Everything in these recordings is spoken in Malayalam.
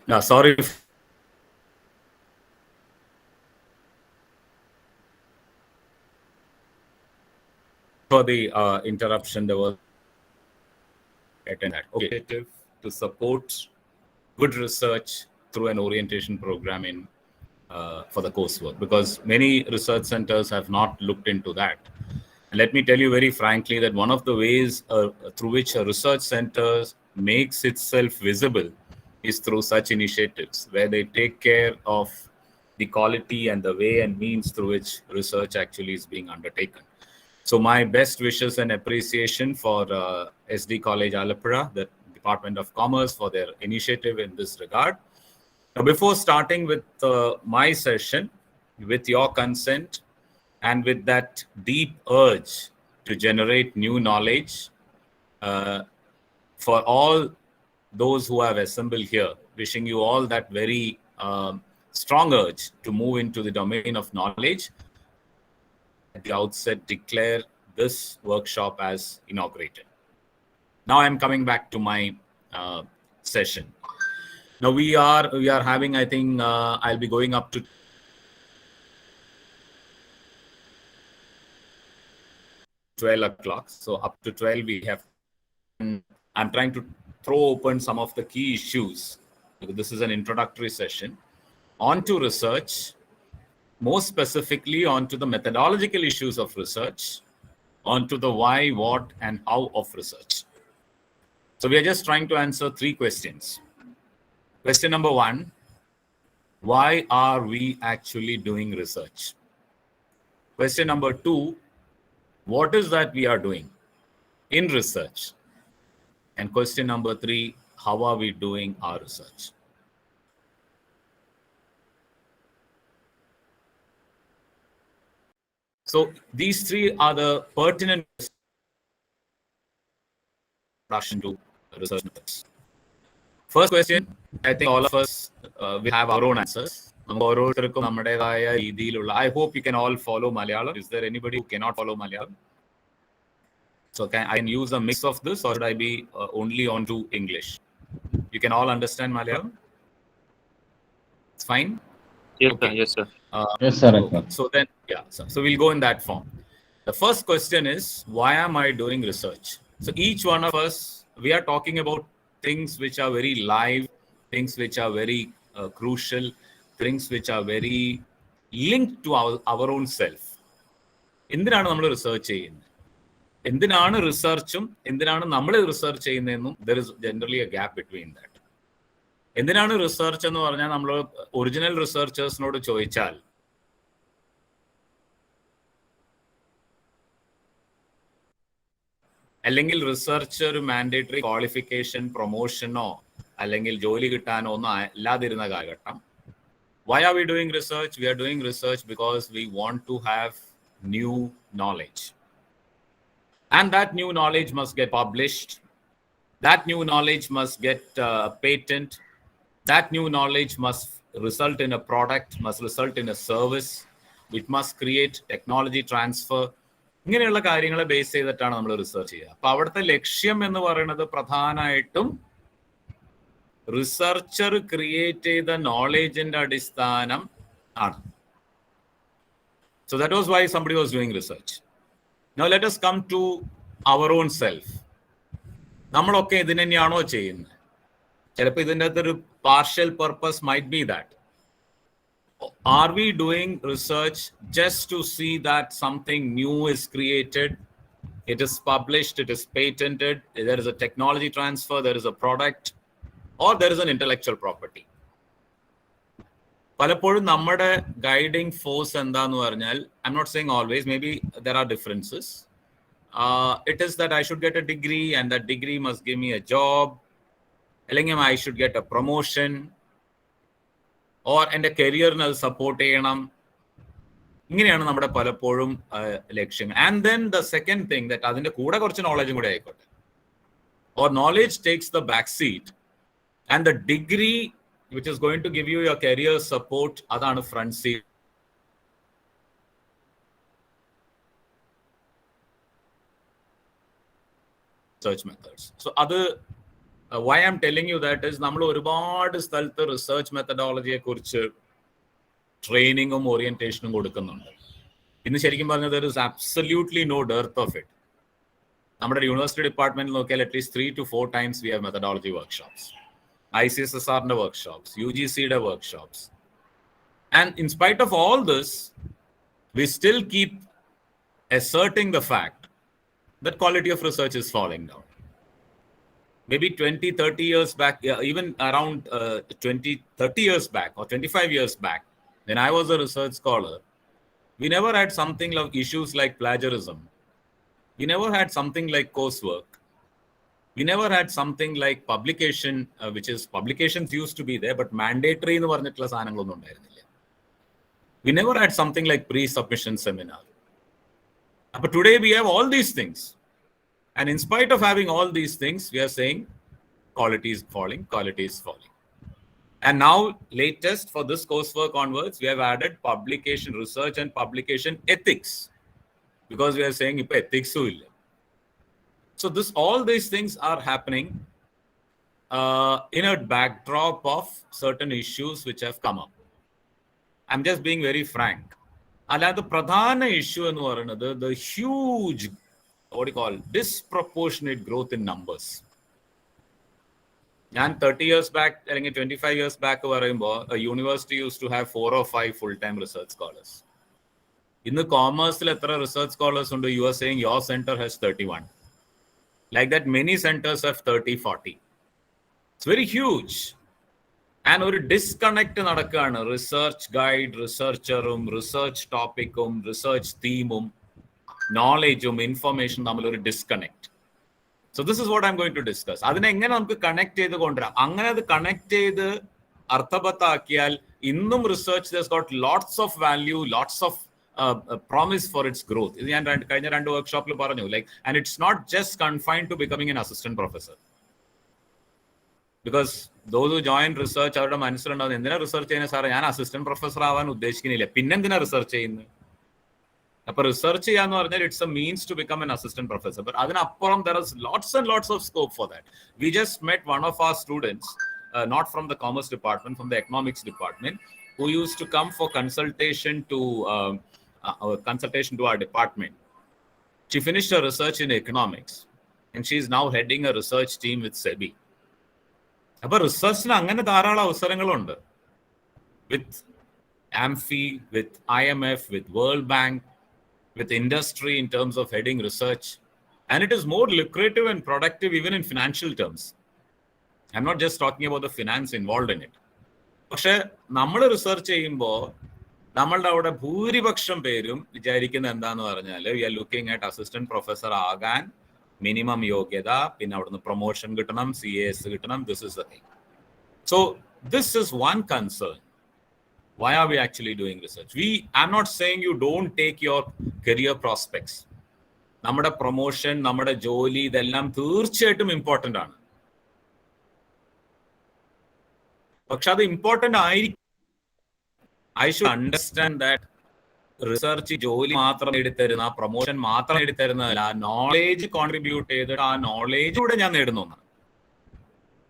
Sorry for the interruption. There was attend that. Okay, to support good research through an orientation program in for the coursework, because many research centers have not looked into that. And let me tell you very frankly that one of the ways through which a research center makes itself visible is through such initiatives where they take care of the quality and the way and means through which research actually is being undertaken. So my best wishes and appreciation for SD College Alapura, the Department of Commerce, for their initiative in this regard. Now, before starting with my session, with your consent and with that deep urge to generate new knowledge, for all those who have assembled here, wishing you all that very strong urge to move into the domain of knowledge, at the outset declare this workshop as inaugurated. Now I'm coming back to my session. Now we are having, I think I'll be going up to 12 o'clock. So up to 12 we have. I'm trying to throw open some of the key issues. This is an introductory session onto research, more specifically onto the methodological issues of research, onto the why, what, and how of research. So we are just trying to answer 3 questions. Question number 1, why are we actually doing research? Question number 2, what is that we are doing in research? And question number 3, how are we doing our research? So these 3 are the pertinent introduction to research methods. First question, I think all of us will have our own answers. I hope you can all follow Malayalam. Is there anybody who cannot follow Malayalam? So I can use a mix of this, or should I be only onto English? You can all understand Malayalam? It's fine? Yes, okay. sir. Yes, sir. Yes, sir. Okay. So then, yeah. So we'll go in that form. The first question is, why am I doing research? So each one of us, we are talking about things which are very live, things which are very crucial, things which are very linked to our own self. എന്തിനാണ് നമ്മൾ റിസർച്ച് ചെയ്യുന്നത്, എന്തിനാണ് റിസർച്ചും എന്തിനാണ് നമ്മൾ റിസർച്ച് ചെയ്യുന്നതെന്നും there is generally A gap between that. എന്തിനാണ് റിസർച്ച് എന്ന് പറഞ്ഞാൽ നമ്മൾ ഒറിജിനൽ റിസർച്ചേഴ്സിനോട് ചോദിച്ചാൽ അല്ലെങ്കിൽ റിസർച്ച് ഒരു മാൻഡേറ്ററി ക്വാളിഫിക്കേഷൻ പ്രൊമോഷനോ അല്ലെങ്കിൽ ജോലി കിട്ടാനോ ഒന്നും അല്ലാതിരുന്ന കാലഘട്ടം. Why are we doing research? We are doing research because we want to have new knowledge. And that new knowledge must get published. That new knowledge must get patent. That new knowledge must result in a product, must result in a service. It must create technology transfer. ഇങ്ങനെയുള്ള കാര്യങ്ങളെ ബേസ് ചെയ്തിട്ടാണ് നമ്മൾ റിസർച്ച് ചെയ്യുക. അപ്പൊ അവിടുത്തെ ലക്ഷ്യം എന്ന് പറയുന്നത് പ്രധാനമായിട്ടും റിസർച്ചർ ക്രിയേറ്റ് ചെയ്ത നോളേജിന്റെ അടിസ്ഥാനം ആണ്. So that was why somebody was doing research. Now let us come to our own self. നമ്മളൊക്കെ ഇതിന് തന്നെയാണോ ചെയ്യുന്നത്? ചിലപ്പോൾ ഇതിൻ്റെ അകത്തൊരു partial purpose might be that. Are we doing research just to see that something new is created, it is published, it is patented, there is a technology transfer, there is a product, or there is an intellectual property? പലപ്പോഴും നമ്മുടെ ഗൈഡിങ് ഫോഴ്സ് എന്താന്ന് പറഞ്ഞാൽ, I'm not saying always, maybe there are differences. It is that I should get a degree and that degree must give me a job, അല്ലെങ്കിൽ I should get a promotion, or എൻ്റെ കരിയറിന് അത് സപ്പോർട്ട് ചെയ്യണം. ഇങ്ങനെയാണ് നമ്മുടെ പലപ്പോഴും ലക്ഷ്യങ്ങൾ. And then the second thing that അതിൻ്റെ കൂടെ കുറച്ച് നോളജും കൂടെ ആയിക്കോട്ടെ, or knowledge takes the back seat and the degree which is going to give you your career support, adanu front seat. Search methods. So adu Why I'm telling you that is നമ്മൾ ഒരുപാട് സ്ഥലത്ത് റിസർച്ച് മെത്തഡോളജിയെ കുറിച്ച് ട്രെയിനിങ്ങും ഓറിയന്റേഷനും കൊടുക്കുന്നുണ്ട്. ഇന്ന് ശരിക്കും പറഞ്ഞാൽ there is absolutely no dearth of it. നമ്മുടെ യൂണിവേഴ്സിറ്റി ഡിപ്പാർട്ട്മെന്റിൽ നോക്കിയാൽ at least 3 to 4 times we have methodology workshops, ICSSRന്റെ workshops, UGCയുടെ workshops. And in spite of all this, we still keep asserting the fact that quality of research is falling down. Maybe 20, 30 years back, even around 20, 30 years back or 25 years back, when I was a research scholar, we never had something like issues like plagiarism. We never had something like coursework. We never had something like publication, which is publications used to be there, but mandatory എന്ന് പറഞ്ഞിട്ടുള്ള സാധനങ്ങളൊന്നും ഉണ്ടായിരുന്നില്ല. We never had something like pre-submission seminar. But today we have all these things. And in spite of having all these things, we are saying quality is falling, quality is falling. And now, latest for this coursework onwards, we have added publication research and publication ethics. Because we are saying ethics. So all these things are happening in a backdrop of certain issues which have come up. I'm just being very frank. അല്ലാതെ പ്രധാന ഇഷ്യൂ എന്ന് പറയുന്നത് the huge, what do you call, disproportionate growth in numbers. ഞാൻ 30 years back അല്ലെങ്കിൽ 25 years back പറയുമ്പോൾ a university used to have 4 or 5 full-time research scholars. ഇന്ന് കോമേഴ്സിൽ എത്ര റിസർച്ച് സ്കോളേഴ്സ് ഉണ്ട്? You are saying your center has 31. Like that, many centers have 30, 40. It's very huge. And ഒരു ഡിസ്കണക്ട് നടക്കുകയാണ്. റിസർച്ച് ഗൈഡ്, റിസർച്ചറും റിസർച്ച് ടോപ്പിക്കും റിസർച്ച് തീമും നോളേജും ഇൻഫർമേഷൻ തമ്മിൽ ഒരു disconnect. So this is what I'm going to discuss. അതിനെ എങ്ങനെ നമുക്ക് കണക്ട് ചെയ്ത് കൊണ്ടുവരാം? അങ്ങനെ അത് കണക്ട് ചെയ്ത് അർത്ഥവത്താക്കിയാൽ ഇന്നും research does got lots of value, lots of promise for its growth. ഇത് ഞാൻ കഴിഞ്ഞ 2 വർക്ക്ഷോപ്പിൽ പറഞ്ഞു. Like and it's not just confined to becoming an assistant professor. Because those who join research, അവരുടെ മനസ്സിലുണ്ടാവുന്നത് എന്തിനാ റിസർച്ച് ചെയ്യുന്നത് സാറേ? ഞാൻ അസിസ്റ്റന്റ് പ്രൊഫസർ ആവാൻ ഉദ്ദേശിക്കുന്നില്ല, പിന്നെന്തിനാ റിസർച്ച് ചെയ്യുന്നത്? അപ്പൊ റിസർച്ച് ചെയ്യാന്ന് പറഞ്ഞാൽ it's a means to become an assistant professor. But അതിനപ്പുറം there is lots and lots of scope for that. We just met one of our students, not from the commerce department, from the economics department, who used to come for consultation to our department. She finished her research in economics and she is now heading a research team with SEBI. അപ്പൊ റിസർച്ചിന് അങ്ങനെ ധാരാളം അവസരങ്ങളുണ്ട്. With AMFI, with IMF, with World Bank, with industry in terms of heading research, and it is more lucrative and productive even in financial terms. I'm not just talking about the finance involved in it. പക്ഷെ നമ്മൾ റിസർച്ച് ചെയ്യുമ്പോൾ നമ്മളുടെ അവിടെ ഭൂരിപക്ഷം പേരും വിചാരിക്കുന്നത് എന്താന്ന് പറഞ്ഞാൽ we are looking at assistant professor ആകാൻ മിനിമം യോഗ്യത, പിന്നെ അവിടുന്ന് പ്രൊമോഷൻ കിട്ടണം, CAS കിട്ടണം. This is the thing. So this is one concern. Why are we actually doing research? I'm not saying you don't take your career prospects. നമ്മുടെ പ്രൊമോഷൻ, നമ്മുടെ ജോലി, ഇതെല്ലാം തീർച്ചയായിട്ടും ഇമ്പോർട്ടൻ്റ് ആണ്. പക്ഷെ അത് ഇമ്പോർട്ടൻ്റ് ആയിരിക്കും. I should understand that research ജോലി മാത്രം നേടിത്തരുന്ന, പ്രൊമോഷൻ മാത്രം നേടിത്തരുന്നതല്ല, നോളേജ് കോൺട്രിബ്യൂട്ട് ചെയ്തിട്ട് ആ നോളേജ് കൂടെ ഞാൻ നേടുന്നു.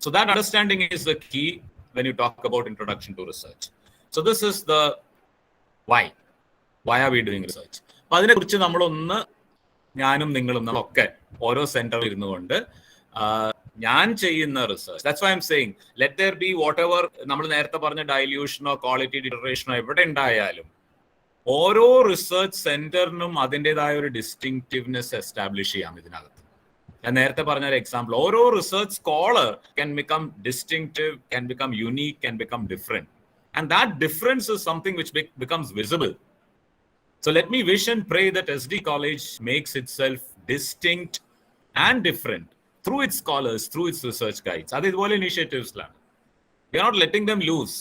So that understanding is the key when you talk about introduction to research. So this is the why are we doing research. അപ്പൊ അതിനെക്കുറിച്ച് നമ്മളൊന്ന്, ഞാനും നിങ്ങളും നമ്മളൊക്കെ ഓരോ സെന്ററിൽ ഇരുന്നു കൊണ്ട് ഞാൻ ചെയ്യുന്ന research, that's why I'm saying let there be whatever നമ്മൾ നേരത്തെ പറഞ്ഞ ഡൈല്യൂഷനോ ക്വാളിറ്റി ഡിറ്ററേഷനോ എവിടെ ഉണ്ടായാലും ഓരോ റിസർച്ച് സെന്ററിനും അതിൻ്റെതായ ഒരു ഡിസ്റ്റിങ്ക്റ്റീവ്നെസ് എസ്റ്റാബ്ലിഷ് ചെയ്യാം ഇതിനകത്ത്. ഞാൻ നേരത്തെ പറഞ്ഞ ഒരു എക്സാമ്പിൾ, ഓരോ research scholar can become distinctive, can become unique, can become different, and that difference is something which becomes visible. So let me wish and pray that SD College makes itself distinct and different through its scholars, through its research guides. അത് ഇതുപോലെ ഇനീഷ്യേറ്റീവ്സിലാണ്. We are not letting them loose.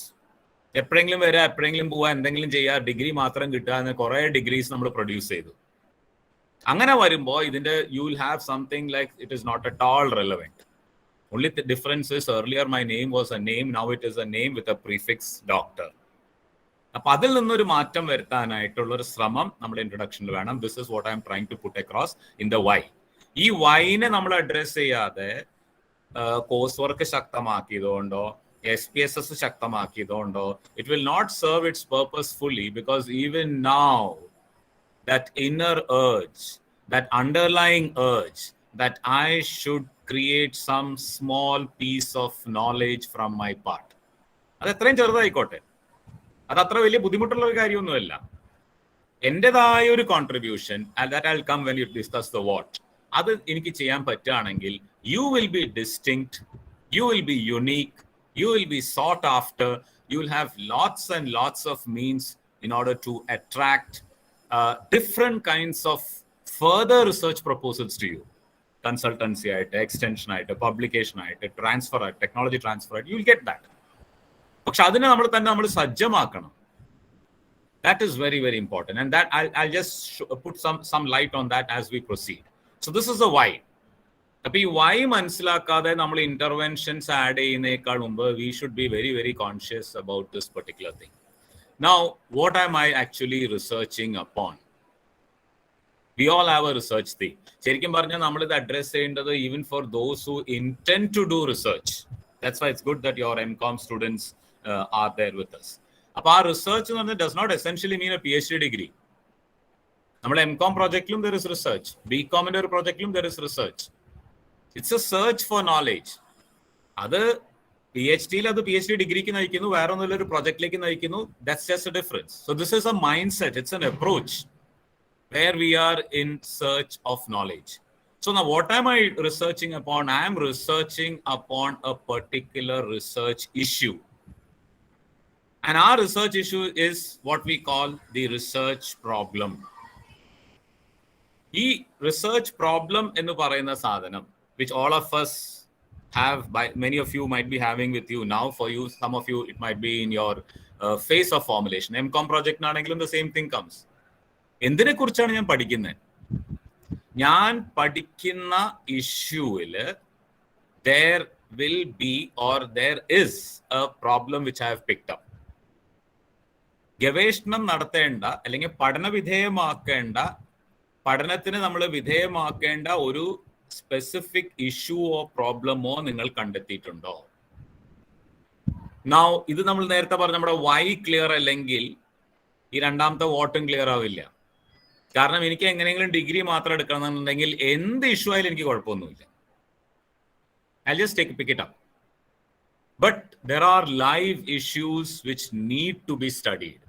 എപ്പോഴെങ്കിലും വരാ, എപ്പോഴെങ്കിലും പോവാ, എന്തെങ്കിലും ചെയ്യാ, ഡിഗ്രി മാത്രം കിട്ടുക എന്ന് കുറെ ഡിഗ്രീസ് നമ്മൾ പ്രൊഡ്യൂസ് ചെയ്തു. അങ്ങനെ വരുമ്പോൾ ഇതിന്റെ you will have something like it is not at all relevant. Only the difference is earlier my name was a name, now it is a name with a prefix doctor. അപ്പൊ അതിൽ നിന്നൊരു മാറ്റം വരുത്താനായിട്ടുള്ള ഒരു ശ്രമം നമ്മുടെ ഇൻട്രൊഡക്ഷനിൽ വേണം. This is what I'm trying to put across in the why. ഈ വൈനെ നമ്മൾ അഡ്രസ് ചെയ്യാതെ കോഴ്സ് വർക്ക് ശക്തമാക്കിയതുകൊണ്ടോ SPSS ശക്തമാക്കിയതുകൊണ്ടോ it will not serve its purpose fully, because even now that inner urge, that underlying urge that I should create some small piece of knowledge from my part, അത് എത്രയും ചെറുതായിക്കോട്ടെ, അത് അത്ര വലിയ ബുദ്ധിമുട്ടുള്ള ഒരു കാര്യമൊന്നുമല്ല. എൻ്റെതായ ഒരു contribution, that I'll come when you discuss the what, അത് എനിക്ക് ചെയ്യാൻ പറ്റുകയാണെങ്കിൽ you will be distinct, you will be unique, you will be sought after, you will have lots and lots of means in order to attract different kinds of further research proposals to you. Consultancy ആയിട്ട്, എക്സ്റ്റൻഷൻ ആയിട്ട്, പബ്ലിക്കേഷൻ ആയിട്ട്, ട്രാൻസ്ഫർ ആയിട്ട്, ടെക്നോളജി ട്രാൻസ്ഫർ ആയിട്ട്, you will get that. പക്ഷെ അതിനെ നമ്മൾ സജ്ജമാക്കണം. That is very, very important. And that I'll just put some light on that as we proceed. So this is the why. അപ്പോൾ ഈ why മനസ്സിലാക്കാതെ നമ്മൾ interventions add ചെയ്യുന്നേക്കാൾ മുമ്പ് we should be very, very conscious about this particular thing. Now, what am I actually researching upon? We all have a research theme. ശരിക്കും പറഞ്ഞാൽ നമ്മൾ ഇത് അഡ്രസ് ചെയ്യേണ്ടത് even for those who intend to do research. That's why it's good that your MCOM students are there with us. അപ്പോൾ ആ റിസർച്ച് എന്ന് പറഞ്ഞാൽ does not essentially mean a PhD degree. നമ്മുടെ MCOM പ്രോജക്റ്റിലും there is research. BCOMന്റെ ഒരു പ്രോജക്റ്റിലും there is research. It's a search for knowledge. അത് PhDയിൽ അത് PhD ഡിഗ്രിക്ക് നയിക്കുന്നു, വേറെ ഒന്നുമില്ല ഒരു പ്രോജക്റ്റിലേക്ക് നയിക്കുന്നു. That's just a difference. So this is a mindset, it's an approach where we are in search of knowledge. So now what am I researching upon? I am researching upon a particular research issue. And our research issue is what we call the research problem. ഈ research problem എന്ന് പറയുന്ന സാധനം, which all of us have, many of you might be having with you now. For you, some of you, it might be in your phase of formulation. MCOM project ആണെങ്കിലും the same thing comes. എന്തിനെ കുറിച്ചാണ് ഞാൻ പഠിക്കുന്നത്? ഞാൻ പഠിക്കുന്ന ഇഷ്യൂവിൽ there will be or there is a problem which I have picked up. ഗവേഷണം നടത്തേണ്ട അല്ലെങ്കിൽ പഠനത്തിന് നമ്മൾ വിധേയമാക്കേണ്ട ഒരു സ്പെസിഫിക് ഇഷ്യൂവോ പ്രോബ്ലമോ നിങ്ങൾ കണ്ടെത്തിയിട്ടുണ്ടോ? നൗ ഇത് നമ്മൾ നേരത്തെ പറഞ്ഞ നമ്മുടെ വൈ ക്ലിയർ അല്ലെങ്കിൽ ഈ രണ്ടാമത്തെ വാട്ടും ക്ലിയർ ആവില്ല. കാരണം എനിക്ക് എങ്ങനെയെങ്കിലും ഡിഗ്രി മാത്രം എടുക്കണമെന്നുണ്ടെങ്കിൽ എന്ത് ഇഷ്യൂ ആയാലും എനിക്ക് കുഴപ്പമൊന്നുമില്ല. I'll just pick it up. But there are live issues which need to be studied.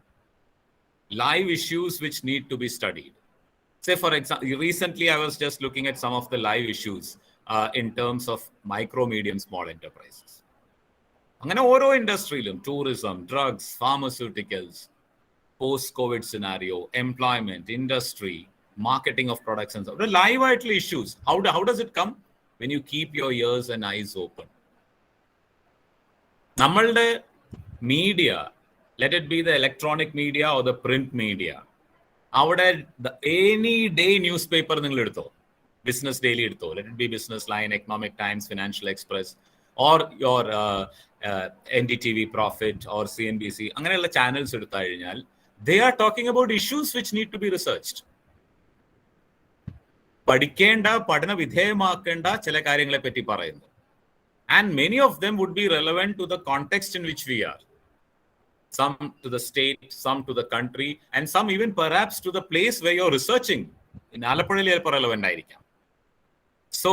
Live issues which need to be studied. Say, for example, recently I was just looking at some of the live issues in terms of micro, medium, small enterprises. അങ്ങനെ ഓരോ ഇൻഡസ്ട്രിയിലും tourism, drugs, pharmaceuticals, post-COVID scenario, employment, industry, marketing of products and so on. Live ആയിട്ടുള്ള issues. How does it come? When you keep your ears and eyes open. നമ്മളുടെ media, let it be the electronic media or the print media, അവിടെ any day newspaper നിങ്ങൾ എടുത്തോ, business daily എടുത്തോ, let it be business line, economic times, financial express, or your NDTV profit or CNBC, അങ്ങനെയുള്ള ചാനൽസ് എടുത്തു കഴിഞ്ഞാൽ they are talking about issues which need to be researched. പഠിക്കേണ്ട, പഠന വിധേയമാക്കേണ്ട ചില കാര്യങ്ങളെ പറ്റി പറയുന്നു. And many of them would be relevant to the context in which we are. Some to the state, some to the country, and some even perhaps to the place where you're researching. In Alappuzha relevant ആയിരിക്കാം. So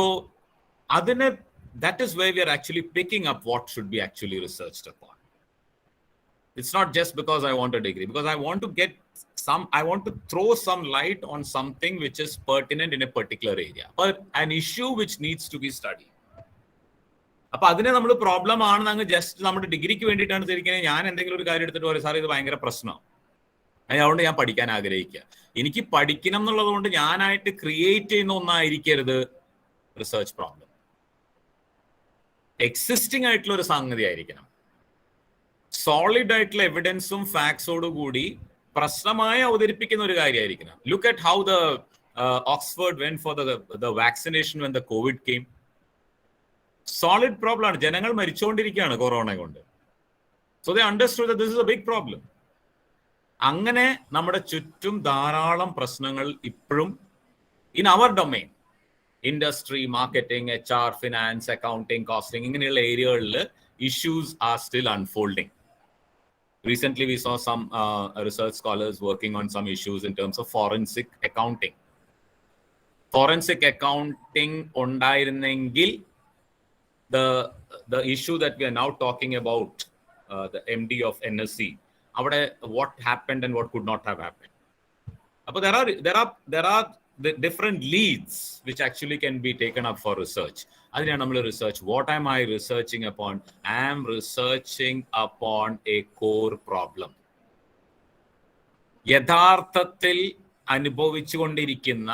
that is where we are actually picking up what should be actually researched upon. It's not just because I want a degree, because I want to throw some light on something which is pertinent in a particular area, or an issue which needs to be studied. അപ്പൊ അതിനെ നമ്മൾ പ്രോബ്ലം ആണെന്ന് അങ്ങ് ജസ്റ്റ് നമ്മുടെ ഡിഗ്രിക്ക് വേണ്ടിയിട്ടാണ് തിരിക്കുന്നത്. ഞാൻ എന്തെങ്കിലും ഒരു കാര്യം എടുത്തിട്ട് പറയും, സാർ ഇത് ഭയങ്കര പ്രശ്നമാണ്, അതുകൊണ്ട് ഞാൻ പഠിക്കാൻ ആഗ്രഹിക്കുക. എനിക്ക് പഠിക്കണം എന്നുള്ളത് കൊണ്ട് ഞാനായിട്ട് ക്രിയേറ്റ് ചെയ്യുന്ന ഒന്നായിരിക്കരുത് റിസർച്ച് പ്രോബ്ലം. എക്സിസ്റ്റിംഗ് ആയിട്ടുള്ള ഒരു സംഗതി ആയിരിക്കണം. സോളിഡ് ആയിട്ടുള്ള എവിഡൻസും ഫാക്ട്സോടും കൂടി പ്രശ്നമായി അവതരിപ്പിക്കുന്ന ഒരു കാര്യമായിരിക്കണം. Look at how the Oxford went for the vaccination when the COVID came. Solid problem ആണ്. ജനങ്ങൾ മരിച്ചുകൊണ്ടിരിക്കുകയാണ് കൊറോണ കൊണ്ട്. So they understood that this is a big problem. അങ്ങനെ നമ്മുടെ ചുറ്റും ധാരാളം പ്രശ്നങ്ങൾ ഇപ്പോഴും in our domain industry, marketing, HR, finance, accounting, costing ഇങ്ങനെയുള്ള ഏരിയകളിൽ issues are still unfolding. Recently, we saw some research scholars working on some issues in terms of forensic accounting. Forensic accounting ഉണ്ടായിരുന്നെങ്കിൽ the issue that we are now talking about, the MD of NSC, avade what happened and what could not have happened. But there are the different leads which actually can be taken up for research. Adinana nammal research. What am I researching upon? I am researching upon a core problem. യഥാർത്ഥത്തിൽ അനുഭവിച്ചുകൊണ്ടിരിക്കുന്ന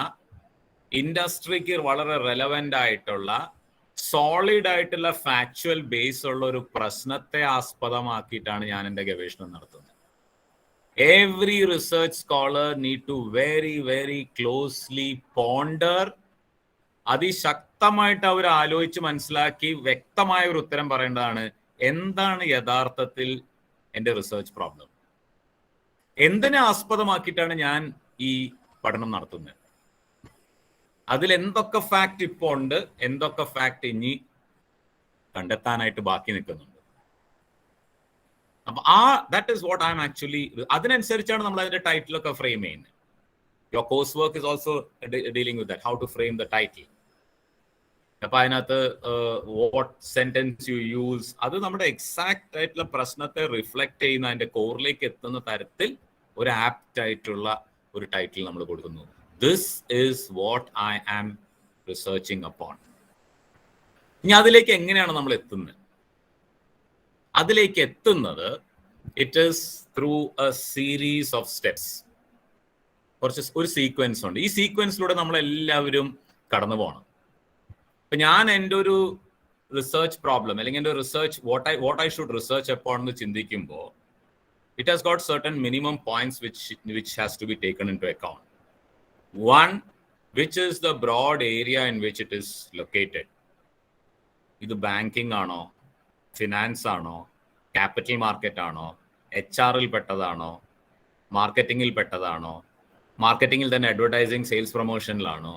ഇൻഡസ്ട്രിക്ക് വളരെ റെലവൻ്റ് ആയിട്ടുള്ള സോളിഡ് ആയിട്ടുള്ള ഫാക്ച്വൽ ബേസ് ഉള്ള ഒരു പ്രശ്നത്തെ ആസ്പദമാക്കിയിട്ടാണ് ഞാൻ എൻ്റെ ഗവേഷണം നടത്തുന്നത്. Every research scholar need to very, very closely ponder. അതിശക്തമായിട്ട് അവർ ആലോചിച്ച് മനസ്സിലാക്കി വ്യക്തമായ ഒരു ഉത്തരം പറയേണ്ടതാണ്. എന്താണ് യഥാർത്ഥത്തിൽ എൻ്റെ റിസർച്ച് പ്രോബ്ലം? എന്തിനെ ആസ്പദമാക്കിയിട്ടാണ് ഞാൻ ഈ പഠനം നടത്തുന്നത്? അതിൽ എന്തൊക്കെ ഫാക്ട് ഇപ്പോൾ ഉണ്ട്, എന്തൊക്കെ ഫാക്ട് ഇനി കണ്ടെത്താനായിട്ട് ബാക്കി നിൽക്കുന്നുണ്ട്. അപ്പൊ that is what I'm actually, അതിനനുസരിച്ചാണ് നമ്മൾ അതിന്റെ ടൈറ്റിലൊക്കെ ഫ്രെയിം ചെയ്യുന്നത്. Your course work is also dealing with that, how to frame the title. അപ്പൊ അതിനകത്ത് വാട്ട് സെന്റൻസ് യു യൂസ്, അത് നമ്മുടെ എക്സാക്ട് ആയിട്ടുള്ള പ്രശ്നത്തെ റിഫ്ലക്ട് ചെയ്യുന്ന അതിന്റെ കോറിലേക്ക് എത്തുന്ന തരത്തിൽ ഒരു ആപ്റ്റ് ആയിട്ടുള്ള ഒരു ടൈറ്റിൽ നമ്മൾ കൊടുക്കുന്നു. This is what I am researching upon. ഇനി അതിലേക്ക് എങ്ങനെയാണ് നമ്മൾ എത്തുന്നത്? അതിലേക്ക് എത്തുന്നത് it is through a series of steps. ഒരു സീക്വൻസ് ഉണ്ട്. ഈ സീക്വൻസിലൂടെ നമ്മൾ എല്ലാവരും കടന്നു പോകണം. ഇപ്പൊ ഞാൻ എൻ്റെ ഒരു റിസർച്ച് പ്രോബ്ലം അല്ലെങ്കിൽ എൻ്റെ research what I should research upon എന്ന് ചിന്തിക്കുമ്പോൾ it has got certain minimum points which has to be taken into account. One, which is the broad area in which it is located. ഇത് ബാങ്കിങ് ആണോ, ഫിനാൻസ് ആണോ, ക്യാപിറ്റൽ മാർക്കറ്റ് ആണോ, HR-ൽ പെട്ടതാണോ, മാർക്കറ്റിംഗിൽ പെട്ടതാണോ, മാർക്കറ്റിംഗിൽ തന്നെ അഡ്വർടൈസിങ്, സെയിൽസ് പ്രൊമോഷനിലാണോ?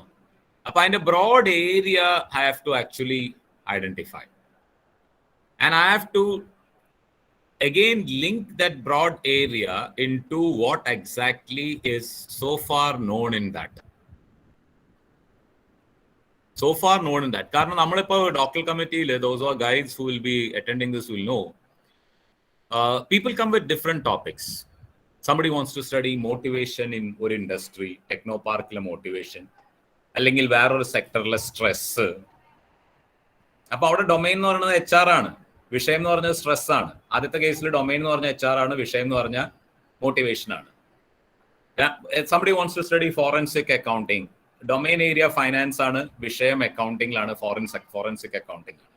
അപ്പൊ അതിന്റെ broad area I have to actually identify, and I have to again link that broad area into what exactly is so far known in that. കാരണം നമ്മളിപ്പോ ഡോക്ടറൽ കമ്മിറ്റിയിൽ, those are guides who will be attending this will know, people come with different topics. Somebody wants to study motivation in ഒരു ഇൻഡസ്ട്രി, ടെക്നോ പാർക്കിലെ മോട്ടിവേഷൻ, അല്ലെങ്കിൽ വേറൊരു സെക്ടറിലെ സ്ട്രെസ്. അപ്പൊ അവിടെ ഡൊമൈൻ എന്ന് പറയുന്നത് HR ആണ്, വിഷയം എന്ന് പറഞ്ഞത് സ്ട്രെസ് ആണ്. ആദ്യത്തെ കേസിൽ ഡൊമൈൻ എന്ന് പറഞ്ഞ HR ആണ്, വിഷയം എന്ന് പറഞ്ഞ മോട്ടിവേഷൻ ആണ്. Somebody wants to study forensic accounting, domain area finance ആണ്, വിഷയം അക്കൗണ്ടിംഗിലാണ്, forensic accounting ആണ്.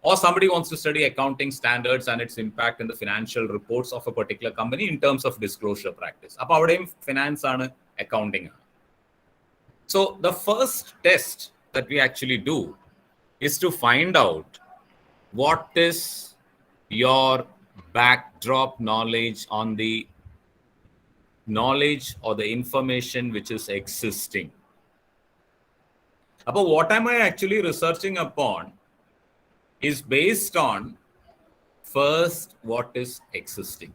Or somebody wants to study accounting standards and its impact in the financial reports of a particular company in terms of disclosure practice. അപ്പൊ അവിടെയും ഫിനാൻസ് ആണ്, അക്കൗണ്ടിംഗ് ആണ്. So the first test that we actually do is to find out what is your backdrop knowledge on the knowledge or the information which is existing. But what am I actually researching upon is based on first what is existing.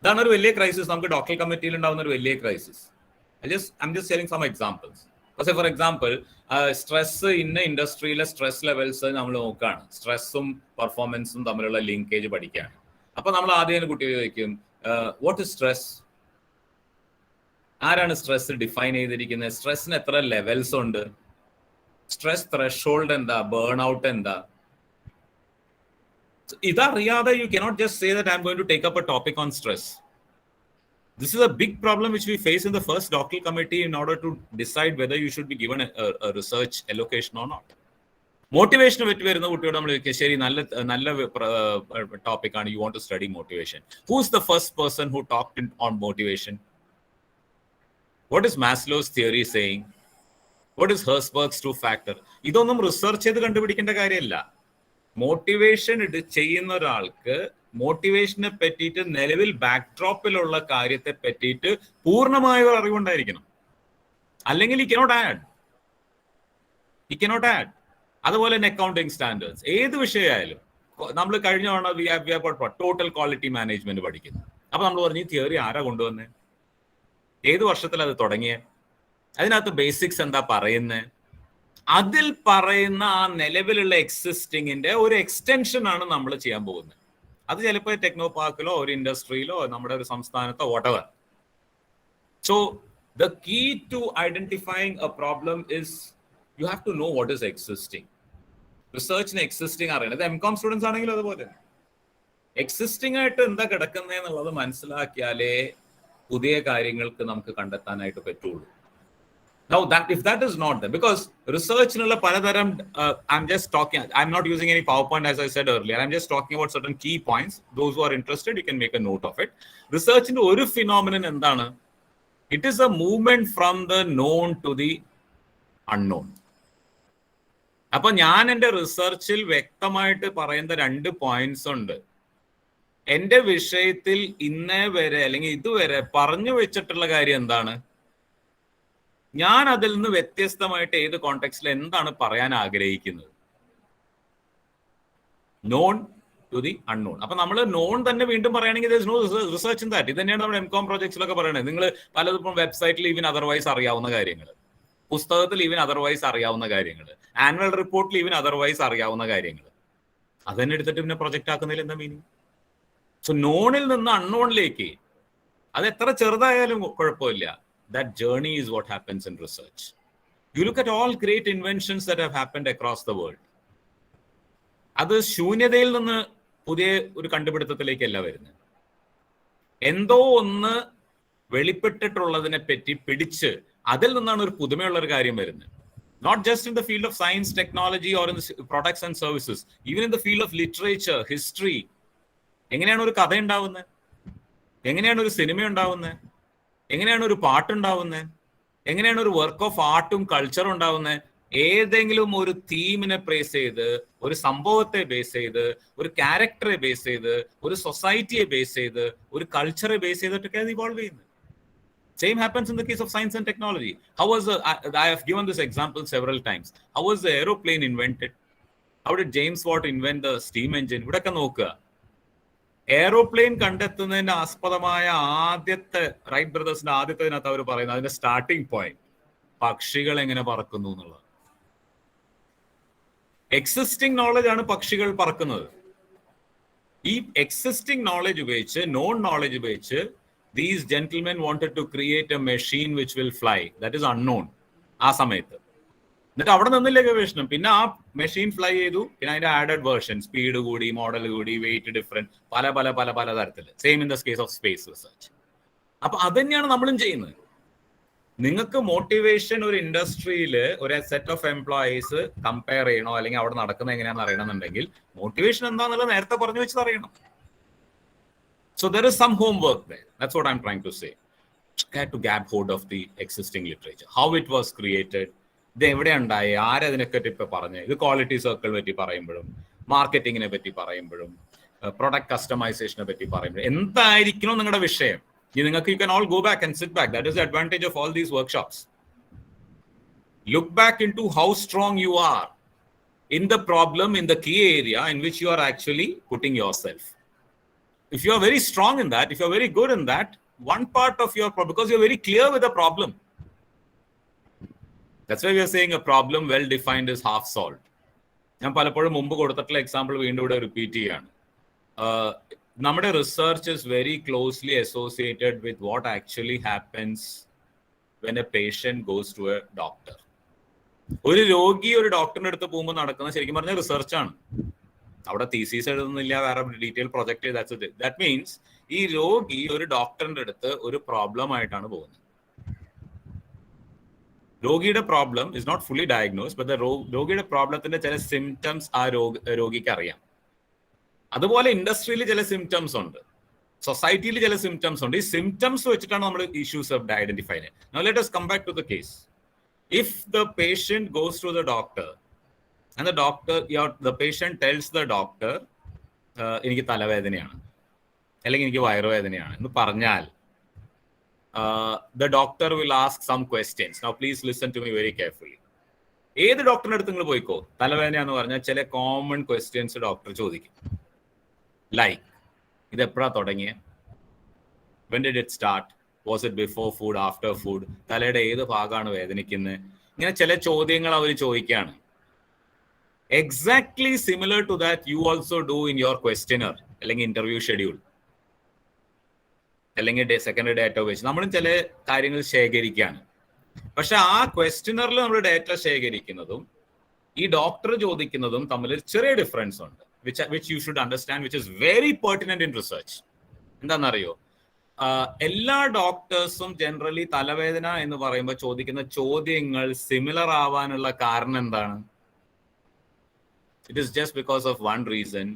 That's a very crisis. നമുക്ക് ഡോക്ടറൽ കമ്മിറ്റിയിൽ ഉണ്ടാവുന്ന ഒരു വലിയ crisis. I'm just sharing some examples. For example, stress ഇന്ന ഇൻഡസ്ട്രിയിലെ സ്ട്രെസ് ലെവൽസ് നമ്മൾ നോക്കുകയാണ്. സ്ട്രെസ്സും പെർഫോമൻസും തമ്മിലുള്ള ലിങ്കേജ് പഠിക്കുകയാണ്. അപ്പൊ നമ്മൾ ആദ്യം കുട്ടികൾ ചോദിക്കും, വാട്ട് ഇസ് സ്ട്രെസ്? ആരാണ് സ്ട്രെസ് ഡിഫൈൻ ചെയ്തിരിക്കുന്നത്? സ്ട്രെസ്സിന് എത്ര ലെവൽസ് ഉണ്ട്? സ്ട്രെസ് ത്രെഷോൾഡ് എന്താ? ബേൺ ഔട്ട് എന്താ? ഇതറിയാതെ you cannot just say that I'm going to take up a topic on stress. This is a big problem which we face in the first doctoral committee in order to decide whether you should be given a research allocation or not. Motivation പറ്റി വരുന്ന കുട്ടിയോട് നമ്മൾ ശരി, നല്ല ടോപ്പിക് ആണ്, you want to study motivation. Who is the first person who talked on motivation? What is Maslow's theory saying? What is Herzberg's two factor? ഇതൊന്നും റിസർച്ച് ചെയ്ത് കണ്ടുപിടിക്കേണ്ട കാര്യമില്ല. മോട്ടിവേഷൻ ചെയ്യുന്ന ഒരാൾക്ക് മോട്ടിവേഷനെ പറ്റിയിട്ട് നിലവിൽ ബാക്ക്ഡ്രോപ്പിലുള്ള കാര്യത്തെ പറ്റിയിട്ട് പൂർണ്ണമായ അറിവുണ്ടായിരിക്കണം. അല്ലെങ്കിൽ you cannot add. He cannot add. അതുപോലെ തന്നെ അക്കൗണ്ടിങ് സ്റ്റാൻഡേർഡ്സ്, ഏത് വിഷയമായാലും. നമ്മൾ കഴിഞ്ഞ തവണ we have total quality management പഠിക്കുന്നു. അപ്പൊ നമ്മൾ പറഞ്ഞു, ഈ തിയറി ആരാ കൊണ്ടുവന്നേ, ഏത് വർഷത്തിൽ അത് തുടങ്ങിയ, അതിനകത്ത് ബേസിക്സ് എന്താ പറയുന്നത്, അതിൽ പറയുന്ന ആ നിലവിലുള്ള എക്സിസ്റ്റിങ്ങിന്റെ ഒരു എക്സ്റ്റൻഷൻ ആണ് നമ്മൾ ചെയ്യാൻ പോകുന്നത്. അത് ചിലപ്പോൾ ടെക്നോ പാർക്കിലോ ഒരു ഇൻഡസ്ട്രിയിലോ നമ്മുടെ ഒരു സംസ്ഥാനത്തോ whatever. So the key to identifying a problem is you have to know what is existing. റിസർച്ചിന് എക്സിസ്റ്റിംഗ് അറിയണം. എംകോം സ്റ്റുഡൻസ് ആണെങ്കിലും അതുപോലെ എക്സിസ്റ്റിംഗ് ആയിട്ട് എന്താ കിടക്കുന്നത് എന്നുള്ളത് മനസ്സിലാക്കിയാലേ പുതിയ കാര്യങ്ങൾക്ക് നമുക്ക് കണ്ടെത്താനായിട്ട് പറ്റുള്ളൂ. Now that if that is not there, because research-നുള്ള പലതരം I'm not using any PowerPoint as I said earlier. I'm just talking about certain key points. Those who are interested, you can make a note of it. Research-ന്റെ ഒരു phenomenon എന്താണ്? It is a movement from the known to the unknown. അപ്പൊ ഞാൻ എൻ്റെ റിസർച്ചിൽ വ്യക്തമായിട്ട് പറയുന്ന 2 പോയിന്റ്സ് ഉണ്ട്. എൻ്റെ വിഷയത്തിൽ ഇന്നേ വരെ അല്ലെങ്കിൽ ഇതുവരെ പറഞ്ഞു വെച്ചിട്ടുള്ള കാര്യം എന്താണ്, ഞാൻ അതിൽ നിന്ന് വ്യത്യസ്തമായിട്ട് ഏത് കോണ്ടെക്സ്റ്റിൽ എന്താണ് പറയാൻ ആഗ്രഹിക്കുന്നത്. Known to the unknown. അപ്പൊ നമ്മൾ നോൺ തന്നെ വീണ്ടും പറയുകയാണെങ്കിൽ നോ റിസർച്ച് ഇൻ ദാറ്റ്. ഇത് തന്നെയാണ് നമ്മുടെ എംകോം പ്രോജക്ട്സിലൊക്കെ പറയുന്നത്. നിങ്ങൾ പലതിപ്പം വെബ്സൈറ്റിൽ ഈവൻ അതർവൈസ് അറിയാവുന്ന കാര്യങ്ങൾ, പുസ്തകത്തിൽ ഈവൻ അതർവൈസ് അറിയാവുന്ന കാര്യങ്ങൾ, ആനുവൽ റിപ്പോർട്ടിൽ ഈവൻ അതർവൈസ് അറിയാവുന്ന കാര്യങ്ങൾ, അത് തന്നെ എടുത്തിട്ട് പിന്നെ പ്രൊജക്ട് ആക്കുന്നതിൽ എന്താ മീനിങ്? സോ നോണിൽ നിന്ന് അൺനോണിലേക്ക്, അത് എത്ര ചെറുതായാലും കുഴപ്പമില്ല. That journey is what happens in research. You look at all great inventions that have happened across the world. അത് ശൂന്യതയിൽ നിന്ന് പുതിയ ഒരു കണ്ടുപിടുത്തത്തിലേക്കല്ല വരുന്നത്. എന്തോ ഒന്ന് വെളിപ്പെട്ടിട്ടുള്ളതിനെ പറ്റി പിടിച്ച് അതിൽ നിന്നാണ് ഒരു പുതുമയുള്ള ഒരു കാര്യം വരുന്നത്. Not just in the field of science, technology or in the products and services, even in the field of literature, history. എങ്ങനെയാണ് ഒരു കഥ ഉണ്ടാവുന്നത്, എങ്ങനെയാണ് ഒരു സിനിമ ഉണ്ടാവുന്നത്, എങ്ങനെയാണ് ഒരു പാട്ടുണ്ടാവുന്നത്, എങ്ങനെയാണ് ഒരു വർക്ക് ഓഫ് ആർട്ടും കൾച്ചറും ഉണ്ടാവുന്നത്? ഏതെങ്കിലും ഒരു തീമിനെ ബേസ് ചെയ്ത്, ഒരു സംഭവത്തെ ബേസ് ചെയ്ത്, ഒരു ക്യാരക്ടറെ ബേസ് ചെയ്ത്, ഒരു സൊസൈറ്റിയെ ബേസ് ചെയ്ത്, ഒരു കൾച്ചറെ ബേസ് ചെയ്തിട്ടൊക്കെ അത് ഇവോൾവ് ചെയ്യുന്നത്. Same happens in the case of science and technology. I have given this example several times. How was the aeroplane invented? How did James Watt invent the steam engine? ഇവിടെയൊക്കെ നോക്കുക. എയറോപ്ലെയിൻ കണ്ടെത്തുന്നതിന്റെ ആസ്പദമായ ആദ്യത്തെ റൈറ്റ് ബ്രദേഴ്സിന്റെ ആദ്യത്തിനകത്ത് അവർ പറയുന്നത്, അതിന്റെ സ്റ്റാർട്ടിംഗ് പോയിന്റ് പക്ഷികൾ എങ്ങനെ പറക്കുന്നു എന്നുള്ളത്. എക്സിസ്റ്റിംഗ് നോളജ് ആണ് പക്ഷികൾ പറക്കുന്നത്. ഈ എക്സിസ്റ്റിംഗ് നോളജ് ഉപയോഗിച്ച്, നോൺ നോളജ് ഉപയോഗിച്ച്, these gentlemen wanted to create a machine which will fly. That is unknown ആ സമയത്ത്. എന്നിട്ട് അവിടെ നിന്നില്ല ഗവേഷണം. പിന്നെ ആ മെഷീൻ ഫ്ലൈ ചെയ്തു. പിന്നെ അതിന്റെ ആഡഡ് വേർഷൻ, സ്പീഡ് കൂടി, മോഡൽ കൂടി, വെയിറ്റ് ഡിഫറെന്റ്, പല പല പല പല തരത്തിൽ. Same in the case of space research. അപ്പൊ അത് തന്നെയാണ് നമ്മളും ചെയ്യുന്നത്. നിങ്ങൾക്ക് മോട്ടിവേഷൻ ഒരു ഇൻഡസ്ട്രിയിൽ ഒരു സെറ്റ് ഓഫ് എംപ്ലോയീസ് കമ്പയർ ചെയ്യണോ, അല്ലെങ്കിൽ അവിടെ നടക്കുന്നത് എങ്ങനെയാണെന്ന് അറിയണമെന്നുണ്ടെങ്കിൽ മോട്ടിവേഷൻ എന്താണെന്നുള്ളത് നേരത്തെ പറഞ്ഞു വെച്ചത് അറിയണം. So there is some homework there. That's what I'm trying to say. Try to grab hold of the existing literature. How it was created. ഇത് എവിടെ ഉണ്ടായി, ആരതിനെപ്പറ്റി ഇപ്പൊ പറഞ്ഞ്, ഇത് ക്വാളിറ്റി സർക്കിൾ പറ്റി പറയുമ്പോഴും, മാർക്കറ്റിങ്ങിനെ പറ്റി പറയുമ്പോഴും, പ്രൊഡക്റ്റ് കസ്റ്റമൈസേഷനെ പറ്റി പറയുമ്പോഴും, എന്തായിരിക്കണം നിങ്ങളുടെ വിഷയം? നിങ്ങൾക്ക് you can all go back and sit back. That is the advantage of all these workshops. Look back into how strong you are in the problem, in the key area in which you are actually putting yourself. If you are very strong in that, if you are very good in that, one part of your problem, because you are very clear with the problem. That's why we are saying a problem well defined is half solved. ഞാൻ പലപ്പോഴും മുമ്പ് കൊടുത്തിട്ടുള്ള എക്സാമ്പിൾ വീണ്ടും ഇവിടെ റിപ്പീറ്റ് ചെയ്യാണ്. നമ്മുടെ research is very closely associated with what actually happens when a patient goes to a doctor. ഒരു രോഗി ഒരു ഡോക്ടറിന്റെ അടുത്ത് പോകുമ്പോൾ നടക്കുന്ന ശരിക്കും പറഞ്ഞാൽ റിസർച്ചാണ്. അവിടെ തീസീസ് എഴുതുന്നില്ല, വേറെ ഡീറ്റെയിൽ പ്രൊജക്ട് ചെയ്ത്. ദാറ്റ് മീൻസ് ഈ രോഗി ഒരു ഡോക്ടറിന്റെ അടുത്ത് ഒരു പ്രോബ്ലം ആയിട്ടാണ് പോകുന്നത്. രോഗിയുടെ problem is not fully diagnose, but രോഗിയുടെ പ്രോബ്ലത്തിന്റെ ചില സിംറ്റംസ് ആ രോഗിക്ക് അറിയാം. അതുപോലെ ഇൻഡസ്ട്രിയിൽ ചില സിംറ്റംസ് ഉണ്ട്, സൊസൈറ്റിയിൽ ചില സിംറ്റംസ് ഉണ്ട്. ഈ സിംറ്റംസ് വെച്ചിട്ടാണ് നമ്മൾ ഇഷ്യൂസ് ഐഡന്റിഫൈ ചെയ്യുന്നത്. Now let us come back to the case. If the patient goes to the doctor and the patient tells the doctor, എനിക്ക് തലവേദനയാണ് അല്ലെങ്കിൽ എനിക്ക് വയറുവേദനയാണ് എന്ന് പറഞ്ഞാൽ, the doctor will ask some questions. Now please listen to me very carefully. ഏത് ഡോക്ടറിന്റെ അടുത്ത് നിങ്ങൾ പോയിക്കോ, തലവേദനയാന്ന് പറഞ്ഞാൽ ചില കോമൺ ക്വസ്റ്റ്യൻസ് ഡോക്ടർ ചോദിക്കും. ലൈക്ക്, ഇത് എപ്പോഴാ തുടങ്ങിയ, when did it start, was it before food, after food, തലയുടെ ഏത് ഭാഗമാണ് വേദനിക്കുന്നത്, ഇങ്ങനെ ചില ചോദ്യങ്ങൾ അവർ ചോദിക്കുകയാണ്. Exactly similar to that you also do in your questionnaire അല്ലെങ്കിൽ ഇന്റർവ്യൂ ഷെഡ്യൂൾ അല്ലെങ്കിൽ സെക്കൻഡറി ഡേറ്റ ഉപയോഗിച്ച് നമ്മളും ചില കാര്യങ്ങൾ ശേഖരിക്കുകയാണ്. പക്ഷെ ആ ക്വസ്റ്റ്യനറിൽ നമ്മൾ ഡേറ്റ ശേഖരിക്കുന്നതും ഈ ഡോക്ടർ ചോദിക്കുന്നതും തമ്മിൽ ചെറിയ ഡിഫറൻസ് ഉണ്ട്, which you should understand, which is very pertinent in research. എന്താണെന്നറിയോ, എല്ലാ ഡോക്ടേഴ്സും ജനറലി തലവേദന എന്ന് പറയുമ്പോൾ ചോദിക്കുന്ന ചോദ്യങ്ങൾ സിമിലർ ആവാനുള്ള കാരണം എന്താണ്? It is just because of one reason,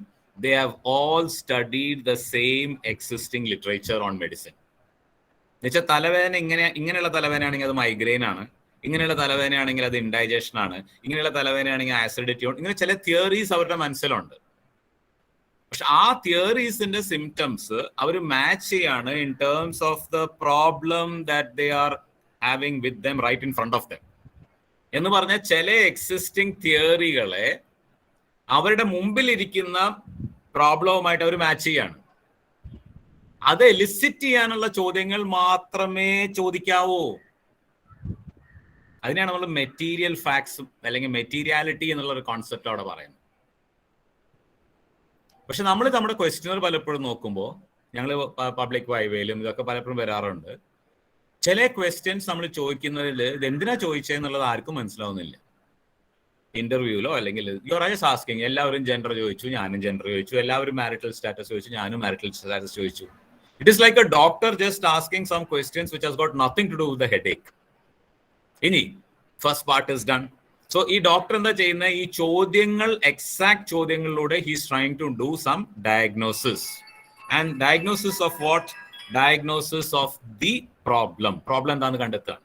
they have all studied the same existing literature on medicine. എന്നുവെച്ചാൽ തലവേദന ഇങ്ങനെയുള്ള തലവേദനയാണെങ്കിൽ അത് മൈഗ്രെയിൻ ആണ്, ഇങ്ങനെയുള്ള തലവേദനയാണെങ്കിൽ അത് ഇൻഡൈജഷൻ ആണ്, ഇങ്ങനെയുള്ള തലവേദനയാണെങ്കിൽ ആസിഡിറ്റി ആണ്, ഇങ്ങനെ ചില തിയറീസ് അവരുടെ മനസ്സിലുണ്ട്. പക്ഷെ ആ തിയറീസിന്റെ സിംറ്റംസ് അവർ മാച്ച് ചെയ്യാണ് in terms of the problem that they are having with them right in front of them. എന്ന് പറഞ്ഞാൽ ചില എക്സിസ്റ്റിംഗ് തിയറികളെ അവരുടെ മുമ്പിലിരിക്കുന്ന പ്രോബ്ലവുമായിട്ട് അവർ മാച്ച് ചെയ്യാണ്. അത് എലിസിറ്റ് ചെയ്യാനുള്ള ചോദ്യങ്ങൾ മാത്രമേ ചോദിക്കാവൂ. അതിനാണ് നമ്മൾ മെറ്റീരിയൽ ഫാക്ട്സ് അല്ലെങ്കിൽ മെറ്റീരിയാലിറ്റി എന്നുള്ള ഒരു കോൺസെപ്റ്റ് അവിടെ പറയുന്നത്. പക്ഷെ നമ്മൾ നമ്മുടെ ക്വസ്റ്റ്യനർ പലപ്പോഴും നോക്കുമ്പോൾ, ഞങ്ങൾ പബ്ലിക് വൈവേയിലും ഇതൊക്കെ പലപ്പോഴും വരാറുണ്ട്, ചില ക്വസ്റ്റ്യൻസ് നമ്മൾ ചോദിക്കുന്നതിൽ ഇത് എന്തിനാ ചോദിച്ചതെന്നുള്ളത് ആർക്കും മനസ്സിലാവുന്നില്ല. ഇന്റർവ്യൂലോ അല്ലെങ്കിൽ യു ആർ ജസ്റ്റ് ആസ്കിങ്, എല്ലാവരും ജെൻഡർ ചോദിച്ചു, ഞാനും ജെൻഡർ ചോദിച്ചു, എല്ലാവരും മാരിറ്റൽ സ്റ്റാറ്റസ് ചോദിച്ചു, ഞാനും മാരിറ്റൽ സ്റ്റാറ്റസ് ചോദിച്ചു. It is like a doctor just asking some questions which has got nothing to do with the headache. ഇനി first part is done. So ഈ ഡോക്ടർ എന്താ ചെയ്യുന്നത്, ഈ ചോദ്യങ്ങൾ, എക്സാക്ട് ചോദ്യങ്ങളിലൂടെ he's trying to do some diagnosis. And diagnosis of what? Diagnosis of the problem. Problem എന്താണെന്ന് കണ്ടെത്തുക.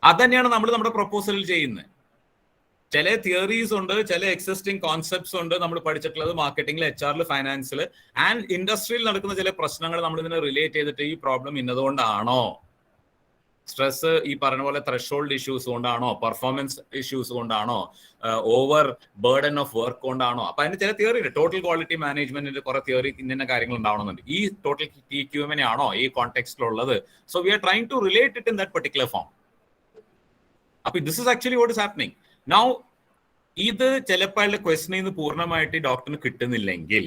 അത് തന്നെയാണ് നമ്മൾ നമ്മുടെ പ്രൊപ്പോസലിൽ ചെയ്യുന്നത്. ചില തിയറീസ് ഉണ്ട്, ചില എക്സിസ്റ്റിംഗ് കോൺസെപ്റ്റ്സ് ഉണ്ട് നമ്മൾ പഠിച്ചിട്ടുള്ളത് മാർക്കറ്റിംഗിൽ, HR-ൽ, ഫൈനാൻസിൽ ആൻഡ് ഇൻഡസ്ട്രിയിൽ നടക്കുന്ന ചില പ്രശ്നങ്ങൾ നമ്മൾ ഇതിനെ റിലേറ്റ് ചെയ്തിട്ട് ഈ പ്രോബ്ലം ഇന്നതുകൊണ്ടാണോ, സ്ട്രെസ് ഈ പറഞ്ഞ പോലെ ത്രെഷോൾഡ് ഇഷ്യൂസ് കൊണ്ടാണോ, പെർഫോമൻസ് ഇഷ്യൂസ് കൊണ്ടാണോ, ഓവർ ബേർഡൻ ഓഫ് വർക്ക് കൊണ്ടാണോ. അപ്പൊ അതിന് ചില തിയറി ഉണ്ട്. ടോട്ടൽ ക്വാളിറ്റി മാനേജ്മെന്റിന്റെ കുറെ തിയറി ഇന്ന കാര്യങ്ങൾ ഉണ്ടാവണമെന്നുണ്ട്. ഈ ടോട്ടൽ TQM ആണോ ഈ കോണ്ടെക്സ്റ്റിലുള്ളത്? So we are trying to relate it in that particular form. അപ്പൊ this is actually what is happening now. ഇത് ചിലപ്പോൾ അയാളുടെ ക്വസ്റ്റനിൽ നിന്ന് പൂർണ്ണമായിട്ട് ഡോക്ടറിന് കിട്ടുന്നില്ലെങ്കിൽ,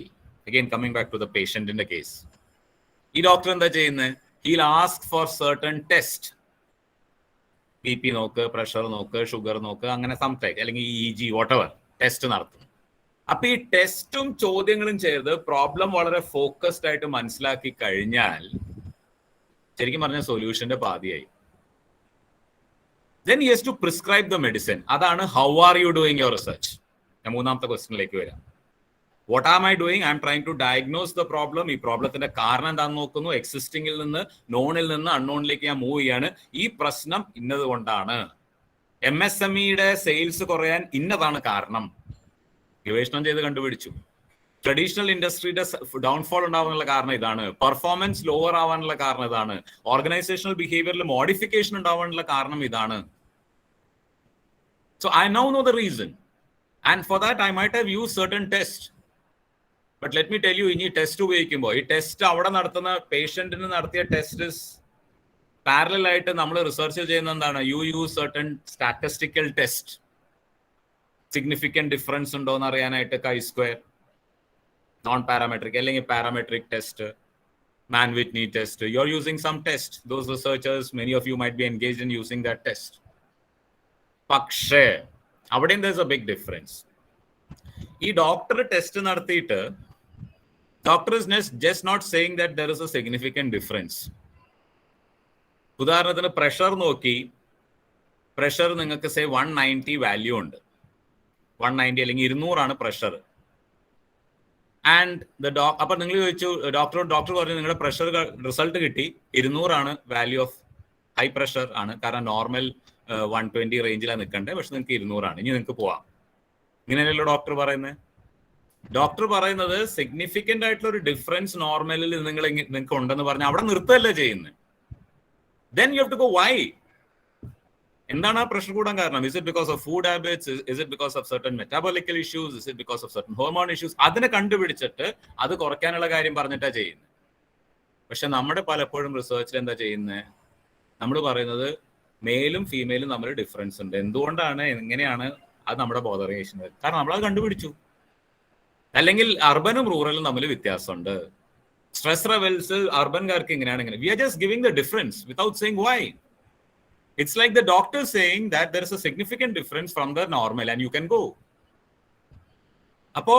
again coming back to the പേഷ്യന്റിന്റെ കേസ്, ഈ ഡോക്ടർ എന്താ ചെയ്യുന്നത്? He'll ask for certain test. BP നോക്ക്, പ്രഷർ നോക്ക്, ഷുഗർ നോക്ക്, അങ്ങനെ സംടൈപ്പ്, അല്ലെങ്കിൽ EG വാട്ടെവർ ടെസ്റ്റ് നടത്തും. അപ്പൊ ഈ ടെസ്റ്റും ചോദ്യങ്ങളും ചെയ്ത് പ്രോബ്ലം വളരെ ഫോക്കസ്ഡ് ആയിട്ട് മനസ്സിലാക്കി കഴിഞ്ഞാൽ ശരിക്കും പറഞ്ഞ സൊല്യൂഷന്റെ പാതിയായി. Then he has to prescribe the medicine. അതാണ് how are you doing your research. ഞാൻ മൂന്നാമത്തെ ക്വസ്റ്റ്യനിലേക്ക് വരാം. What am I doing? I am trying to diagnose the problem. ഈ പ്രോബ്ലത്തിന്റെ കാരണം എന്താണെന്ന് നോക്കുന്നു. എക്സിസ്റ്റിംഗിൽ നിന്ന് നോണിൽ നിന്ന് അൺനോണിലേക്ക് ഞാൻ മൂവ് ചെയ്യാണ്. ഈ പ്രശ്നം ഇന്നത് കൊണ്ടാണ്. MSMEയുടെ സെയിൽസ് കുറയാൻ ഇന്നതാണ് കാരണം. ഗവേഷണം ചെയ്ത് കണ്ടുപിടിച്ചു. ട്രഡീഷണൽ ഇൻഡസ്ട്രിയുടെ ഡൗൺഫോൾ ഉണ്ടാവാനുള്ള കാരണം ഇതാണ്. പെർഫോമൻസ് ലോവർ ആവാനുള്ള കാരണം ഇതാണ്. ഓർഗനൈസേഷണൽ ബിഹേവിയറിൽ മോഡിഫിക്കേഷൻ ഉണ്ടാവാനുള്ള കാരണം ഇതാണ്. So I now know the reason, and for that I might have used certain tests. But let me tell you, ഇനി ടെസ്റ്റ് ഉപയോഗിക്കുമ്പോൾ ഈ ടെസ്റ്റ് അവിടെ നടത്തുന്ന പേഷ്യന്റിന് നടത്തിയ ടെസ്റ്റ് പാരലൽ ആയിട്ട് നമ്മൾ റിസർച്ച് ചെയ്യുന്ന എന്താണ്? You use certain statistical test. Significant difference ഉണ്ടോ എന്ന് അറിയാനായിട്ട് chi-square, നോൺ പാരാമെട്രിക് അല്ലെങ്കിൽ parametric test, Mann Whitney test. You are using some test. Those researchers, many of you might be engaged in using that test. പക്ഷേ അവിടെയും there's a big difference. ഈ ഡോക്ടർ ടെസ്റ്റ് നടത്തിയിട്ട് doctor is just not saying that there is a significant difference. ഉദാഹരണത്തിന് പ്രഷർ നോക്കി, പ്രഷർ നിങ്ങൾക്ക് സേ 190 വാല്യൂ ഉണ്ട്, 190 അല്ലെങ്കിൽ 200 പ്രഷർ. ആൻഡ് അപ്പൊ നിങ്ങൾ ചോദിച്ചു ഡോക്ടർ പറഞ്ഞു നിങ്ങളുടെ പ്രഷർ റിസൾട്ട് കിട്ടി 200 വാല്യൂ ഓഫ് ഹൈ പ്രഷർ ആണ്, കാരണം നോർമൽ 120 റേഞ്ചിലാണ് നിൽക്കേണ്ടത്, പക്ഷെ നിങ്ങൾക്ക് 200 ഇനി നിങ്ങൾക്ക് പോവാം. ഇങ്ങനെയല്ലോ ഡോക്ടർ പറയുന്നത്. ഡോക്ടർ പറയുന്നത് സിഗ്നിഫിക്കന്റ് ആയിട്ടുള്ള ഒരു ഡിഫറൻസ് നോർമലിൽ നിങ്ങൾക്ക് ഉണ്ടെന്ന് പറഞ്ഞാൽ അവിടെ നിർത്തല്ല ചെയ്യുന്നത്. Then you have to go, why? എന്താണ് ആ പ്രഷർ കൂടാൻ കാരണം? Is it because of food habits? Is it because of certain metabolical issues? Is it because of certain hormone issues? അതിനെ കണ്ടുപിടിച്ചിട്ട് അത് കുറയ്ക്കാനുള്ള കാര്യം പറഞ്ഞിട്ടാണ് ചെയ്യുന്നത്. പക്ഷെ നമ്മുടെ പലപ്പോഴും റിസർച്ചിൽ എന്താ ചെയ്യുന്നത്? നമ്മൾ പറയുന്നത് മെയിലും ഫീമെയിലും തമ്മിൽ ഡിഫറൻസ് ഉണ്ട്. എന്തുകൊണ്ടാണ്, എങ്ങനെയാണ്? അത് നമ്മുടെ ബോധറേഷൻ. കാരണം നമ്മളത് കണ്ടുപിടിച്ചു. അല്ലെങ്കിൽ അർബനും റൂറലും തമ്മിൽ വ്യത്യാസമുണ്ട്. സ്ട്രെസ് ലെവൽസ് അർബൻകാർക്ക് ഇങ്ങനെയാണ് ഇങ്ങനെ. We are just giving the difference without saying why. It's like the doctor saying that there is a significant difference from the normal and you can go. Apo,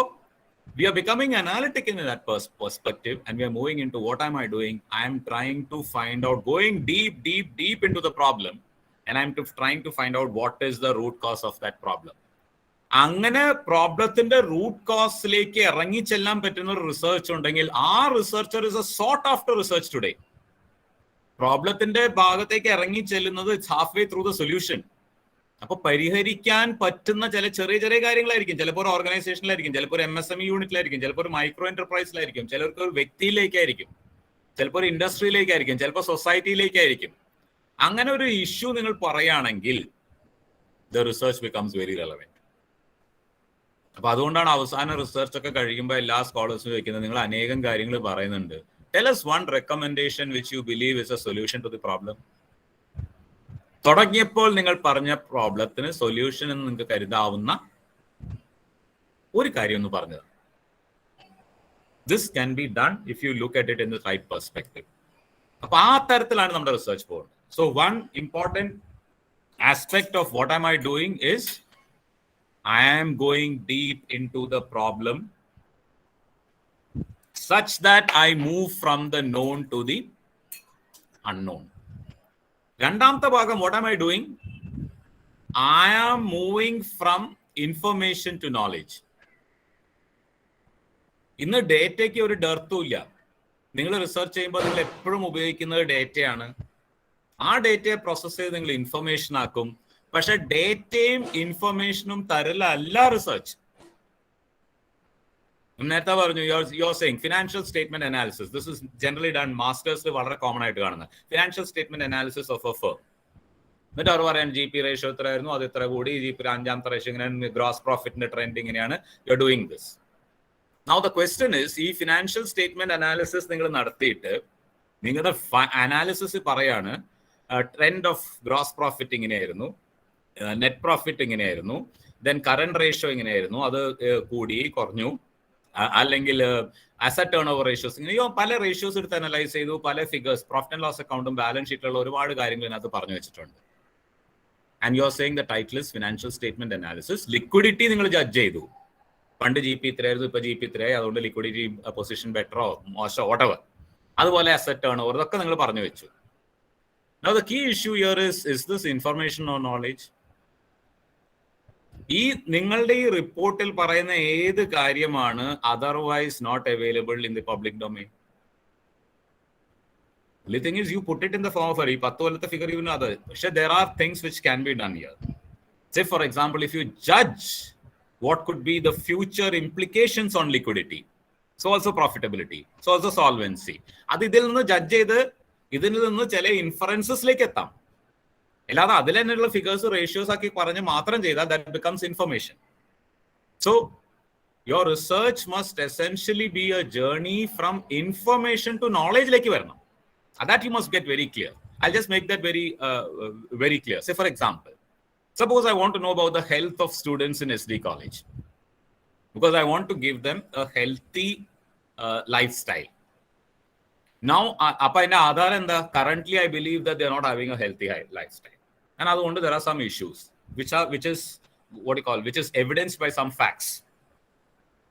we are becoming analytic in that perspective and we are moving into what am I doing? I am trying to find out, going deep into the problem, and I'm trying to find out what is the root cause of that problem. അങ്ങനെ പ്രോബ്ലത്തിന്റെ റൂട്ട് കോസിലേക്ക് ഇറങ്ങി ചെല്ലാൻ പറ്റുന്ന ഒരു റിസർച്ച് ഉണ്ടെങ്കിൽ ആ researcher is a sought after research today. പ്രോബ്ലത്തിന്റെ ഭാഗത്തേക്ക് ഇറങ്ങി ചെല്ലുന്നത് it's half way through the solution. അപ്പൊ പരിഹരിക്കാൻ പറ്റുന്ന ചില ചെറിയ ചെറിയ കാര്യങ്ങളായിരിക്കും. ചിലപ്പോൾ ഒരു ഓർഗനൈസേഷനിലായിരിക്കും, ചിലപ്പോൾ ഒരു MSME യൂണിറ്റിലായിരിക്കും, ചിലപ്പോൾ ഒരു മൈക്രോ എന്റർപ്രൈസിലായിരിക്കും, ചിലർക്ക് ഒരു വ്യക്തിയിലേക്കായിരിക്കും, ചിലപ്പോൾ ഒരു ഇൻഡസ്ട്രിയിലേക്കായിരിക്കും, ചിലപ്പോൾ സൊസൈറ്റിയിലേക്കായിരിക്കും. അങ്ങനെ ഒരു ഇഷ്യൂ നിങ്ങൾ പറയുകയാണെങ്കിൽ the research becomes very relevant. അപ്പൊ അതുകൊണ്ടാണ് അവസാന റിസർച്ച് ഒക്കെ കഴിയുമ്പോൾ എല്ലാ സ്കോളേഴ്സും ചോദിക്കുന്നത്, നിങ്ങൾ അനേകം കാര്യങ്ങൾ പറയുന്നുണ്ട്, tell us one recommendation which you believe is a solution to the problem. തുടങ്ങിയപ്പോൾ നിങ്ങൾ പറഞ്ഞ പ്രോബ്ലത്തിന് സൊല്യൂഷൻ എന്ന് നിങ്ങൾക്ക് കരുതാവുന്ന ഒരു കാര്യം ഒന്ന് പറഞ്ഞത്. This can be done if you look at it in the right perspective. അപ്പൊ ആ തരത്തിലാണ് നമ്മുടെ റിസർച്ച് പോകുന്നത്. So one important aspect of what am I doing is I am going deep into the problem such that I move from the known to the unknown. രണ്ടാമത്തെ ഭാഗം, what am I doing? I am moving from information to knowledge. ഇന്ന് ഡേറ്റയ്ക്ക് ഒരു ഡെർത്തും ഇല്ല. നിങ്ങൾ റിസർച്ച് ചെയ്യുമ്പോൾ നിങ്ങൾ എപ്പോഴും ഉപയോഗിക്കുന്നത് ഡേറ്റയാണ്. ആ ഡേറ്റയെ പ്രോസസ് ചെയ്ത് നിങ്ങൾ ഇൻഫർമേഷൻ ആക്കും. പക്ഷെ ഡേറ്റയും ഇൻഫർമേഷനും തരലല്ല റിസർച്ച്. നേരത്തെ പറഞ്ഞു, you are saying financial statement analysis. This is generally done മാസ്റ്റേഴ്സിൽ വളരെ കോമൺ ആയിട്ട് കാണുന്നത്. Financial statement analysis of a firm. എന്നിട്ട് അവർ പറയാൻ GP റേഷ്യോ ഇത്രയായിരുന്നു, അത് ഇത്ര കൂടി, GP അഞ്ചാമത്തെ റേഷ്യോ ഇങ്ങനെയാണ്, ഗ്രോസ് പ്രോഫിറ്റിന്റെ ട്രെൻഡ് ഇങ്ങനെയാണ്. You are doing this. Now the question is, ഈ ഫിനാൻഷ്യൽ സ്റ്റേറ്റ്മെന്റ് അനാലിസിസ് നിങ്ങൾ നടത്തിയിട്ട് നിങ്ങളുടെ അനാലിസിസ് പറയാണ് ട്രെൻഡ് ഓഫ് ഗ്രോസ് പ്രോഫിറ്റ് ഇങ്ങനെയായിരുന്നു, നെറ്റ് പ്രോഫിറ്റ് ഇങ്ങനെയായിരുന്നു, ദെൻ കറന്റ് റേഷ്യോ ഇങ്ങനെയായിരുന്നു, അത് കൂടി കുറഞ്ഞു, അല്ലെങ്കിൽ അസറ്റ് ടേൺ ഓവർ റേഷ്യോസ്, ഇങ്ങനെയോ പല റേഷ്യോസ് എടുത്ത് അനലൈസ് ചെയ്തു, പല ഫിഗേഴ്സ്, പ്രോഫിറ്റ് ആൻഡ് ലോസ് അക്കൗണ്ടും ബാലൻസ് ഷീറ്റിലുള്ള ഒരുപാട് കാര്യങ്ങൾ ഇതിനകത്ത് പറഞ്ഞു വെച്ചിട്ടുണ്ട്. And you are saying the title is financial statement analysis. Liquidity നിങ്ങൾ ജഡ്ജ് ചെയ്തു. പണ്ട് GP ഇത്രയായിരുന്നു, ഇപ്പൊ GP ഇത്രയായി, അതുകൊണ്ട് ലിക്വിഡിറ്റി പൊസിഷൻ ബെറ്ററോ മോശമോ whatever. അതുപോലെ അസറ്റ് ടേൺ ഓവർ, ഇതൊക്കെ നിങ്ങൾ പറഞ്ഞു വെച്ചു. Now the key issue here is this information or knowledge? ഈ നിങ്ങളുടെ ഈ റിപ്പോർട്ടിൽ പറയുന്ന ഏത് കാര്യമാണ് otherwise not available in the public domain? The thing is, you put it in the form of a 10 കൊല്ലത്തെ figure, you know other. പക്ഷെ there are things which can be done here. Say for example, if you judge what could be the future implications on liquidity, so also profitability, so also solvency, അത് ഇതിൽ നിന്ന് ജഡ്ജ് ചെയ്ത് ഇതിൽ നിന്ന് ചില ഇൻഫറൻസസിലേക്ക് എത്താം. അല്ലാതെ അതിൽ തന്നെയുള്ള ഫിഗേഴ്സ് റേഷ്യോസ് ആക്കി പറഞ്ഞ് മാത്രം ചെയ്താൽ that becomes information. So your research must essentially be a journey from information to നോളേജിലേക്ക് വരണം. That you must get very clear. I just make that very clear. Say for example, suppose I want to know about the health of students in SD college because I want to give them a healthy lifestyle. Now appa inda aadhar enda, currently I believe that they are not having a healthy lifestyle, and adondu there are some issues which is what you call, which is evidenced by some facts.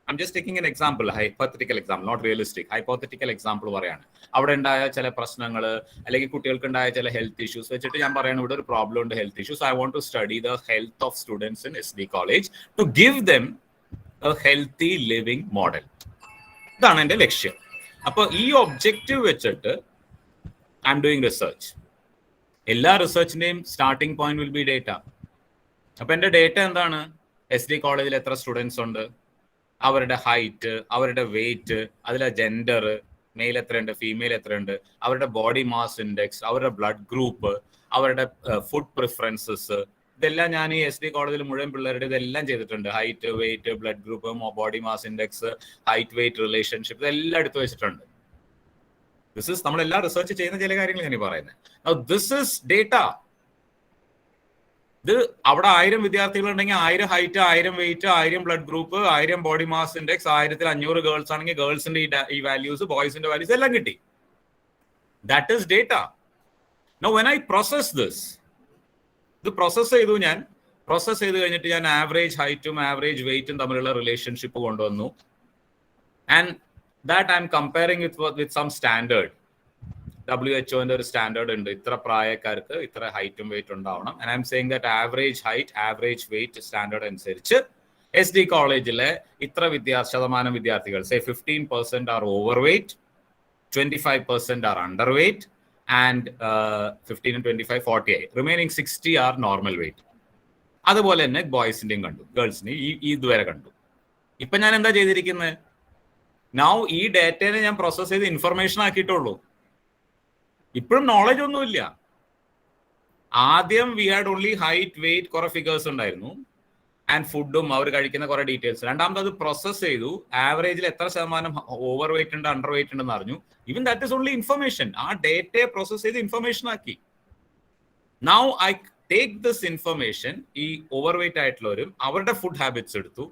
I'm just taking an example, hypothetical example, not realistic, hypothetical example parayana. Avade undaya chela prashnangal alleki kuttikalkku undaya chela health issues vechittu njan parayana ivide oru problem undu, health issues. I want to study the health of students in SD college to give them a healthy living model. Idana ende lakshya. അപ്പോൾ ഈ ഒബ്ജക്റ്റീവ് വെച്ചിട്ട് ഐ എം ഡൂയിങ് റിസർച്ച്. എല്ലാ റിസർച്ചിന്റെയും starting point will be data. അപ്പൊ എന്റെ ഡേറ്റ എന്താണ്? SD കോളേജിൽ എത്ര സ്റ്റുഡൻസ് ഉണ്ട്, അവരുടെ ഹൈറ്റ്, അവരുടെ വെയിറ്റ്, അതിലെ ജെൻഡർ, മെയിൽ എത്രയുണ്ട്, ഫീമെയിൽ എത്രയുണ്ട്, അവരുടെ ബോഡി മാസ് ഇൻഡെക്സ്, അവരുടെ ബ്ലഡ് ഗ്രൂപ്പ്, അവരുടെ ഫുഡ് പ്രിഫറൻസസ്, ഇതെല്ലാം ഞാൻ ഈ SD കോളേജിൽ മുഴുവൻ പിള്ളേരുടെ ഇതെല്ലാം ചെയ്തിട്ടുണ്ട്. Height, weight, blood group, body mass index, height weight relationship, ഇതെല്ലാം എടുത്തു വെച്ചിട്ടുണ്ട്. ദിസ് ഇസ് നമ്മളെല്ലാം റിസർച്ച് ചെയ്യുന്ന ചില കാര്യങ്ങൾ ഞാൻ പറയുന്നത്. This is data. ഇത് അവിടെ 1000 വിദ്യാർത്ഥികൾ ഉണ്ടെങ്കിൽ 1000 height, 1000 weight, 1000 blood group, 1000 body mass index, 1500 girls ആണെങ്കിൽ ഗേൾസിന്റെ ഈ വാല്യൂസ്, ബോയ്സിന്റെ വാല്യൂസ് എല്ലാം കിട്ടി. That is data. Now when I process this, ഇത് പ്രോസസ് ചെയ്ത് കഴിഞ്ഞിട്ട് ഞാൻ ആവറേജ് ഹൈറ്റും ആവറേജ് വെയിറ്റും തമ്മിലുള്ള റിലേഷൻഷിപ്പ് കൊണ്ടുവന്നു. And that I'm comparing with some standard. WHO ഒരു സ്റ്റാൻഡേർഡ് ഉണ്ട്, ഇത്ര പ്രായക്കാർക്ക് ഇത്ര ഹൈറ്റും വെയിറ്റ് ഉണ്ടാവണം. And I'm saying that average height, average weight standard അനുസരിച്ച് SD കോളേജിലെ ഇത്ര ശതമാനം വിദ്യാർത്ഥികൾ, say 15% are over weight, 25% are under weight, and 15 and 25 40 ആയി. Remaining 60 are normal weight. അതുപോലെ തന്നെ ബോയ്സിന്റെയും കണ്ടു, ഗേൾസിന്റെ ഇതുവരെ കണ്ടു. ഇപ്പൊ ഞാൻ എന്താ ചെയ്തിരിക്കുന്നത്? നൗ ഈ ഡേറ്റയെ ഞാൻ പ്രോസസ് ചെയ്ത് ഇൻഫർമേഷൻ ആക്കിയിട്ടുള്ളൂ. ഇപ്പോഴും നോളജ് ഒന്നുമില്ല. ആദ്യം we had only height, weight, കുറെ ഫിഗേഴ്സ് ഉണ്ടായിരുന്നു, ആൻഡ് ഫുഡും അവർ കഴിക്കുന്ന കുറെ ഡീറ്റെയിൽസ്. രണ്ടാമത് അത് പ്രോസസ് ചെയ്തു, ആവറേജിൽ എത്ര ശതമാനം ഓവർ വെയിറ്റ് ഉണ്ട്, അണ്ടർ വെയിറ്റ് ഉണ്ടെന്ന് അറിഞ്ഞു. Even that is only information. ആ ഡേറ്റയെ പ്രോസസ് ചെയ്ത് ഇൻഫർമേഷൻ ആക്കി. Now I take this information, ഈ ഓവർ വെയിറ്റ് ആയിട്ടുള്ളവരും അവരുടെ ഫുഡ് ഹാബിറ്റ്സ് എടുത്തു,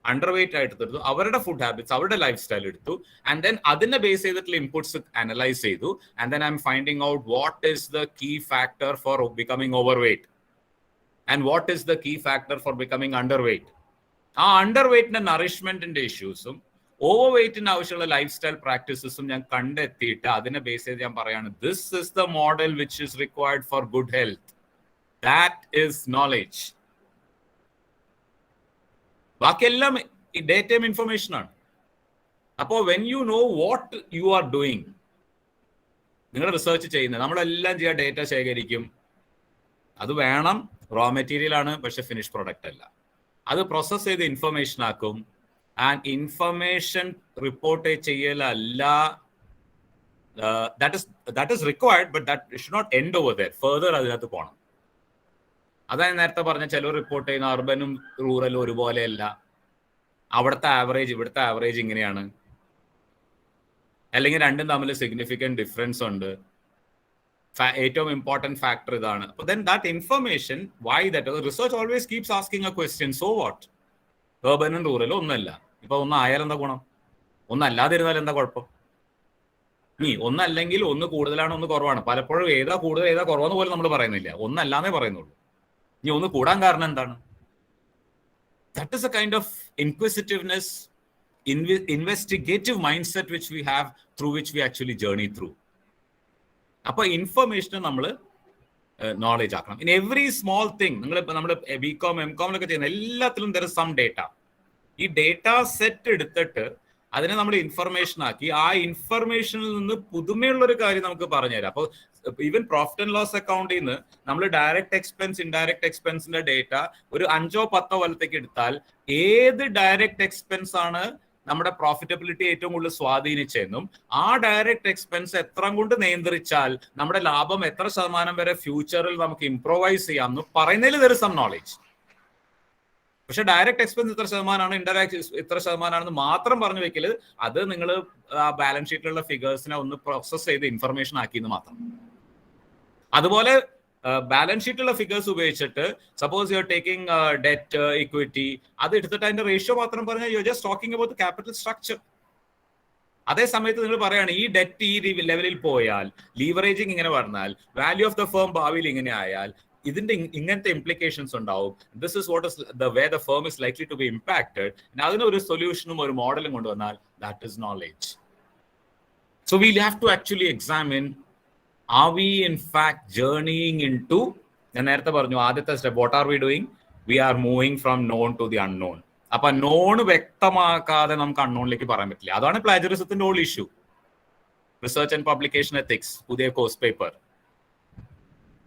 അണ്ടർ വെയിറ്റ് ആയിട്ട് എടുത്തു, അവരുടെ ഫുഡ് ഹാബിറ്റ്സ്, അവരുടെ ലൈഫ് സ്റ്റൈൽ എടുത്തു, ആൻഡ് ദെൻ അതിനെ ബേസ് ചെയ്തിട്ടുള്ള ഇൻപുട്സ് അനലൈസ് ചെയ്തു. And then I'm finding out what is the key factor for becoming over weight and what is the key factor for becoming underweight. ആ അണ്ടർ വെയിറ്റിന്റെ നറിഷ്മെന്റിന്റെ ഇഷ്യൂസും ഓവർ വെയിറ്റിന് ആവശ്യമുള്ള ലൈഫ് സ്റ്റൈൽ പ്രാക്ടീസസും ഞാൻ കണ്ടെത്തിയിട്ട് അതിനെ ബേസ് ചെയ്ത് ഞാൻ പറയാണ്, this is the model which is required for good health. That is knowledge. ബാക്കിയെല്ലാം ഈ ഡേറ്റയും ഇൻഫർമേഷൻ ആണ്. അപ്പോൾ when you know what you are doing, നിങ്ങൾ റിസർച്ച് ചെയ്യുന്നത്, നമ്മളെല്ലാം ചെയ്യാൻ ഡേറ്റ ശേഖരിക്കും, അത് വേണം, റോ മെറ്റീരിയൽ ആണ്, പക്ഷെ ഫിനിഷ് പ്രൊഡക്റ്റ് അല്ല. അത് പ്രോസസ് ചെയ്ത് ഇൻഫർമേഷൻ ആക്കും. ആൻഡ് ഇൻഫർമേഷൻ റിപ്പോർട്ട് ചെയ്യലല്ല, that is required, but that should not end over there. Further അതിനകത്ത് പോകണം. അതായത് നേരത്തെ പറഞ്ഞ ചിലർ റിപ്പോർട്ട് ചെയ്യുന്ന അർബനും റൂറലും ഒരുപോലെയല്ല, അവിടുത്തെ ആവറേജ് ഇവിടുത്തെ ആവറേജ് ഇങ്ങനെയാണ്, അല്ലെങ്കിൽ രണ്ടും തമ്മിൽ സിഗ്നിഫിക്കൻറ്റ് ഡിഫറൻസ് ഉണ്ട്. ഏറ്റവും ഇമ്പോർട്ടന്റ് ഫാക്ടർ ഇതാണ്. then that information, why that research always keeps asking a question, so what, urban and rural ഒന്നല്ല. ഇപ്പൊ ഒന്നായാൽ എന്താ ഗുണം? ഒന്നല്ലാതിരുന്നാൽ എന്താ കുഴപ്പം? ഒന്നല്ലെങ്കിൽ ഒന്ന് കൂടുതലാണ്, ഒന്ന് കുറവാണ്. പലപ്പോഴും ഏതാ കൂടുതൽ ഏതാ കുറവെന്ന് പോലും നമ്മൾ പറയുന്നില്ല, ഒന്നല്ലാന്നേ പറയുന്നുള്ളൂ. ഇനി ഒന്ന് കൂടാൻ കാരണം എന്താണ്? that is a kind of inquisitiveness, investigative mindset which we have, through which we actually journey through. അപ്പൊ ഇൻഫർമേഷൻ നമ്മൾ നോളജ് ആക്കണം. In every small thing. നമ്മൾ BCom MComലൊക്കെ ചെയ്യുന്ന എല്ലാത്തിലും there is some data. ഈ ഡേറ്റ സെറ്റ് എടുത്തിട്ട് അതിനെ നമ്മൾ ഇൻഫർമേഷൻ ആക്കി, ആ ഇൻഫർമേഷനിൽ നിന്ന് പുതുമയുള്ള ഒരു കാര്യം നമുക്ക് പറഞ്ഞുതരാം. അപ്പോൾ ഈവൻ പ്രോഫിറ്റ് ആൻഡ് ലോസ് അക്കൗണ്ടിൽ നിന്ന് നമ്മൾ ഡയറക്റ്റ് എക്സ്പെൻസ്, ഇൻഡയറക്റ്റ് എക്സ്പെൻസിന്റെ ഡേറ്റ ഒരു 5-10 കൊല്ലത്തേക്ക് എടുത്താൽ ഏത് ഡയറക്റ്റ് എക്സ്പെൻസ് ആണ് നമ്മുടെ പ്രോഫിറ്റബിലിറ്റി ഏറ്റവും കൂടുതൽ സ്വാധീനിച്ചെന്നും ആ ഡയറക്റ്റ് എക്സ്പെൻസ് എത്ര കൊണ്ട് നിയന്ത്രിച്ചാൽ നമ്മുടെ ലാഭം എത്ര ശതമാനം വരെ ഫ്യൂച്ചറിൽ നമുക്ക് ഇംപ്രൂവൈസ് ചെയ്യാമെന്ന് പറയുന്നതിൽ there is some knowledge. പക്ഷെ ഡയറക്റ്റ് എക്സ്പെൻസ് ഇത്ര ശതമാനമാണ്, ഇൻഡയറക്റ്റ് ഇത്ര ശതമാനമാണെന്ന് മാത്രം പറഞ്ഞു വെക്കല്, അത് നിങ്ങൾ ആ ബാലൻസ് ഷീറ്റിലുള്ള ഫിഗേഴ്സിനെ ഒന്ന് പ്രോസസ് ചെയ്ത് ഇൻഫർമേഷൻ ആക്കിയെന്ന് മാത്രം. അതുപോലെ ബാലൻസ് ഷീറ്റിലുള്ള ഫിഗേഴ്സ് ഉപയോഗിച്ചിട്ട് suppose you are taking debt, equity, അത് എടുത്തിട്ട് അതിന്റെ റേഷ്യോ മാത്രം പറഞ്ഞാൽ you are just talking about capital structure. അതേ സമയത്ത് നിങ്ങൾ പറയാണ് ഈ ഡെറ്റ് ഈ ലെവലിൽ പോയാൽ, ലീവറേജിങ് ഇങ്ങനെ പറഞ്ഞാൽ, വാല്യൂ ഓഫ് ദ ഫേം ഭാവിയിൽ ഇങ്ങനെ ആയാൽ ഇതിന്റെ ഇങ്ങനത്തെ ഇംപ്ലിക്കേഷൻസ് ഉണ്ടാവും. This is what is the way the firm is likely to be impacted. അതിനൊരു സൊല്യൂഷനും ഒരു മോഡലും കൊണ്ടുവന്നാൽ that is knowledge. So we have to actually examine, are we in fact journeying into, ഞാൻ നേരത്തെ പറഞ്ഞു ആദ്യത്തെ step, what are we doing? We are moving from known to the unknown. അപ്പൊ നോൺ വ്യക്തമാക്കാതെ നമുക്ക് അൺനോണിലേക്ക് പറയാൻ പറ്റില്ല. അതാണ് പ്ലാജറിസത്തിന്റെ all issue. Research and publication ethics, പുതിയ കോഴ്സ് പേപ്പർ.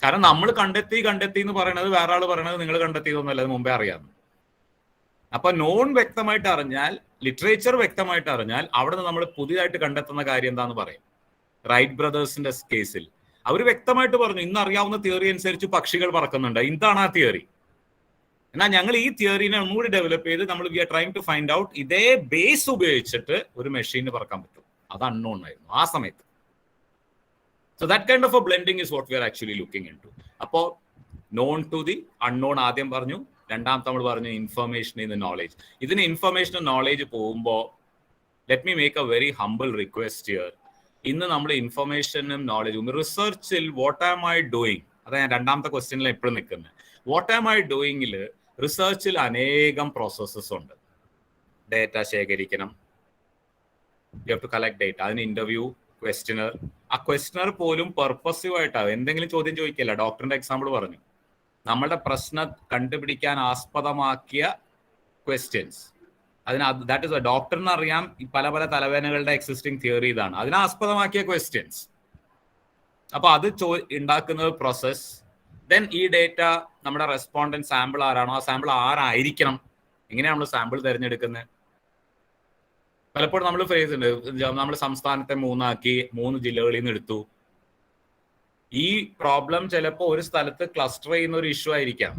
കാരണം നമ്മൾ കണ്ടെത്തി എന്ന് പറയുന്നത് വേറെ ആൾ പറയണത് നിങ്ങൾ കണ്ടെത്തിയതൊന്നുമല്ല, അത് മുമ്പേ അറിയാം. അപ്പൊ നോൺ വ്യക്തമായിട്ട് അറിഞ്ഞാൽ ലിറ്ററേച്ചർ വ്യക്തമായിട്ട് അറിഞ്ഞാൽ അവിടെ നിന്ന് നമ്മൾ പുതിയതായിട്ട് കണ്ടെത്തുന്ന കാര്യം എന്താന്ന് പറയും. റൈറ്റ് ബ്രദേഴ്സിന്റെ കേസിൽ അവർ വ്യക്തമായിട്ട് പറഞ്ഞു, ഇന്ന് അറിയാവുന്ന തിയറി അനുസരിച്ച് പക്ഷികൾ പറക്കുന്നുണ്ട്, ഇതാണ് ആ തിയറി. എന്നാൽ ഞങ്ങൾ ഈ തിയറിനെ ഒന്നുകൂടി ഡെവലപ്പ് ചെയ്ത് നമ്മൾ we are trying to find out ഇതേ ബേസ് ഉപയോഗിച്ചിട്ട് ഒരു മെഷീന് പറക്കാൻ പറ്റും. അത് അൺനോൺ ആയിരുന്നു ആ സമയത്ത്. So that kind of a blending is what we are actually looking into. അപ്പോൾ നോൺ ടു ദി അൺനോൺ ആദ്യം പറഞ്ഞു, രണ്ടാമത്തെ നമ്മൾ പറഞ്ഞു ഇൻഫർമേഷൻ ഇൻ ദ നോളേജ്. ഇതിന് ഇൻഫർമേഷൻ നോളേജ് പോകുമ്പോൾ let me make a very humble request here. ഇന്ന് നമ്മൾ ഇൻഫർമേഷനും നോളേജും റിസർച്ചിൽ വാട്ട് ആം ഐ ഡൂയിങ്, അതാണ് ഞാൻ രണ്ടാമത്തെ ക്വസ്റ്റ്യനിൽ എപ്പോഴും നിൽക്കുന്നത്. വാട്ട് ആം ഐ ഡൂയിങ്ങിൽ റിസർച്ചിൽ അനേകം പ്രോസസ്സസ് ഉണ്ട്. ഡേറ്റ ശേഖരിക്കണം, you have to collect data, അതിന് ഇന്റർവ്യൂ, ക്വസ്റ്റ്യനർ. ആ ക്വസ്റ്റ്യനർ പോലും പെർപ്പസീവ് ആയിട്ടാവും, എന്തെങ്കിലും ചോദ്യം ചോദിക്കില്ല. ഡോക്ടറിന്റെ എക്സാമ്പിൾ പറഞ്ഞു, നമ്മളുടെ പ്രശ്നം കണ്ടുപിടിക്കാൻ ആസ്പദമാക്കിയ ക്വസ്റ്റ്യൻസ്. ദാറ്റ് ഇസ് ഡോക്ടറിന് അറിയാം പല പല തലവേദനകളുടെ എക്സിസ്റ്റിംഗ് തിയറി ഇതാണ്, അതിനാസ്പദമാക്കിയ ക്വസ്റ്റ്യൻസ്. അപ്പൊ അത് ഉണ്ടാക്കുന്നത് പ്രോസസ്. ദെൻ ഈ ഡേറ്റ നമ്മുടെ റെസ്പോണ്ടന്റ് സാമ്പിൾ ആരാണോ ആ സാമ്പിൾ ആരായിരിക്കണം, എങ്ങനെയാണ് നമ്മൾ സാമ്പിൾ തിരഞ്ഞെടുക്കുന്നത്? പലപ്പോഴും നമ്മൾ ഫേസ് ഉണ്ട്, നമ്മൾ സംസ്ഥാനത്തെ 3 ആക്കി 3 ജില്ലകളിൽ നിന്ന് എടുത്തു. ഈ പ്രോബ്ലം ചിലപ്പോൾ ഒരു സ്ഥലത്ത് ക്ലസ്റ്റർ ചെയ്യുന്ന ഒരു ഇഷ്യൂ ആയിരിക്കാം,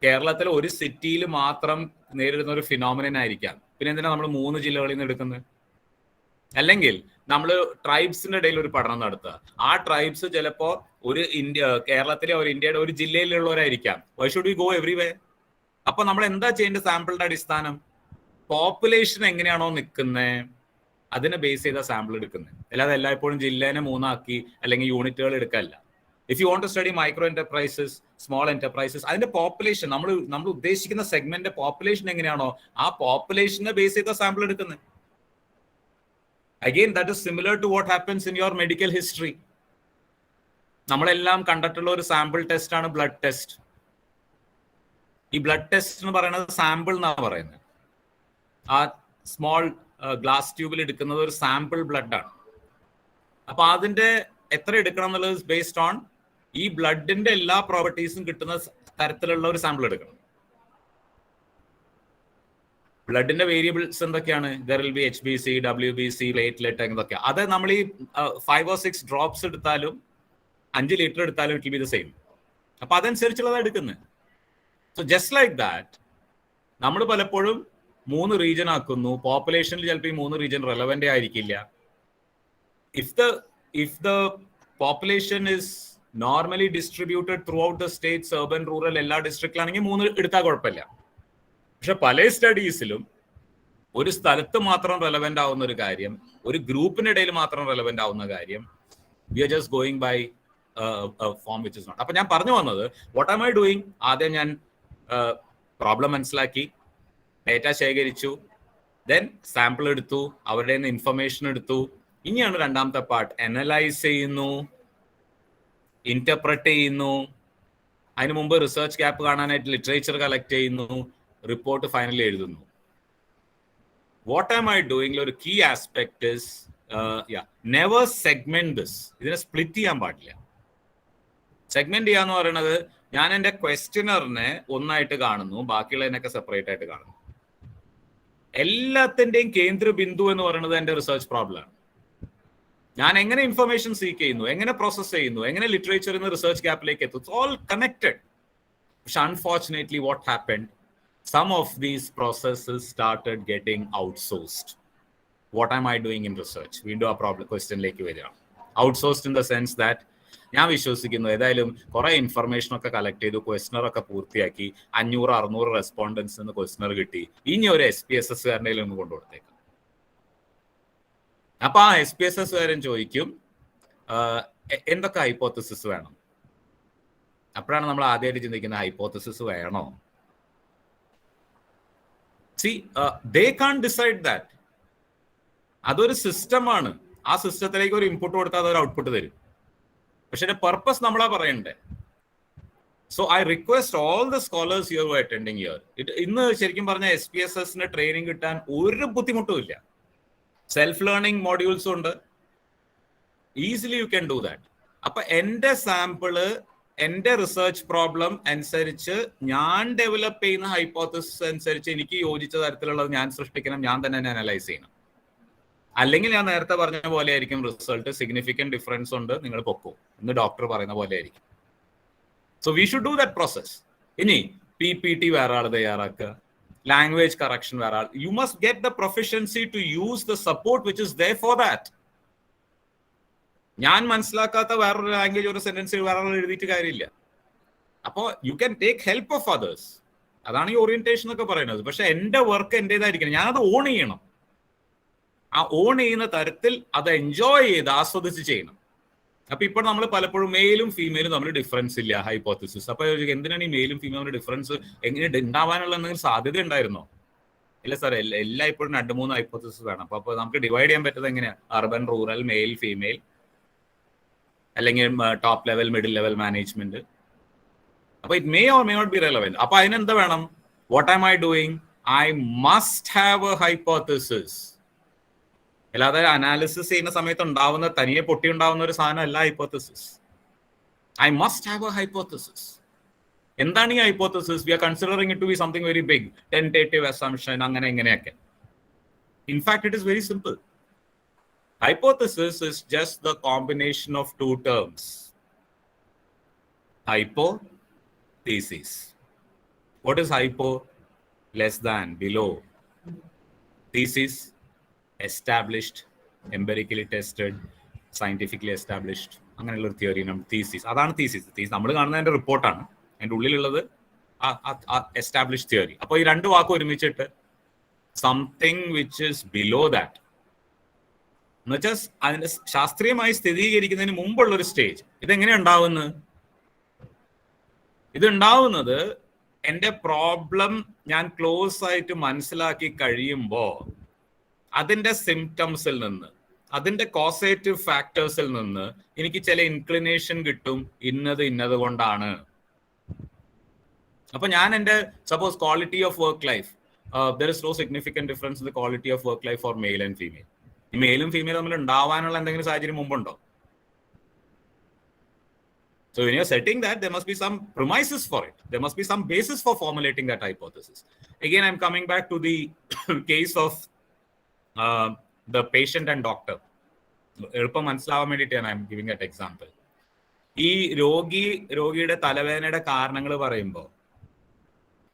കേരളത്തിൽ ഒരു സിറ്റിയിൽ മാത്രം നേരിടുന്ന ഒരു ഫിനോമിനൻ ആയിരിക്കാം. പിന്നെ എന്തിനാ നമ്മൾ 3 ജില്ലകളിൽ നിന്ന് എടുക്കുന്നത്? അല്ലെങ്കിൽ നമ്മൾ ട്രൈബ്സിന്റെ ഇടയിൽ ഒരു പഠനം നടത്തുക, ആ ട്രൈബ്സ് ചിലപ്പോ ഒരു കേരളത്തിലെ ഒരു ഇന്ത്യയുടെ ഒരു ജില്ലയിലുള്ളവരായിരിക്കാം. Why should we go every way? അപ്പൊ നമ്മൾ എന്താ ചെയ്യേണ്ടത്? സാമ്പിളിന്റെ അടിസ്ഥാനം പോപ്പുലേഷൻ എങ്ങനെയാണോ നിൽക്കുന്നത് അതിനെ ബേസ് ചെയ്ത സാമ്പിൾ എടുക്കുന്നത്, അല്ലാതെ എല്ലായ്പ്പോഴും ജില്ലേനെ 3 ആക്കി അല്ലെങ്കിൽ യൂണിറ്റുകൾ എടുക്കല്ല. If you want to study micro enterprises, small enterprises, അതിന്റെ പോപ്പുലേഷൻ നമ്മൾ ഉദ്ദേശിക്കുന്ന സെഗ്മെന്റ് പോപ്പുലേഷൻ എങ്ങനെയാണോ ആ പോപ്പുലേഷനെ ബേസ് ചെയ്ത സാമ്പിൾ എടുക്കുന്നത്. Again that is similar to what happens in your medical history. നമ്മളെല്ലാം കണ്ടിട്ടുള്ള ഒരു സാമ്പിൾ ടെസ്റ്റ് ആണ് ബ്ലഡ് ടെസ്റ്റ്. ഈ ബ്ലഡ് ടെസ്റ്റ് എന്ന് പറയുന്നത് സാമ്പിൾ എന്നാണ് പറയുന്നത്. ആ സ്മോൾ ഗ്ലാസ് ട്യൂബിൽ എടുക്കുന്നത് ഒരു സാമ്പിൾ ബ്ലഡ് ആണ്. അപ്പൊ അതിന്റെ എത്ര എടുക്കണം എന്നുള്ളത് ബേസ്ഡ് ഓൺ ഈ ബ്ലഡിന്റെ എല്ലാ പ്രോപ്പർട്ടീസും കിട്ടുന്ന തരത്തിലുള്ള ഒരു സാമ്പിൾ എടുക്കണം. ബ്ലഡിന്റെ വേരിയബിൾസ് എന്തൊക്കെയാണ്? There will be HbC, WbC, platelet എന്നൊക്കെ. അത് നമ്മൾ ഈ 5 or 6 ഡ്രോപ്സ് എടുത്താലും 5 ലിറ്റർ എടുത്താലും it will B the same. അപ്പൊ അതനുസരിച്ചുള്ളതാണ് എടുക്കുന്നത്. സോ ജസ്റ്റ് ലൈക്ക് ദാറ്റ് നമ്മൾ പലപ്പോഴും 3 റീജിയൻ ആക്കുന്നു. പോപ്പുലേഷനിൽ ചിലപ്പോൾ ഈ 3 റീജിയൻ റെലവെന്റ് ആയിരിക്കില്ല. If the population is normally distributed through out the States, urban, rural എല്ലാ ഡിസ്ട്രിക്റ്റിലാണെങ്കിൽ 3 എടുത്താൽ കുഴപ്പമില്ല. പക്ഷെ പല സ്റ്റഡീസിലും ഒരു സ്ഥലത്ത് മാത്രം റെലവെന്റ് ആവുന്ന ഒരു കാര്യം, ഒരു ഗ്രൂപ്പിനിടയിൽ മാത്രം റെലവെന്റ് ആവുന്ന കാര്യം, we are just going by form which is not. അപ്പൊ ഞാൻ പറഞ്ഞു വന്നത്, വാട്ട് ആം ഐ ഡൂയിങ്? ആദ്യം ഞാൻ പ്രോബ്ലം മനസ്സിലാക്കി, ഡേറ്റ ശേഖരിച്ചു, ദെൻ സാമ്പിൾ എടുത്തു, അവരുടെ നിന്ന് ഇൻഫർമേഷൻ എടുത്തു. ഇനിയാണ് രണ്ടാമത്തെ പാർട്ട്, അനലൈസ് ചെയ്യുന്നു, ഇന്റർപ്രറ്റ് ചെയ്യുന്നു. അതിനു മുമ്പ് റിസർച്ച് ഗ്യാപ്പ് കാണാനായിട്ട് ലിറ്ററേച്ചർ കളക്ട് ചെയ്യുന്നു, റിപ്പോർട്ട് ഫൈനലി എഴുതുന്നു. What am I doing? ഒരു key aspect is never segment this. ഇതിനെ സ്പ്ലിറ്റ് ചെയ്യാൻ പാടില്ല. സെഗ്മെന്റ് ചെയ്യാന്ന് പറയുന്നത്, ഞാൻ എന്റെ ക്വസ്റ്റ്യനറിനെ ഒന്നായിട്ട് കാണുന്നു, ബാക്കിയുള്ളതിനൊക്കെ സെപ്പറേറ്റ് ആയിട്ട് കാണുന്നു. എല്ലാത്തിന്റെയും കേന്ദ്ര ബിന്ദു എന്ന് പറയുന്നത് എന്റെ റിസർച്ച് പ്രോബ്ലം ആണ്. ഞാൻ എങ്ങനെ ഇൻഫർമേഷൻ സീക്ക് ചെയ്യുന്നു, എങ്ങനെ പ്രോസസ് ചെയ്യുന്നു, എങ്ങനെ ലിറ്ററേച്ചറിൽ നിന്ന് റിസർച്ച് ഗ്യാപ്പിലേക്ക് എത്തും, ഇറ്റ്സ് ഓൾ കണക്റ്റഡ്. പക്ഷെ unfortunately what happened? Some of these processes started getting outsourced. What am I doing in research? വീണ്ടും ആ പ്രോബ്ലം ക്വസ്റ്റ്യനിലേക്ക് വരികയാണ്. Outsourced in the sense that ഞാൻ വിശ്വസിക്കുന്നു ഏതായാലും കുറെ ഇൻഫർമേഷൻ ഒക്കെ കളക്ട് ചെയ്തു, ക്വസ്റ്റ്യനർ ഒക്കെ പൂർത്തിയാക്കി, 500-600 റെസ്പോണ്ടൻസ് നിന്ന് ക്വസ്റ്റ്യനർ കിട്ടി, ഇനി ഒരു SPSS കാരൻ്റെ ഒന്ന് കൊണ്ടുകൊടുത്തേക്കാം. അപ്പൊ ആ SPSS കാരൻ ചോദിക്കും എന്തൊക്കെ ഹൈപ്പോത്തസിസ് വേണം. അപ്പോഴാണ് നമ്മൾ ആദ്യമായിട്ട് ചിന്തിക്കുന്നത്, ഹൈപ്പോത്തസിസ് വേണോ? See, they can't decide that. അതൊരു സിസ്റ്റമാണ്. ആ സിസ്റ്റത്തിലേക്ക് ഒരു ഇൻപുട്ട് കൊടുത്താൽ അതൊരു ഔട്ട്പുട്ട് തരും. പക്ഷെ പർപ്പസ് നമ്മളാ പറയണ്ടേ. So I request all the scholars here who are attending here, ഇന്ന് ശരിക്കും പറഞ്ഞ SPSS ട്രെയിനിങ് കിട്ടാൻ ഒരു ബുദ്ധിമുട്ടും ഇല്ല. സെൽഫ് ലേണിംഗ് മോഡ്യൂൾസും ഉണ്ട്. Easily you can do that. അപ്പൊ എന്റെ സാമ്പിള് എൻ്റെ റിസർച്ച് പ്രോബ്ലം അനുസരിച്ച് ഞാൻ ഡെവലപ്പ് ചെയ്യുന്ന ഹൈപ്പോത്തസിസ് അനുസരിച്ച് എനിക്ക് യോജിച്ച തരത്തിലുള്ളത് ഞാൻ സൃഷ്ടിക്കണം, ഞാൻ തന്നെ അനലൈസ് ചെയ്യണം. അല്ലെങ്കിൽ ഞാൻ നേരത്തെ പറഞ്ഞ പോലെ ആയിരിക്കും റിസൾട്ട്, സിഗ്നിഫിക്കന്റ് ഡിഫറൻസ് ഉണ്ട്, നിങ്ങൾ പൊക്കോ എന്ന് ഡോക്ടർ പറയുന്ന പോലെ ആയിരിക്കും. So we should do that process. ഇനി PPT വേറെ ആൾ തയ്യാറാക്കുക, ലാംഗ്വേജ് കറക്ഷൻ വേറെ ആൾ. You must get the proficiency to use the support which is there for that. ഞാൻ മനസ്സിലാക്കാത്ത വേറൊരു ലാംഗ്വേജ് ഒരു സെന്റൻസ് വേറെ ആൾ എഴുതിയിട്ട് കാര്യമില്ല. അപ്പോൾ you can take help of others. അതാണ് ഈ ഓറിയന്റേഷൻ ഒക്കെ പറയുന്നത്. പക്ഷെ എൻ്റെ വർക്ക് എൻ്റെതായിരിക്കണം, ഞാനത് ഓൺ ചെയ്യണം. ആ ഓൺ ചെയ്യുന്ന തരത്തിൽ അത് എൻജോയ് ചെയ്ത് ആസ്വദിച്ച് ചെയ്യണം. അപ്പൊ ഇപ്പോൾ നമ്മൾ പലപ്പോഴും മെയിലും ഫീമെയിലും തമ്മിൽ ഡിഫറൻസ് ഇല്ല ഹൈപ്പോത്തസിസ്. അപ്പൊ എന്തിനാണ് ഈ മെയിലും ഫീമെയിലും ഡിഫറൻസ് എങ്ങനെ ഉണ്ടാവാനുള്ള എന്തെങ്കിലും സാധ്യത ഉണ്ടായിരുന്നോ? ഇല്ല സാർ, എല്ലാം ഇപ്പോഴും 2-3 ഹൈപ്പോത്തസിസ് വേണം. അപ്പൊ നമുക്ക് ഡിവൈഡ് ചെയ്യാൻ പറ്റുന്നത് എങ്ങനെയാണ്? അർബൻ, റൂറൽ, മെയിൽ, ഫീമെയിൽ, അല്ലെങ്കിൽ top level, middle level management. അപ്പൊ it may or may not be relevant. അപ്പൊ അതിനെന്താ വേണം? What am I doing? I must have a hypothesis. അല്ലാതെ അനാലിസിസ് ചെയ്യുന്ന സമയത്ത് ഉണ്ടാവുന്ന തനിയെ പൊട്ടി ഉണ്ടാവുന്ന ഒരു സാധനം അല്ല hypothesis. I must have a hypothesis. എന്താണ് ഈ hypothesis? We are considering it to be something very big, tentative assumption, അങ്ങനെ ഇങ്ങനെയൊക്കെ. In fact it is very simple. Hypothesis is just the combination of two terms. Hypo, thesis. What is hypo? Less than, below. Thesis, established, empirically tested, scientifically established. അങ്ങനെയുള്ള ഒരു തിയറിയാണ് തീസിസ്. അതാണ് തീസിസ്. നമ്മൾ കാണുന്നതിന്റെ റിപ്പോർട്ടാണ്, അതിൻ്റെ ഉള്ളിലുള്ളത് എസ്റ്റാബ്ലിഷ് തിയറി. അപ്പോൾ ഈ രണ്ട് വാക്ക് ഒരുമിച്ചിട്ട് something which is below that എന്നുവെച്ചാൽ അതിന്റെ ശാസ്ത്രീയമായി സ്ഥിരീകരിക്കുന്നതിന് മുമ്പുള്ള ഒരു സ്റ്റേജ്. ഇതെങ്ങനെ ഉണ്ടാവുന്നത്? ഇത് ഉണ്ടാവുന്നത് എൻ്റെ പ്രോബ്ലം ഞാൻ ക്ലോസ് ആയിട്ട് മനസ്സിലാക്കി കഴിയുമ്പോൾ അതിന്റെ സിംറ്റംസിൽ നിന്ന്, അതിന്റെ കോസേറ്റീവ് ഫാക്ടേഴ്സിൽ നിന്ന് എനിക്ക് ചില ഇൻക്ലിനേഷൻ കിട്ടും, ഇന്നത് കൊണ്ടാണ്. അപ്പൊ ഞാൻ എൻ്റെ suppose quality of work life, there is no significant difference in the quality of work life for male and female. ഈ മെയിലും ഫീമെയിലും തമ്മിൽ ഉണ്ടാവാനുള്ള എന്തെങ്കിലും സാഹചര്യം മുമ്പുണ്ടോ? So when you're setting that, there must be some premises for it. There must be some basis for formulating that hypothesis. Again, I'm coming back to the case of the patient and doctor. എളുപ്പം മനസ്സിലാവാൻ വേണ്ടിയിട്ടാണ് I'm giving that example. ഈ രോഗിയുടെ തലവേദനയുടെ കാരണങ്ങൾ പറയുമ്പോൾ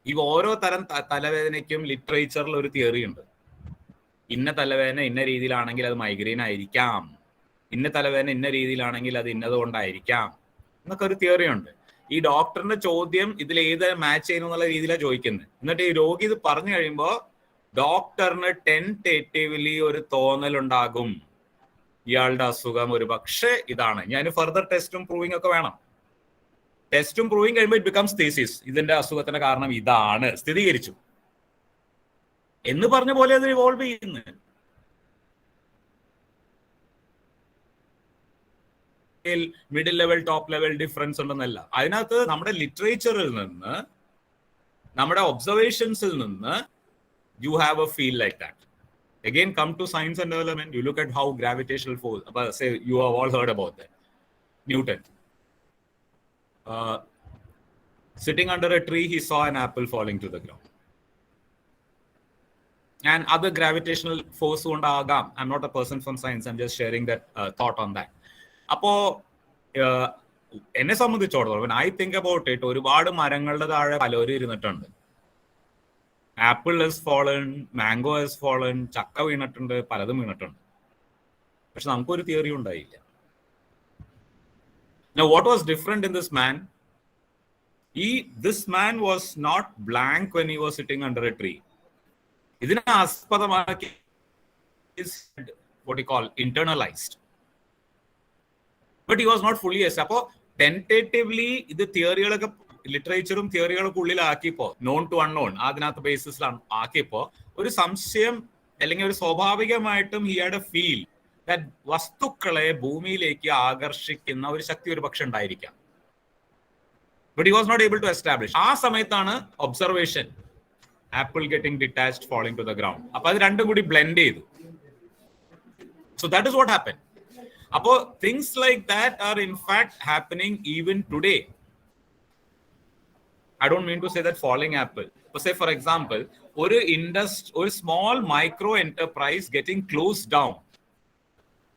ഈ ഓരോ തരം തലവേദനയ്ക്കും ലിറ്ററേച്ചറിൽ ഒരു തിയറി ഉണ്ട്. ഇന്ന തലവേദന ഇന്ന രീതിയിലാണെങ്കിൽ അത് മൈഗ്രെയിൻ ആയിരിക്കാം, ഇന്ന തലവേദന ഇന്ന രീതിയിലാണെങ്കിൽ അത് ഇന്നത് കൊണ്ടായിരിക്കാം എന്നൊക്കെ ഒരു തിയറി ഉണ്ട്. ഈ ഡോക്ടറിന്റെ ചോദ്യം ഇതിൽ ഏത് മാച്ച് ചെയ്യുന്നു എന്നുള്ള രീതിയിലാണ് ചോദിക്കുന്നത്. എന്നിട്ട് ഈ രോഗി ഇത് പറഞ്ഞു കഴിയുമ്പോൾ ഡോക്ടറിന് ടെന്റേറ്റീവ്ലി ഒരു തോന്നലുണ്ടാകും, ഇയാളുടെ അസുഖം ഒരു പക്ഷേ ഇതാണ്. ഞാൻ ഫർദർ ടെസ്റ്റും പ്രൂവിങ് ഒക്കെ വേണം. ടെസ്റ്റും പ്രൂവിങ് കഴിയുമ്പോൾ ഇറ്റ് ബിക്കംസ് തീസിസ്. ഇതിന്റെ അസുഖത്തിന്റെ കാരണം ഇതാണ്, സ്ഥിരീകരിച്ചു എന്ന് പറഞ്ഞ പോലെ അത് റിവോൾവ് ചെയ്യുന്നത്. Middle level, top level difference ഉണ്ടെന്നല്ല. അതിനകത്ത് നമ്മുടെ ലിറ്ററേച്ചറിൽ നിന്ന്, നമ്മുടെ ഒബ്സർവേഷൻസിൽ നിന്ന് you have a feel like that. Again, come to science and development. You look at how gravitational force. Say you have all heard about that. Newton, sitting under a tree, he saw an apple falling to the ground. And other gravitational force ഉണ്ടാകാം. I'm not a person from science. I'm just sharing that thought on that. അപ്പോ എന്നെ സംബന്ധിച്ചോടത്തോളം when I think about it, ഒരുപാട് മരങ്ങളുടെ താഴെ പലരും ഇരുന്നിട്ടുണ്ട്. Apple has fallen, mango has fallen, ചക്ക വീണിട്ടുണ്ട്, പലതും വീണിട്ടുണ്ട്. പക്ഷെ നമുക്കൊരു തിയറി ഉണ്ടായില്ല. Now what was different in this man? This man was not blank when he was sitting under a tree. ഇതിനെ ആസ്പദമാക്കി what you call internalized. But he was not fully as. അപ്പോ ടെന്റേറ്റീവ്ലി ഇത് തിയറികളൊക്കെ ലിറ്ററേച്ചറും തിയറികളൊക്കെ ഉള്ളിലാക്കിയപ്പോ, നോൺ ടു അൺനോൺ അതിനകത്ത് ബേസിസിലാണ് ആക്കിയപ്പോ ഒരു സംശയം അല്ലെങ്കിൽ ഒരു സ്വാഭാവികമായിട്ടും he had a feel that വസ്തുക്കളെ ഭൂമിയിലേക്ക് ആകർഷിക്കുന്ന ഒരു ശക്തി ഒരു പക്ഷെ ഉണ്ടായിരിക്കാം. But he was not able to establish. ആ സമയത്താണ് observation, apple getting detached, falling to the ground. അപ്പൊ അത് രണ്ടും കൂടി ബ്ലെൻഡ് ചെയ്തു. So that is what happen. അപ്പോ things like that are in fact happening even today. I don't mean to say that falling apple. But say, for example, or a small micro enterprise getting closed down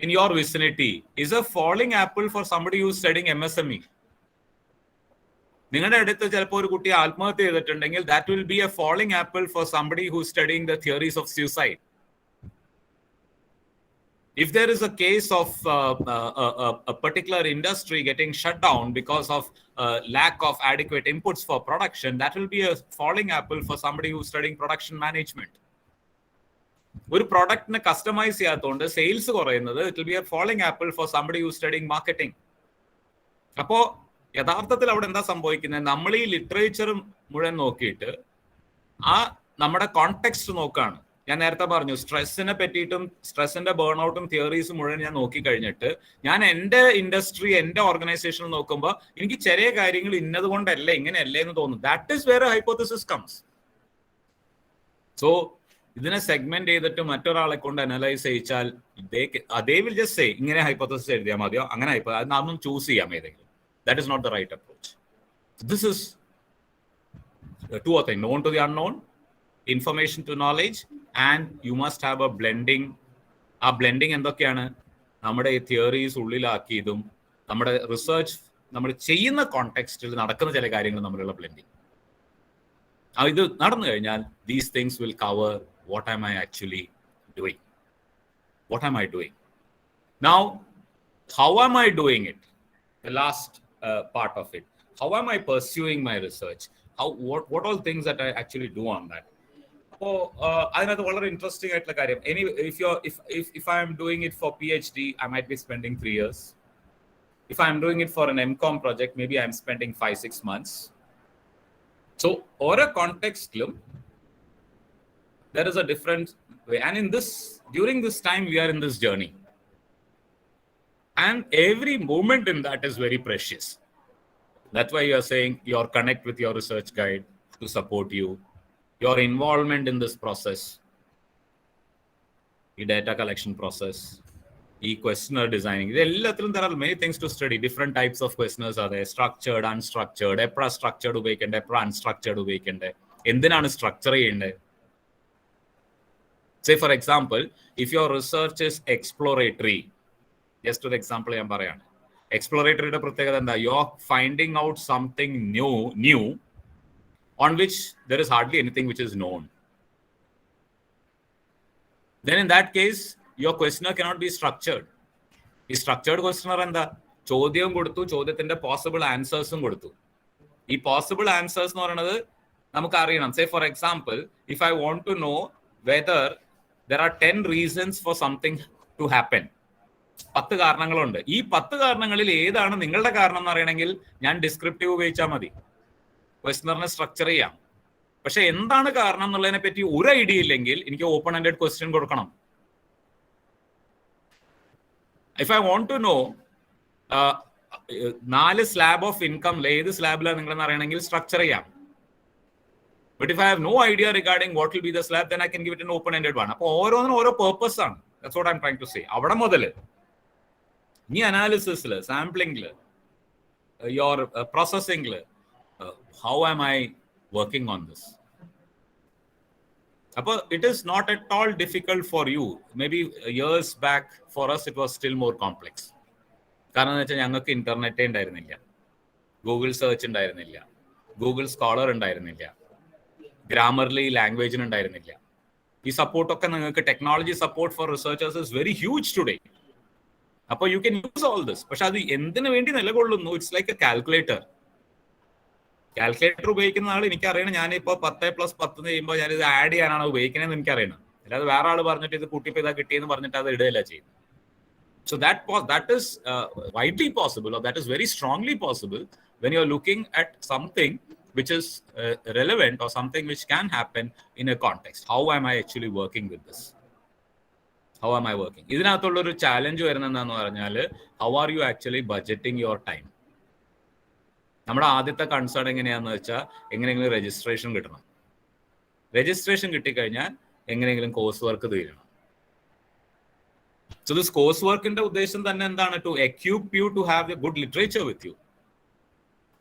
in your vicinity is a falling apple for somebody who's studying MSME. നിങ്ങളുടെ അടുത്ത് ചിലപ്പോൾ ഒരു കുട്ടി ആത്മഹത്യ ചെയ്തിട്ടുണ്ടെങ്കിൽ that will be a falling apple for somebody who's studying the theories of suicide. If there is a case of a particular industry getting shut down because of lack of adequate inputs for production, that will be a falling apple for somebody who's studying production management. ഒരു പ്രൊഡക്റ്റിനെ കസ്റ്റമൈസ് ചെയ്യാത്തതുകൊണ്ട് സെയിൽസ് കുറയുന്നത് it will B A falling apple for somebody who's studying marketing. അപ്പോൾ യഥാർത്ഥത്തിൽ അവിടെ എന്താ സംഭവിക്കുന്നത്? നമ്മൾ ഈ ലിറ്ററേച്ചർ മുഴുവൻ നോക്കിയിട്ട് നമ്മുടെ കോണ്ടെക്സ്റ്റ് നോക്കുകയാണ്. ഞാൻ നേരത്തെ പറഞ്ഞു സ്ട്രെസ്സിനെ പറ്റിയിട്ടും സ്ട്രെസ്സിന്റെ ബേൺ ഔട്ടും തിയറീസും മുഴുവൻ ഞാൻ നോക്കിക്കഴിഞ്ഞിട്ട് ഞാൻ എൻ്റെ ഇൻഡസ്ട്രി എൻ്റെ ഓർഗനൈസേഷൻ നോക്കുമ്പോൾ എനിക്ക് ചെറിയ കാര്യങ്ങൾ ഇന്നത് കൊണ്ടല്ലേ ഇങ്ങനെയല്ലേ എന്ന് തോന്നുന്നു. That is where hypothesis comes. So ഇതിനെ സെഗ്മെന്റ് ചെയ്തിട്ട് മറ്റൊരാളെ കൊണ്ട് അനലൈസ് ചെയ്യിച്ചാൽ they will just say ഇങ്ങനെ ഹൈപ്പോത്തസിസ് എഴുതിയാൽ മതിയോ, അങ്ങനെ അതൊന്നും ചൂസ് ചെയ്യാം ഏതെങ്കിലും. That is not the right approach. This is two or three: known to the unknown, information to knowledge, and you must have a blending. ആ ബ്ലെൻഡിങ് എന്തൊക്കെയാണ്? നമ്മുടെ ഈ തിയറീസ് ഉള്ളിലാക്കിയതും നമ്മുടെ റിസർച്ച് നമ്മൾ ചെയ്യുന്ന കോണ്ടെക്സ്റ്റിൽ നടക്കുന്ന ചില കാര്യങ്ങൾ തമ്മിലുള്ള ബ്ലെൻഡിങ്. ഇത് നടന്നു കഴിഞ്ഞാൽ these things will cover what am I actually doing? What am I doing? Now, how am I doing it? The last part of it. How am I pursuing my research? What all things that I actually do on that? So another very interesting ആയിട്ടുള്ള കാര്യം. If I am doing it for PhD, I might be spending 3 years. If I am doing it for an MCom project, maybe I am spending 5-6 months. So ഓരോ കോണ്ടെക്സ്റ്റിലും there is a different way, and during this time we are in this journey. And every moment in that is very precious. That's why you are saying your connect with your research guide to support you, your involvement in this process, the data collection process, the questionnaire designing. There are many things to study. Different types of questionnaires are there: structured, unstructured, EPRA structured ഉപയോഗിക്കണ്ടേ, EPRA unstructured ഉപയോഗിക്കണ്ടേ, എന്തിനാണ് സ്ട്രക്ചർ ചെയ്യേണ്ടത്? Say for example, if your research is exploratory, just ഒരു എക്സാമ്പിൾ ഞാൻ പറയാണ്. എക്സ്പ്ലോറേറ്ററിയുടെ പ്രത്യേകത എന്താ? You are finding out something new on which there is hardly anything which is known. Then in that case, your questionnaire cannot be structured. ഈ സ്ട്രക്ചേർഡ് ക്വസ്റ്റ്യനർ എന്താ? ചോദ്യം കൊടുത്തു, ചോദ്യത്തിന്റെ പോസിബിൾ ആൻസേഴ്സും കൊടുത്തു. ഈ പോസിബിൾ ആൻസേഴ്സ് എന്ന് പറയുന്നത് നമുക്ക് അറിയണം. Say for example, if I want to know whether there are 10 reasons for something to happen. 10 കാരണങ്ങളുണ്ട്. ഈ 10 കാരണങ്ങളിൽ ഏതാണ് നിങ്ങളുടെ കാരണം എന്ന് അറിയണമെങ്കിൽ ഞാൻ ഡിസ്ക്രിപ്റ്റീവ് ഉപയോഗിച്ചാൽ മതി. ക്വസ്റ്റ്യനറിനെ സ്ട്രക്ചർ ചെയ്യാം. പക്ഷെ എന്താണ് കാരണം എന്നുള്ളതിനെ പറ്റി ഒരു ഐഡിയ ഇല്ലെങ്കിൽ എനിക്ക് ഓപ്പൺ എൻഡഡ് ക്വസ്റ്റ്യൻ കൊടുക്കണം. If I want to know 4 slab of income ഏത് സ്ലാബിലാണ് നിങ്ങളെന്ന് അറിയണമെങ്കിൽ സ്ട്രക്ചർ ചെയ്യാം. But if I have no idea regarding what will be the slab, then I can give it an open-ended one. അപ്പോൾ ഓരോന്നിനും ഓരോ പേർപ്പസ് ആണ്. That's what I'm trying to say. അവിടെ മുതൽ ഈ അനാലിസിസിൽ, സാമ്പിളിംഗിൽ, your പ്രോസസ്സിംഗിൽ, how am I working on this? അപ്പോൾ it is not at all difficult for you. Maybe years back for us it was still more complex. കാരണം എന്ന് വെച്ചാൽ ഞങ്ങൾക്ക് ഇന്റർനെറ്റേ ഉണ്ടായിരുന്നില്ല, ഗൂഗിൾ സെർച്ച് ഉണ്ടായിരുന്നില്ല, ഗൂഗിൾ സ്കോളർ ഉണ്ടായിരുന്നില്ല, ഗ്രാമർലി ലാംഗ്വേജിന് ഉണ്ടായിരുന്നില്ല. ഈ സപ്പോർട്ടൊക്കെ നിങ്ങൾക്ക് technology support for researchers is very huge today. അപ്പോൾ you can use all this. പക്ഷെ അത് എന്തിനു വേണ്ടി നിലകൊള്ളുന്നു? It's like a calculator. Calculator ഉപയോഗിക്കുന്ന ആൾ എനിക്കറിയണം, ഞാനിപ്പോൾ 10+10 ചെയ്യുമ്പോൾ ഞാനിത് ആഡ് ചെയ്യാനാണ് ഉപയോഗിക്കണമെന്ന് എനിക്കറിയണം. അല്ലാതെ വേറെ ആൾ പറഞ്ഞിട്ട് ഇത് കൂട്ടിപ്പോൾ ഇതാ കിട്ടിയെന്ന് പറഞ്ഞിട്ട് അത് ഇടുകയല്ല ചെയ്യുന്നത്. So that is widely possible, or that is very strongly possible when you are looking at something which is relevant or something which can happen in a context. How am I actually working with this? How am I working? ഇതിനകത്തുള്ള ഒരു ചാലഞ്ച് വരുന്നത് എന്താന്ന് പറഞ്ഞാൽ, how are you actually budgeting your time? നമ്മുടെ ആദ്യത്തെ കൺസേൺ എങ്ങനെയാന്ന് വെച്ചാൽ എങ്ങനെയെങ്കിലും രജിസ്ട്രേഷൻ കിട്ടണം. രജിസ്ട്രേഷൻ കിട്ടിക്കഴിഞ്ഞാൽ എങ്ങനെയെങ്കിലും കോഴ്സ് വർക്ക് തീരണം. So this coursework in the ഉദ്ദേശം തന്നെ എന്താണ്? To equip you to have a good literature with you,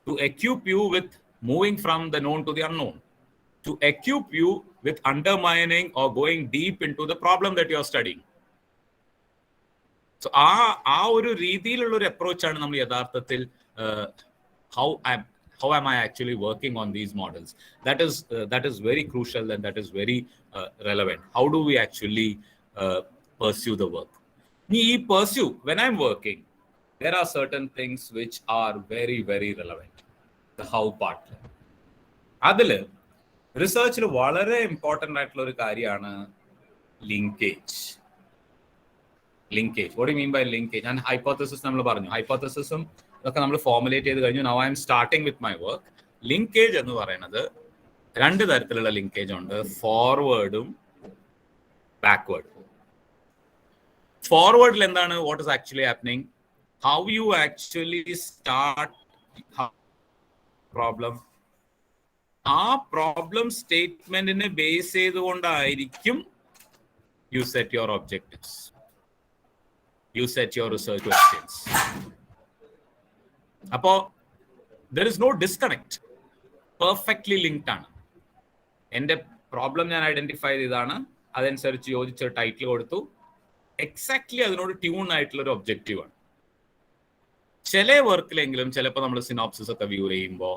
to equip you with moving from the known to the unknown, to equip you with undermining or going deep into the problem that you are studying. So, ആ ഒരു രീതിയിലുള്ള ഒരു അപ്രോച്ചാണ് നമ്മൾ യഥാർത്ഥത്തിൽ how am I actually working on these models? That is very crucial and that is very relevant. How do we actually pursue the work? Pursue, when I'm working, there are certain things which are very, very relevant. The how part. അതില് റിസർച്ചിൽ വളരെ ഇമ്പോർട്ടൻ്റ് ആയിട്ടുള്ള ഒരു കാര്യമാണ് linkage. What do you mean by linkage? And hypothesis നമ്മൾ പറഞ്ഞു. ഹൈപ്പോത്തസിസും ഇതൊക്കെ നമ്മൾ ഫോർമുലേറ്റ് ചെയ്ത് കഴിഞ്ഞു. Now I am starting with my work. Linkage എന്ന് പറയുന്നത് രണ്ട് തരത്തിലുള്ള ലിങ്കേജ് ഉണ്ട്, ഫോർവേഡും ബാക്ക്വേർഡും. ഫോർവേഡിൽ എന്താണ്, what is actually happening, how you actually start problem, ആ പ്രോബ്ലം സ്റ്റേറ്റ്മെന്റിനെ ബേസ് ചെയ്തുകൊണ്ടായിരിക്കും you set your objectives, you set your research questions. അപ്പോ there is no disconnect, perfectly linked ആണ്. എൻ്റെ പ്രോബ്ലം ഞാൻ ഐഡന്റിഫൈ ചെയ്താണ്, അതനുസരിച്ച് യോജിച്ച ടൈറ്റിൽ കൊടുത്തു, എക്സാക്ട്ലി അതിനോട് ട്യൂൺ ആയിട്ടുള്ള ഒരു ഒബ്ജക്റ്റീവ് ആണ്. ചില വർക്കിലെങ്കിലും ചിലപ്പോൾ നമ്മൾ സിനോപ്സിസ് ഒക്കെ വ്യൂ ചെയ്യുമ്പോൾ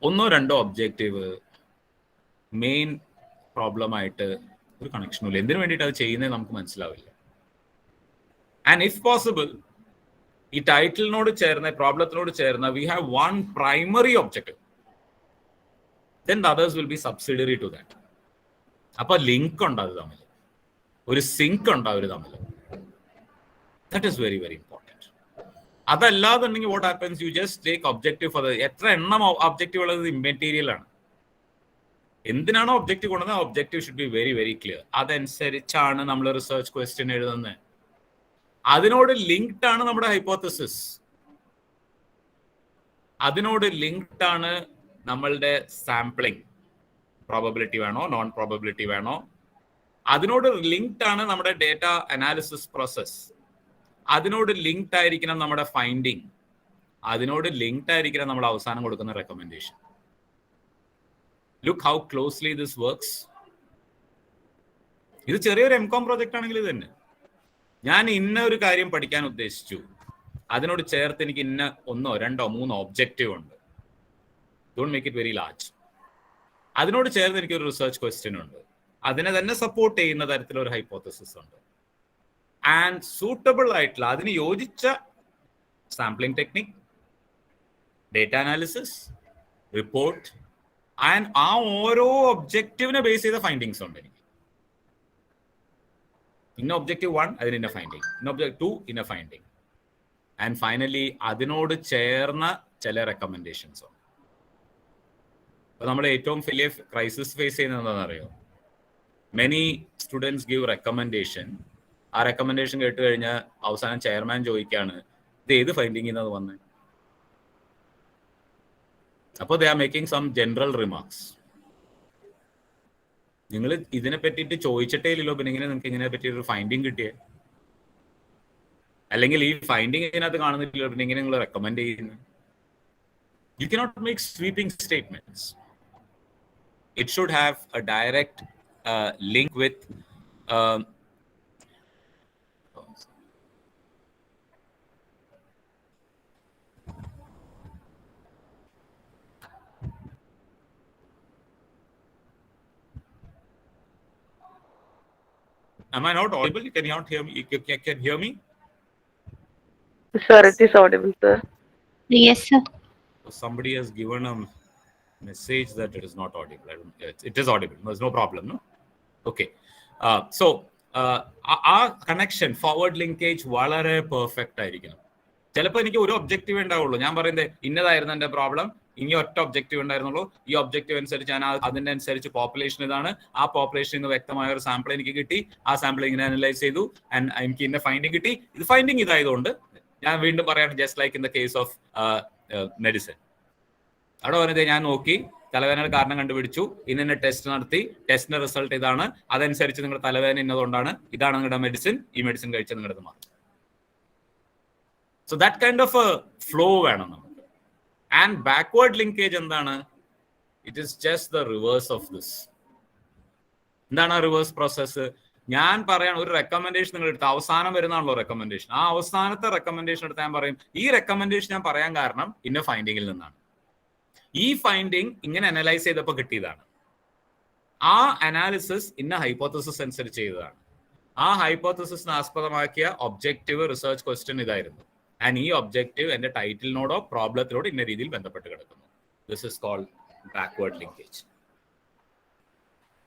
ഒന്നോ രണ്ടോ ഒബ്ജക്റ്റീവ് മെയിൻ പ്രോബ്ലമായിട്ട് ഒരു കണക്ഷനും ഇല്ല. എന്തിനു വേണ്ടിയിട്ട് അത് ചെയ്യുന്നത് നമുക്ക് മനസ്സിലാവില്ല. ആൻഡ് ഇഫ് പോസിബിൾ ഈ ടൈറ്റിലിനോട് ചേർന്ന, പ്രോബ്ലത്തിനോട് ചേർന്ന we have one primary objective, then the others will be subsidiary to that. അപ്പൊ ലിങ്ക് ഉണ്ട് അത് തമ്മിൽ, ഒരു സിങ്ക് ഉണ്ട് അവർ തമ്മിൽ. That is very very important. അതല്ലാതുണ്ടെങ്കിൽ what happens, you just take objective for എത്ര എണ്ണം ഒബ്ജക്റ്റീവ് ഉള്ളത് ഇമ്മെറ്റീരിയൽ ആണ്. എന്തിനാണോ ഒബ്ജക്റ്റീവ് കൊണ്ടുവന്നത്, objective should be very very clear. അതനുസരിച്ചാണ് നമ്മൾ റിസർച്ച് ക്വസ്റ്റ്യൻ എഴുതുന്നത്. അതിനോട് ലിങ്ക്ഡ് ആണ് നമ്മുടെ ഹൈപ്പോത്തസിസ്, അതിനോട് ലിങ്ക്ഡ് ആണ് നമ്മളുടെ സാമ്പിളിംഗ്, പ്രോബബിലിറ്റി വേണോ നോൺ പ്രോബബിലിറ്റി വേണോ, അതിനോട് ലിങ്ക്ഡ് ആണ് നമ്മുടെ ഡേറ്റ അനാലിസിസ് പ്രോസസ്, അതിനോട് ലിങ്ക്ഡ് ആയിരിക്കണം നമ്മുടെ ഫൈൻഡിങ്, അതിനോട് ലിങ്ക്ഡ് ആയിരിക്കണം നമ്മൾ അവസാനം കൊടുക്കുന്ന recommendation. Look how closely this works. ഇത് ചെറിയൊരു എംകോം പ്രോജക്റ്റ് ആണെങ്കിൽ ഇത് തന്നെ, ഞാൻ ഇന്ന ഒരു കാര്യം പഠിക്കാൻ ഉദ്ദേശിച്ചു, അതിനോട് ചേർത്ത് എനിക്ക് ഇന്ന ഒന്നോ രണ്ടോ മൂന്നോ ഒബ്ജക്റ്റീവ് ഉണ്ട്, don't make it very large. അതിനോട് ചേർന്ന് എനിക്കൊരു റിസർച്ച് ക്വസ്റ്റ്യൻ ഉണ്ട്, അതിനെ തന്നെ സപ്പോർട്ട് ചെയ്യുന്ന തരത്തിലൊരു ഹൈപ്പോത്തസിസ് ഉണ്ട്, ആൻഡ് സൂട്ടബിൾ ആയിട്ടുള്ള അതിന് യോജിച്ച sampling technique, data analysis, report, and ആ ഓരോ ഒബ്ജക്റ്റീവിനെ ബേസ് ചെയ്ത ഫൈൻഡിങ്സ് ഉണ്ട് എനിക്ക്. ഇന്ന ഒബ്ജക്റ്റീവ് 1 അതിന് ഇന്ന ഫൈൻഡിങ്, ഇന്ന ഒബ്ജക്റ്റീവ് 2 ഇന്ന ഫൈൻഡിങ്, ആൻഡ് ഫൈനലി അതിനോട് ചേർന്ന ചില റെക്കമെൻഡേഷൻസ് ഉണ്ട്. അപ്പൊ നമ്മൾ ഏറ്റവും വലിയ ക്രൈസിസ് ഫേസ് ചെയ്യുന്നത് എന്താണെന്നറിയോ, മെനി സ്റ്റുഡൻസ് ഗിവ് റെക്കമെൻഡേഷൻ, ആ റെക്കമെൻഡേഷൻ കേട്ട് കഴിഞ്ഞാൽ അവസാനം ചെയർമാൻ ചോദിക്കാണ് ഇത് ഏത് ഫൈൻഡിങ് എന്നത് വന്നത്. അപ്പോൾ they are making some general remarks. നിങ്ങൾ ഇതിനെ പറ്റിയിട്ട് ചോദിച്ചിട്ടേ ഇല്ലല്ലോ, പിന്നെ ഇങ്ങനെ നിങ്ങൾക്ക് ഇതിനെ പറ്റി ഒരു ഫൈൻഡിങ് കിട്ടിയേ, അല്ലെങ്കിൽ ഈ ഫൈൻഡിങ് ഇതിനകത്ത് കാണുന്നില്ലല്ലോ, പിന്നെ ഇങ്ങനെ നിങ്ങൾ റെക്കമെൻഡ് ചെയ്യുന്നു. You cannot make sweeping statements. It should have a direct link with Am I not audible? Can you not hear me? You can hear me? Sir, it is audible, sir. Yes, sir. Somebody has given a message that it is not audible. It is audible. There's no problem, no? Okay. So, our connection, forward linkage, വളരെ പെർഫെക്റ്റ് ആയിരിക്കണം. ചിലപ്പോൾ എനിക്ക് ഒരു ഒബ്ജക്റ്റീവ് ഉണ്ടാവുള്ളൂ, ഞാൻ പറയുന്നത് ഇന്നതായിരുന്നു എൻ്റെ പ്രോബ്ലം, ഇനി ഒറ്റ ഒബ്ജക്റ്റീവ് ഉണ്ടായിരുന്നുള്ളൂ, ഈ ഒബ്ജക്റ്റീവ് അനുസരിച്ച് ഞാൻ അതിൻ്റെ അനുസരിച്ച് പോപ്പുലേഷൻ ഇതാണ്, ആ പോപ്പുലേഷനിൽ നിന്ന് വ്യക്തമായ ഒരു സാമ്പിൾ എനിക്ക് കിട്ടി, ആ സാമ്പിൾ ഇങ്ങനെ അനലൈസ് ചെയ്തു, ആൻഡ് എനിക്ക് ഇന്ന ഫൈൻഡിങ് കിട്ടി. ഇത് ഫൈൻഡിങ് ഇതായതുകൊണ്ട് ഞാൻ വീണ്ടും പറയാണ്, just like in the case of medicine, അവിടെ പറഞ്ഞത് ഞാൻ നോക്കി തലവേദനയുടെ കാരണം കണ്ടുപിടിച്ചു, ഇന്നെ ടെസ്റ്റ് നടത്തി, ടെസ്റ്റിന്റെ റിസൾട്ട് ഇതാണ്, അതനുസരിച്ച് നിങ്ങളുടെ തലവേദന ഇന്നതുകൊണ്ടാണ്, ഇതാണ് നിങ്ങളുടെ മെഡിസിൻ, ഈ മെഡിസിൻ കഴിച്ചാൽ നിങ്ങളുടെ മാറും. So that kind of flow വേണം നമുക്ക്. ആൻഡ് ബാക്ക്വേർഡ് ലിങ്കേജ് എന്താണ്? It is just the reverse of this. എന്താണ് ആ റിവേഴ്സ് പ്രോസസ്സ്? ഞാൻ പറയാൻ ഒരു റെക്കമെൻഡേഷൻ നിങ്ങൾ എടുത്ത് അവസാനം വരുന്നതാണല്ലോ റെക്കമെൻഡേഷൻ. ആ അവസാനത്തെ റെക്കമെൻഡേഷൻ എടുത്ത് ഞാൻ പറയും ഈ റെക്കമെൻഡേഷൻ ഞാൻ പറയാൻ കാരണം ഇന്ന ഫൈൻഡിങ്ങിൽ നിന്നാണ്. ഈ ഫൈൻഡിങ് ഇങ്ങനെ അനലൈസ് ചെയ്തപ്പോൾ കിട്ടിയതാണ്. ആ അനാലിസിസ് ഇന്ന ഹൈപ്പോത്തസിസ് അനുസരിച്ച് ചെയ്തതാണ്. ആ ഹൈപ്പോത്തസിസിനെ ആസ്പദമാക്കിയ ഒബ്ജക്റ്റീവ് റിസർച്ച് ക്വസ്റ്റ്യൻ ഇതായിരുന്നു. ആൻഡ് ഈ ഒബ്ജക്റ്റീവ് എന്റെ ടൈറ്റിലിനോടോ പ്രോബ്ലത്തിനോടോ ഇന്ന രീതിയിൽ ബന്ധപ്പെട്ട് കിടക്കുന്നു. This is called backward linkage.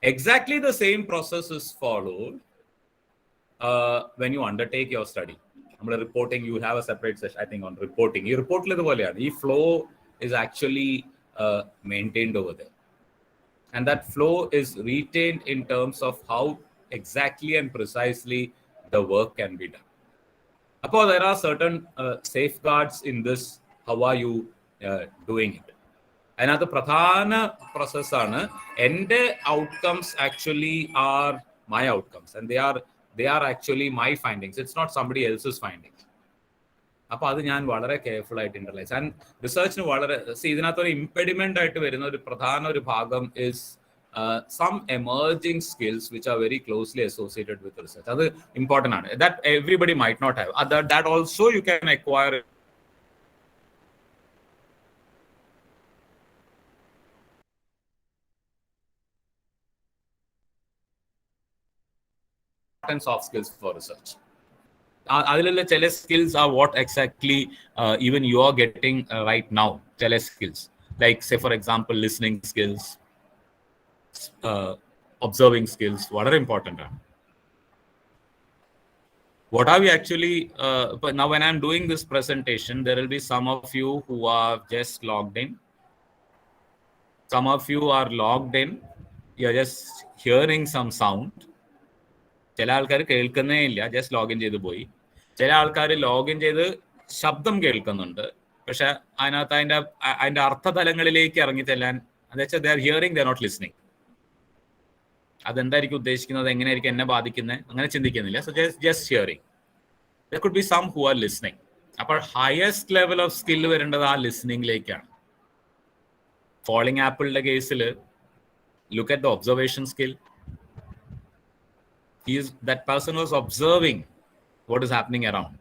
Exactly the same process is followed when you undertake your study. Reporting, you have a separate session, I think, on reporting. This report flow is actually maintained over there. And that flow is retained in terms of how exactly and precisely the work can be done. Appo there are certain safeguards in this. How are you doing it? അതിനകത്ത് പ്രധാന പ്രോസസ്സാണ് എൻ്റെ outcomes actually are my outcomes and they are actually my findings. It's not somebody else's findings. അപ്പോൾ അത് ഞാൻ വളരെ കെയർഫുൾ ആയിട്ട് ഇന്റർലൈസ്. ആൻഡ് റിസർച്ചിന് വളരെ ഇതിനകത്തൊരു ഇംപെഡിമെന്റ് ആയിട്ട് വരുന്ന ഒരു പ്രധാന ഒരു ഭാഗം is some emerging skills which are very closely associated with research. അത് ഇമ്പോർട്ടൻ്റ് ആണ്. That everybody might not have. That also you can acquire soft skills for research. Adilalla chele skills are what exactly even you are getting right now. Chele skills like, say for example, listening skills, observing skills, what are important. What are we actually but now when I'm doing this presentation, there will be some of you who are just logged in. Some of you are logged in, you're just hearing some sound. ചില ആൾക്കാർ കേൾക്കുന്നേ ഇല്ല, ജസ്റ്റ് ലോഗിൻ ചെയ്ത് പോയി. ചില ആൾക്കാർ ലോഗിൻ ചെയ്ത് ശബ്ദം കേൾക്കുന്നുണ്ട്, പക്ഷെ അതിനകത്ത് അതിന്റെ അർത്ഥതലങ്ങളിലേക്ക് ഇറങ്ങി ചെല്ലാൻ, എന്നുവെച്ചാൽ they are hearing, they are not listening. അതെന്തായിരിക്കും ഉദ്ദേശിക്കുന്നത്, എങ്ങനെയായിരിക്കും എന്നെ ബാധിക്കുന്നത്, അങ്ങനെ ചിന്തിക്കുന്നില്ല. So just hearing. There could be some who are listening. അപ്പോൾ ഹയസ്റ്റ് ലെവൽ ഓഫ് സ്കിൽ വരേണ്ടത് ആ ലിസ്ണിംഗിലേക്കാണ്. ഫോളിംഗ് ആപ്പിളിന്റെ കേസിൽ look at the observation skill. That person was observing what is happening around.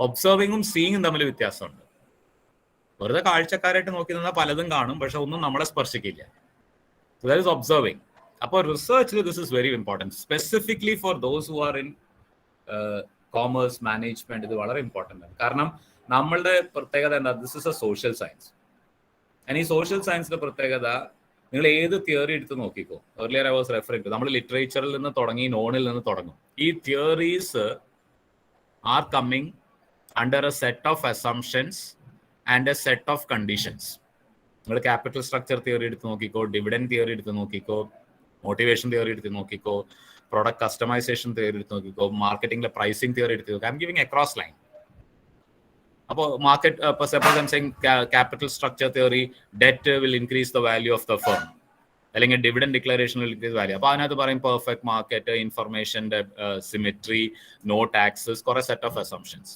ഒബ്സർവിങ്ങും സീയിങ്ങും തമ്മിൽ വ്യത്യാസമുണ്ട്. വെറുതെ കാഴ്ചക്കാരായിട്ട് നോക്കി നിന്നാൽ പലതും കാണും, പക്ഷെ ഒന്നും നമ്മളെ സ്പർശിക്കില്ല. So that is observing. അപ്പോൾ റിസർച്ചിൽ this is very important, specifically for those who are in commerce management. ഇത് വളരെ ഇമ്പോർട്ടൻ്റ് ആണ്. കാരണം നമ്മളുടെ പ്രത്യേകത എന്താ, this is a social science. ഈ സോഷ്യൽ സയൻസിന്റെ പ്രത്യേകത, നിങ്ങൾ ഏത് തിയറി എടുത്ത് നോക്കിക്കോ. Earlier I was referring to, നമ്മൾ ലിറ്ററേച്ചറിൽ നിന്ന് തുടങ്ങി, നോണിൽ നിന്ന് തുടങ്ങും. ഈ theories are coming under a set of assumptions and a set of conditions. നിങ്ങൾ ക്യാപിറ്റൽ സ്ട്രക്ചർ തിയറി എടുത്ത് നോക്കിക്കോ, ഡിവിഡൻഡ് തിയറി എടുത്ത് നോക്കിക്കോ, മോട്ടിവേഷൻ തിയറി എടുത്ത് നോക്കിക്കോ, പ്രോഡക്റ്റ് കസ്റ്റമൈസേഷൻ തിയറി എടുത്ത് നോക്കിക്കോ, മാർക്കറ്റിംഗിലെ പ്രൈസിംഗ് തിയറി എടുത്ത് നോക്കിക്കോ. I'm giving across line. അപ്പോൾ market suppose I'm saying capital structure theory, debt will increase the value of the firm, അല്ലെങ്കിൽ dividend declaration will increase value. അപ്പോൾ അതിനകത്ത് പറയും പെർഫെക്റ്റ് മാർക്കറ്റ്, ഇൻഫർമേഷൻ്റെ സിമെട്രി, നോ ടാക്സസ്, കുറെ സെറ്റ് ഓഫ് അസംഷൻസ്.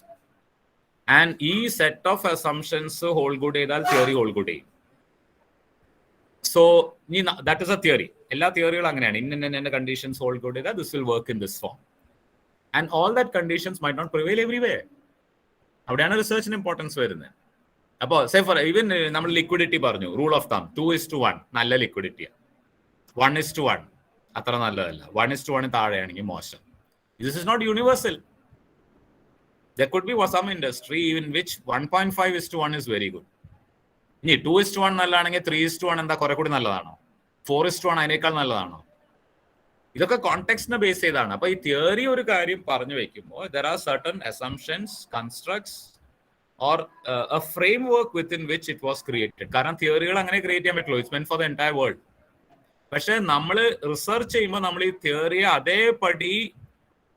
ആൻഡ് ഈ set of assumptions hold good ചെയ്താൽ തിയറി ഹോൾ ഗുഡ് ചെയ്യും. So that is a theory. എല്ലാ തിയറികളും അങ്ങനെയാണ്. ഇന്ന കണ്ടീഷൻസ് ഹോൾ ഗുഡ് ചെയ്താൽ this will work in this form. And all that conditions might not prevail everywhere. അവിടെയാണ് റിസർച്ചിന് ഇമ്പോർട്ടൻസ് വരുന്നത്. അപ്പോൾ സേ ഫോർ ഈവൻ നമ്മൾ ലിക്വിഡിറ്റി പറഞ്ഞു, റൂൾ ഓഫ് തം 2:1 നല്ല ലിക്വിഡിറ്റിയാണ്. 1:1 അത്ര നല്ലതല്ല. 1:1 താഴെയാണെങ്കിൽ മോശം. This is not universal. There could be some industry in which 1.5:1 is very good. ഇനി 2:1 നല്ലതാണെങ്കിൽ 3:1 എന്താ കുറെ കൂടി നല്ലതാണോ? 4:1 അതിനേക്കാൾ നല്ലതാണോ? ഇതൊക്കെ കോണ്ടെക്സ്റ്റിനെ ബേസ് ചെയ്താണ്. അപ്പൊ ഈ തിയറി ഒരു കാര്യം പറഞ്ഞു വെക്കുമ്പോൾ there are certain assumptions, constructs or a framework within which it was created. കാരണം തിയറികൾ അങ്ങനെ ക്രിയേറ്റ് ചെയ്യാൻ പറ്റുള്ളൂ. It's മെന്റ് for the entire world. പക്ഷെ നമ്മൾ റിസർച്ച് ചെയ്യുമ്പോൾ നമ്മൾ ഈ തിയറിയെ അതേപടി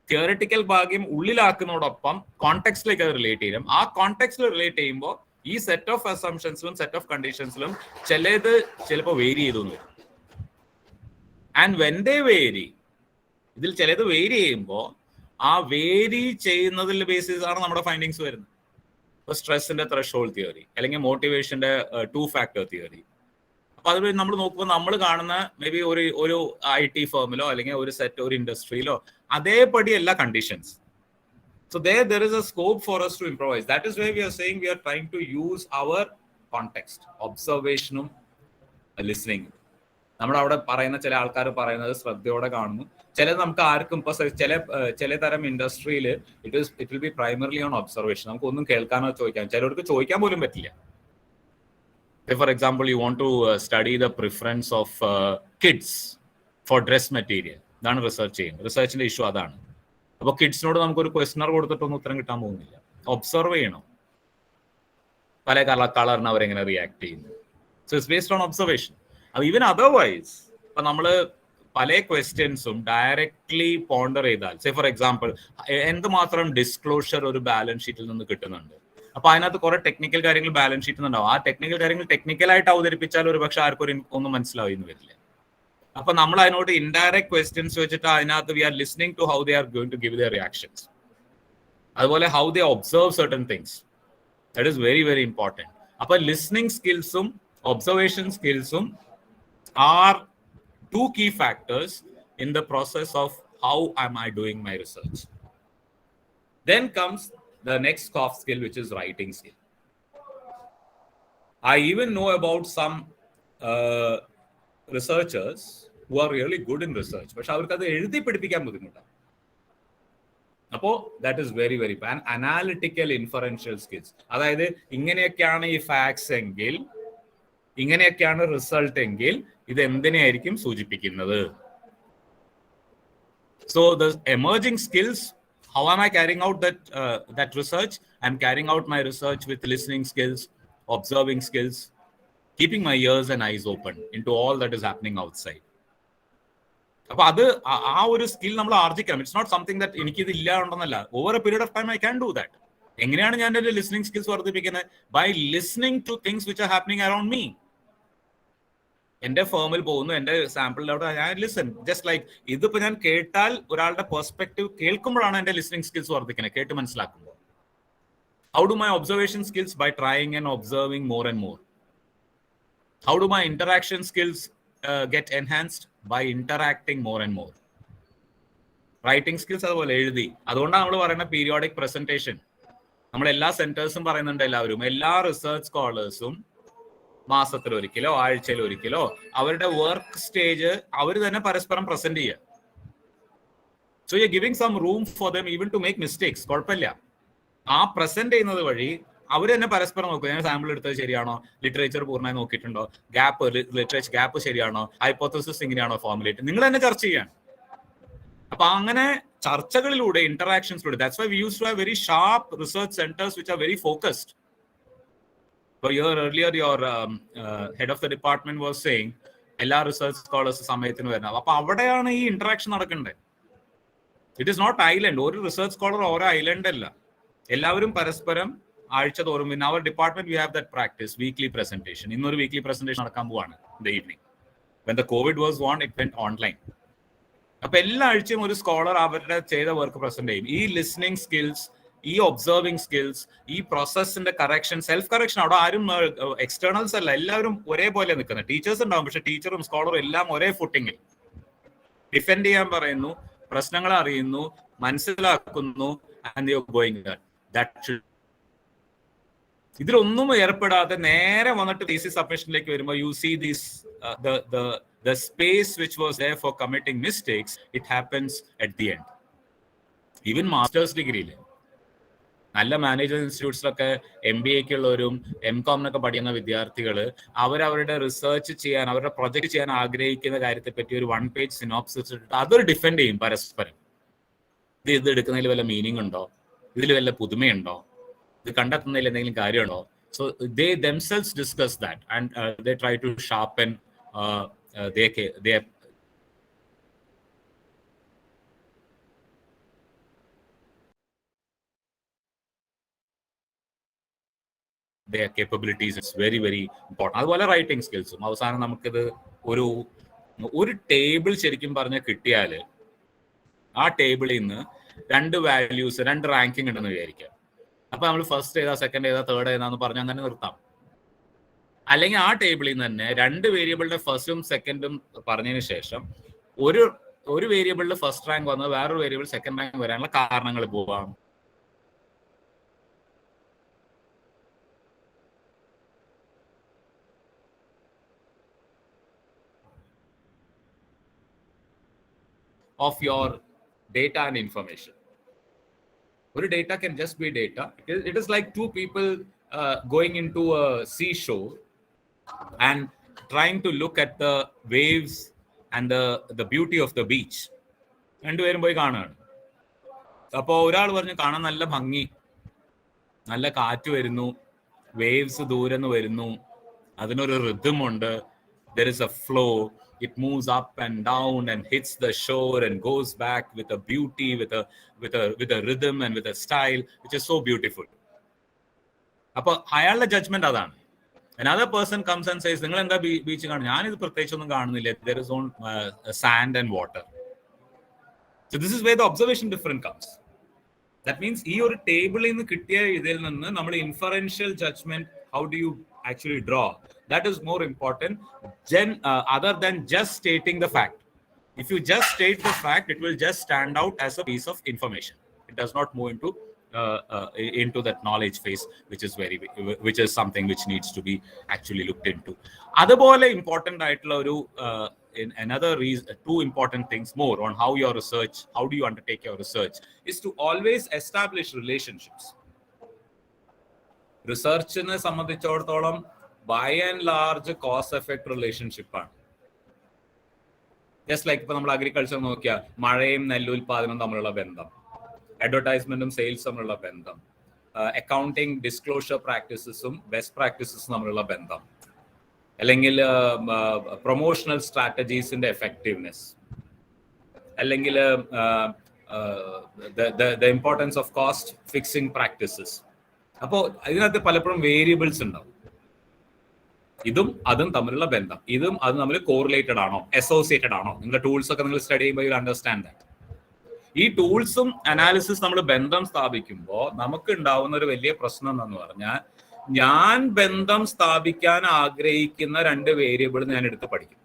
തിയറിറ്റിക്കൽ ഭാഗ്യം ഉള്ളിലാക്കുന്നതോടൊപ്പം കോണ്ടെക്സ്റ്റിലേക്ക് അത് റിലേറ്റ് ചെയ്യും. ആ കോണ്ടെക്സ്റ്റിൽ റിലേറ്റ് ചെയ്യുമ്പോൾ ഈ സെറ്റ് ഓഫ് അസംഷൻസിലും സെറ്റ് ഓഫ് കണ്ടീഷൻസിലും ചിലത് ചിലപ്പോൾ വേരി ചെയ്തു വരും. ആൻഡ് വെൻ ദേ വേരി, ഇതിൽ ചിലത് വേരി ചെയ്യുമ്പോൾ ആ വേരി ചെയ്യുന്നതിൽ ബേസിസ് ആണ് നമ്മുടെ ഫൈൻഡിങ്സ് വരുന്നത്. ഇപ്പോൾ സ്ട്രെസ്സിന്റെ ത്രെഷോൾഡ് തിയറി അല്ലെങ്കിൽ മോട്ടിവേഷന്റെ 2-factor തിയറി. അപ്പൊ അത് നമ്മൾ നോക്കുമ്പോൾ നമ്മൾ കാണുന്ന മേ ബി ഒരു IT ഫേമിലോ അല്ലെങ്കിൽ ഒരു ഇൻഡസ്ട്രിയിലോ അതേപടി എല്ലാ conditions. So there is a scope for us to improvise. That is why we are saying we are trying to use our context, observationum, listening. നമ്മൾ അവിടെ പറയുന്ന ചില ആൾക്കാർ പറയുന്നത് ശ്രദ്ധയോടെ കാണുന്നു, ചിലത് നമുക്ക് ആർക്കും ഇപ്പൊ ചില തരം ഇൻഡസ്ട്രിയിൽ it will be primarily on observation. നമുക്ക് ഒന്നും കേൾക്കാനോ ചോദിക്കാൻ, ചിലർക്ക് ചോദിക്കാൻ പോലും പറ്റില്ല. For example you want to study the preference of kids for dress material. ഇതാണ് റിസർച്ച് ചെയ്യുന്നത്. റിസർച്ചിന്റെ ഇഷ്യൂ അതാണ്. അപ്പൊ കിഡ്സിനോട് നമുക്കൊരു ക്വസ്റ്റനർ കൊടുത്തിട്ടൊന്നും ഉത്തരം കിട്ടാൻ പോകുന്നില്ല. ഒബ്സർവ് ചെയ്യണം പല കളറിന് അവരെങ്ങനെ റിയാക്ട് ചെയ്യുന്നു. So it's based on observation. അത് ഈവൻ അതർവൈസ് ഇപ്പൊ നമ്മള് പല ക്വസ്റ്റ്യൻസും ഡയറക്ട്ലി പോണ്ടർ ചെയ്താൽ, സേ ഫോർ എക്സാമ്പിൾ എന്തുമാത്രം ഡിസ്ക്ലോഷർ ഒരു ബാലൻസ് ഷീറ്റിൽ നിന്ന് കിട്ടുന്നുണ്ട്. അപ്പൊ അതിനകത്ത് കുറെ ടെക്നിക്കൽ കാര്യങ്ങൾ ബാലൻസ് ഷീറ്റിൽ നിന്നുണ്ടാവും. ആ ടെക്നിക്കൽ കാര്യങ്ങൾ ടെക്നിക്കലായിട്ട് അവതരിപ്പിച്ചാൽ ഒരു പക്ഷെ ആർക്കും ഒന്നും മനസ്സിലാവുന്നു വരില്ല. അപ്പൊ നമ്മൾ അതിനോട് ഇൻഡയറക്റ്റ് ക്വസ്റ്റ്യൻസ് വെച്ചിട്ട് അതിനകത്ത് we are listening to how they are going to give their reactions. അതുപോലെ how they observe certain things. That is very very important. അപ്പൊ ലിസ്ണിംഗ് സ്കിൽസും ഒബ്സർവേഷൻ സ്കിൽസും are 2 key factors in the process of how am I doing my research. Then comes the next soft skill, which is writing skill. I even know about some researchers who are really good in research, പക്ഷെ അവർക്ക് അത് എഴുതി പഠിപ്പിക്കാൻ ബുദ്ധിമുട്ടാണ്. അപ്പോൾ that is very very analytical inferential skills. അതായത് ഇങ്ങനെയൊക്കെയാണ് ഈ ഫാക്ട്സ് എങ്കിൽ, ഇങ്ങനെയൊക്കെയാണ് റിസൾട്ട് എങ്കിൽ ഇത് എന്തിനെയായിരിക്കും സൂചിപ്പിക്കുന്നത്. So the emerging skills, how am I carrying out that research? I'm carrying out my research with listening skills, observing skills, keeping my ears and eyes open into all that is happening outside. അപ്പൊ അത് ആ ഒരു സ്കിൽ നമ്മൾ ആർജിക്കണം. ഇറ്റ്സ് നോട്ട് സംതിങ് ദാറ്റ് എനിക്കിത് ഇല്ല ഉണ്ടെന്നല്ല. Over a period of time I can do that. എങ്ങനെയാണ് ഞാൻ എന്റെ ലിസ്ണിംഗ് സ്കിൽസ് വർദ്ധിപ്പിക്കുന്നത്? By listening to things which are happening around me. എന്റെ ഫേമിൽ പോകുന്നു, എന്റെ സാമ്പിളിലോട്ട് ഞാൻ ലിസൺ. ജസ്റ്റ് ലൈക്ക് ഇതിപ്പോ ഞാൻ കേട്ടാൽ ഒരാളുടെ പെർസ്പെക്റ്റീവ് കേൾക്കുമ്പോഴാണ് എന്റെ ലിസ്ണിംഗ് സ്കിൽസ് വർദ്ധിക്കുന്നത്, കേട്ട് മനസ്സിലാക്കുമ്പോൾ. How do my observation skills? By trying and observing more and more. How do my interaction skills get enhanced? By interacting more and more. Writing skills അതുപോലെ എഴുതി. അതുകൊണ്ടാണ് നമ്മൾ പറയുന്ന പീരിയോഡിക് പ്രസന്റേഷൻ. നമ്മൾ എല്ലാ സെന്റേഴ്സും പറയുന്നുണ്ട്, എല്ലാവരും, എല്ലാ റിസർച്ച് സ്കോളേഴ്സും മാസത്തിൽ ഒരിക്കലോ ആഴ്ചയിൽ ഒരിക്കലോ അവരുടെ വർക്ക് സ്റ്റേജ് അവർ തന്നെ പരസ്പരം പ്രസന്റ് ചെയ്യുക. So you are giving some room for them even to make mistakes. കുഴപ്പമില്ല. ആ പ്രസന്റ് ചെയ്യുന്നത് വഴി അവർ തന്നെ പരസ്പരം നോക്കും. ഞാൻ സാമ്പിൾ എടുത്തത് ശരിയാണോ, ലിറ്ററേച്ചർ പൂർണ്ണമായി നോക്കിയിട്ടുണ്ടോ, ലിറ്ററേച്ചർ ഗ്യാപ്പ് ശരിയാണോ, ഹൈപ്പോത്തസിസ് എങ്ങനെയാണോ ഫോർമുലേറ്റ്, നിങ്ങൾ തന്നെ ചർച്ച ചെയ്യാണ്. അപ്പൊ അങ്ങനെ ചർച്ചകളിലൂടെ, ഇന്ററാക്ഷൻസിലൂടെ, that's why we use to have very sharp research centres which are very focused. So earlier your head of the department was saying എല്ലാ റിസർച്ച് സ്കോളേഴ്സ് സമയത്തിന് വരുന്നത്. അപ്പൊ അവിടെയാണ് ഈ ഇന്ററാക്ഷൻ നടക്കേണ്ടത്. It is not island. ഒരു റിസർച്ച് സ്കോളർ ഓരോ ഐലൻഡ് അല്ല. എല്ലാവരും പരസ്പരം ആഴ്ച തോറും. In our department we have that practice, weekly presentation. ഇന്നൊരു വീക്ക്ലി പ്രസന്റേഷൻ നടക്കാൻ പോവാണ് in the evening. When the COVID was on, it went online. അപ്പൊ എല്ലാ ആഴ്ചയും ഒരു സ്കോളർ അവരുടെ ചെയ്ത വർക്ക് പ്രസന്റ് ചെയ്യും. ഈ ലിസ്ണിംഗ് സ്കിൽസ്, ഈ ഒബ്സർവിംഗ് സ്കിൽസ്, ഈ പ്രോസസ്സിന്റെ കറക്ഷൻ, സെൽഫ് കറക്ഷൻ, അവിടെ ആരും എക്സ്റ്റേണൽസ് അല്ല, എല്ലാവരും ഒരേപോലെ നിൽക്കുന്നത്. ടീച്ചേഴ്സ് ഉണ്ടാവും, പക്ഷെ ടീച്ചറും സ്കോളറും എല്ലാം ഒരേ ഫുട്ടിങ്ങിൽ. ഡിഫെൻഡ് ചെയ്യാൻ പറയുന്നു, പ്രശ്നങ്ങൾ അറിയുന്നു, മനസ്സിലാക്കുന്നു. ഇതിലൊന്നും ഏർപ്പെടാതെ നേരെ വന്നിട്ട് തീസിസ് സബ്മിഷനിലേക്ക് വരുമ്പോൾ you see this the space which was there for committing mistakes, it happens at the end. Even masters ഡിഗ്രിയിൽ നല്ല മാനേജ്മെന്റ് ഇൻസ്റ്റിറ്റ്യൂട്ട്സിലൊക്കെ MBA ഉള്ളവരും MCOM പഠിക്കുന്ന വിദ്യാർത്ഥികൾ അവരവരുടെ റിസർച്ച് ചെയ്യാൻ, അവരുടെ പ്രൊജക്ട് ചെയ്യാൻ ആഗ്രഹിക്കുന്ന കാര്യത്തെ പറ്റി ഒരു 1 പേജ് സിനോപ്സിസ് ഇട്ടിട്ട് അതൊരു ഡിഫെൻഡ് ചെയ്യും പരസ്പരം. ഇത് എടുക്കുന്നതിൽ വല്ല മീനിങ് ഉണ്ടോ, ഇതിൽ വല്ല പുതുമയുണ്ടോ, ഇത് കണ്ടെത്തുന്നതിൽ എന്തെങ്കിലും കാര്യമുണ്ടോ? So they themselves discuss that and they try to sharpen their capabilities. It's very very important. അതുപോലെ റൈറ്റിംഗ് സ്കിൽസും. അവസാനം നമുക്കിത് ഒരു ടേബിൾ ശരിക്കും പറഞ്ഞാൽ കിട്ടിയാൽ ആ ടേബിളിൽ നിന്ന് 2 വാല്യൂസ്, 2 റാങ്കിങ് ഉണ്ടെന്ന് വിചാരിക്കാം. അപ്പൊ നമ്മൾ ഫസ്റ്റ് ഏതാ സെക്കൻഡ് ഏതാ തേർഡ് ഏതാന്ന് പറഞ്ഞ് അങ്ങനെ നിർത്താം. അല്ലെങ്കിൽ ആ ടേബിളിൽ നിന്ന് തന്നെ രണ്ട് വേരിയബിളിന്റെ ഫസ്റ്റും സെക്കൻഡും പറഞ്ഞതിന് ശേഷം ഒരു വേരിയബിളിൽ ഫസ്റ്റ് റാങ്ക് വന്നത് വേറൊരു വേരിയബിൾ സെക്കൻഡ് റാങ്ക് വരാനുള്ള കാരണങ്ങൾ പോവാം. Of your data and information. Or data can just be data. It is like two people going into a seashore and trying to look at the waves and the beauty of the beach. രണ്ടുപേരും പോയി കാണുകയാണ്. അപ്പോൾ ഒരാൾ പറഞ്ഞു കാണാൻ നല്ല ഭംഗി, നല്ല കാറ്റ് വരുന്നു, വേവ്സ് ദൂരെ നിന്ന് വരുന്നു, അതിനൊരു റിഥം ഉണ്ട്, there is a flow, it moves up and down and hits the shore and goes back with a beauty, with a rhythm and with a style which is so beautiful. അപ്പോൾ അയാളുടെ ജഡ്ജ്മെന്റ് അതാണ്. Another person comes and says, നിങ്ങൾ എന്താ ബീച്ച് കാണുന്നത്? ഞാനിത് പ്രത്യേകിച്ചൊന്നും കാണുന്നില്ല, there is only sand and water. So this is where the observation difference comes. That means ഈ ഒരു ടേബിളിൽ നിന്ന് കിട്ടിയ ഇതിൽ നിന്ന് നമ്മൾ inferential judgement, how do you actually draw? That is more important other than just stating the fact. If you just state the fact, it will just stand out as a piece of information. It does not move into that knowledge phase, which is something which needs to be actually looked into. അതുപോലെ important ആയിട്ടുള്ള ഒരു in another reason, two important things more on how do you undertake your research, is to always establish relationships. റിസർച്ചിനെ സംബന്ധിച്ചിടത്തോളം by and large cause effect relationship ആണ്. ജസ്റ്റ് ലൈക്ക് ഇപ്പൊ നമ്മൾ അഗ്രികൾച്ചർ നോക്കിയാൽ മഴയും നെല്ലുൽപാദനവും തമ്മിലുള്ള ബന്ധം, അഡ്വർടൈസ്മെന്റും സെയിൽസ് തമ്മിലുള്ള ബന്ധം, അക്കൗണ്ടിങ് ഡിസ്ക്ലോഷർ പ്രാക്ടീസസും ബെസ്റ്റ് പ്രാക്ടീസസും തമ്മിലുള്ള ബന്ധം, അല്ലെങ്കിൽ പ്രൊമോഷണൽ സ്ട്രാറ്റജീസിന്റെ എഫക്റ്റീവ്നെസ്, അല്ലെങ്കിൽ the importance of cost fixing practices. അപ്പോൾ ഇതിനകത്ത് പലപ്പോഴും വേരിയബിൾസ് ഉണ്ടാവും. ഇതും അതും തമ്മിലുള്ള ബന്ധം, ഇതും അതും തമ്മിൽ കോറിലേറ്റഡ് ആണോ, അസോസിയേറ്റഡ് ആണോ? നിങ്ങളുടെ ടൂൾസ് ഒക്കെ നിങ്ങൾ സ്റ്റഡി ചെയ്യുമ്പോൾ യു അണ്ടർസ്റ്റാൻഡ് ദാറ്റ്. ഈ ടൂൾസും അനാലിസിസ് നമ്മൾ ബന്ധം സ്ഥാപിക്കുമ്പോൾ നമുക്ക് ഉണ്ടാവുന്ന ഒരു വലിയ പ്രശ്നം എന്ന് പറഞ്ഞാൽ, ഞാൻ ബന്ധം സ്ഥാപിക്കാൻ ആഗ്രഹിക്കുന്ന രണ്ട് വേരിയബിൾ ഞാൻ എടുത്ത് പഠിക്കും.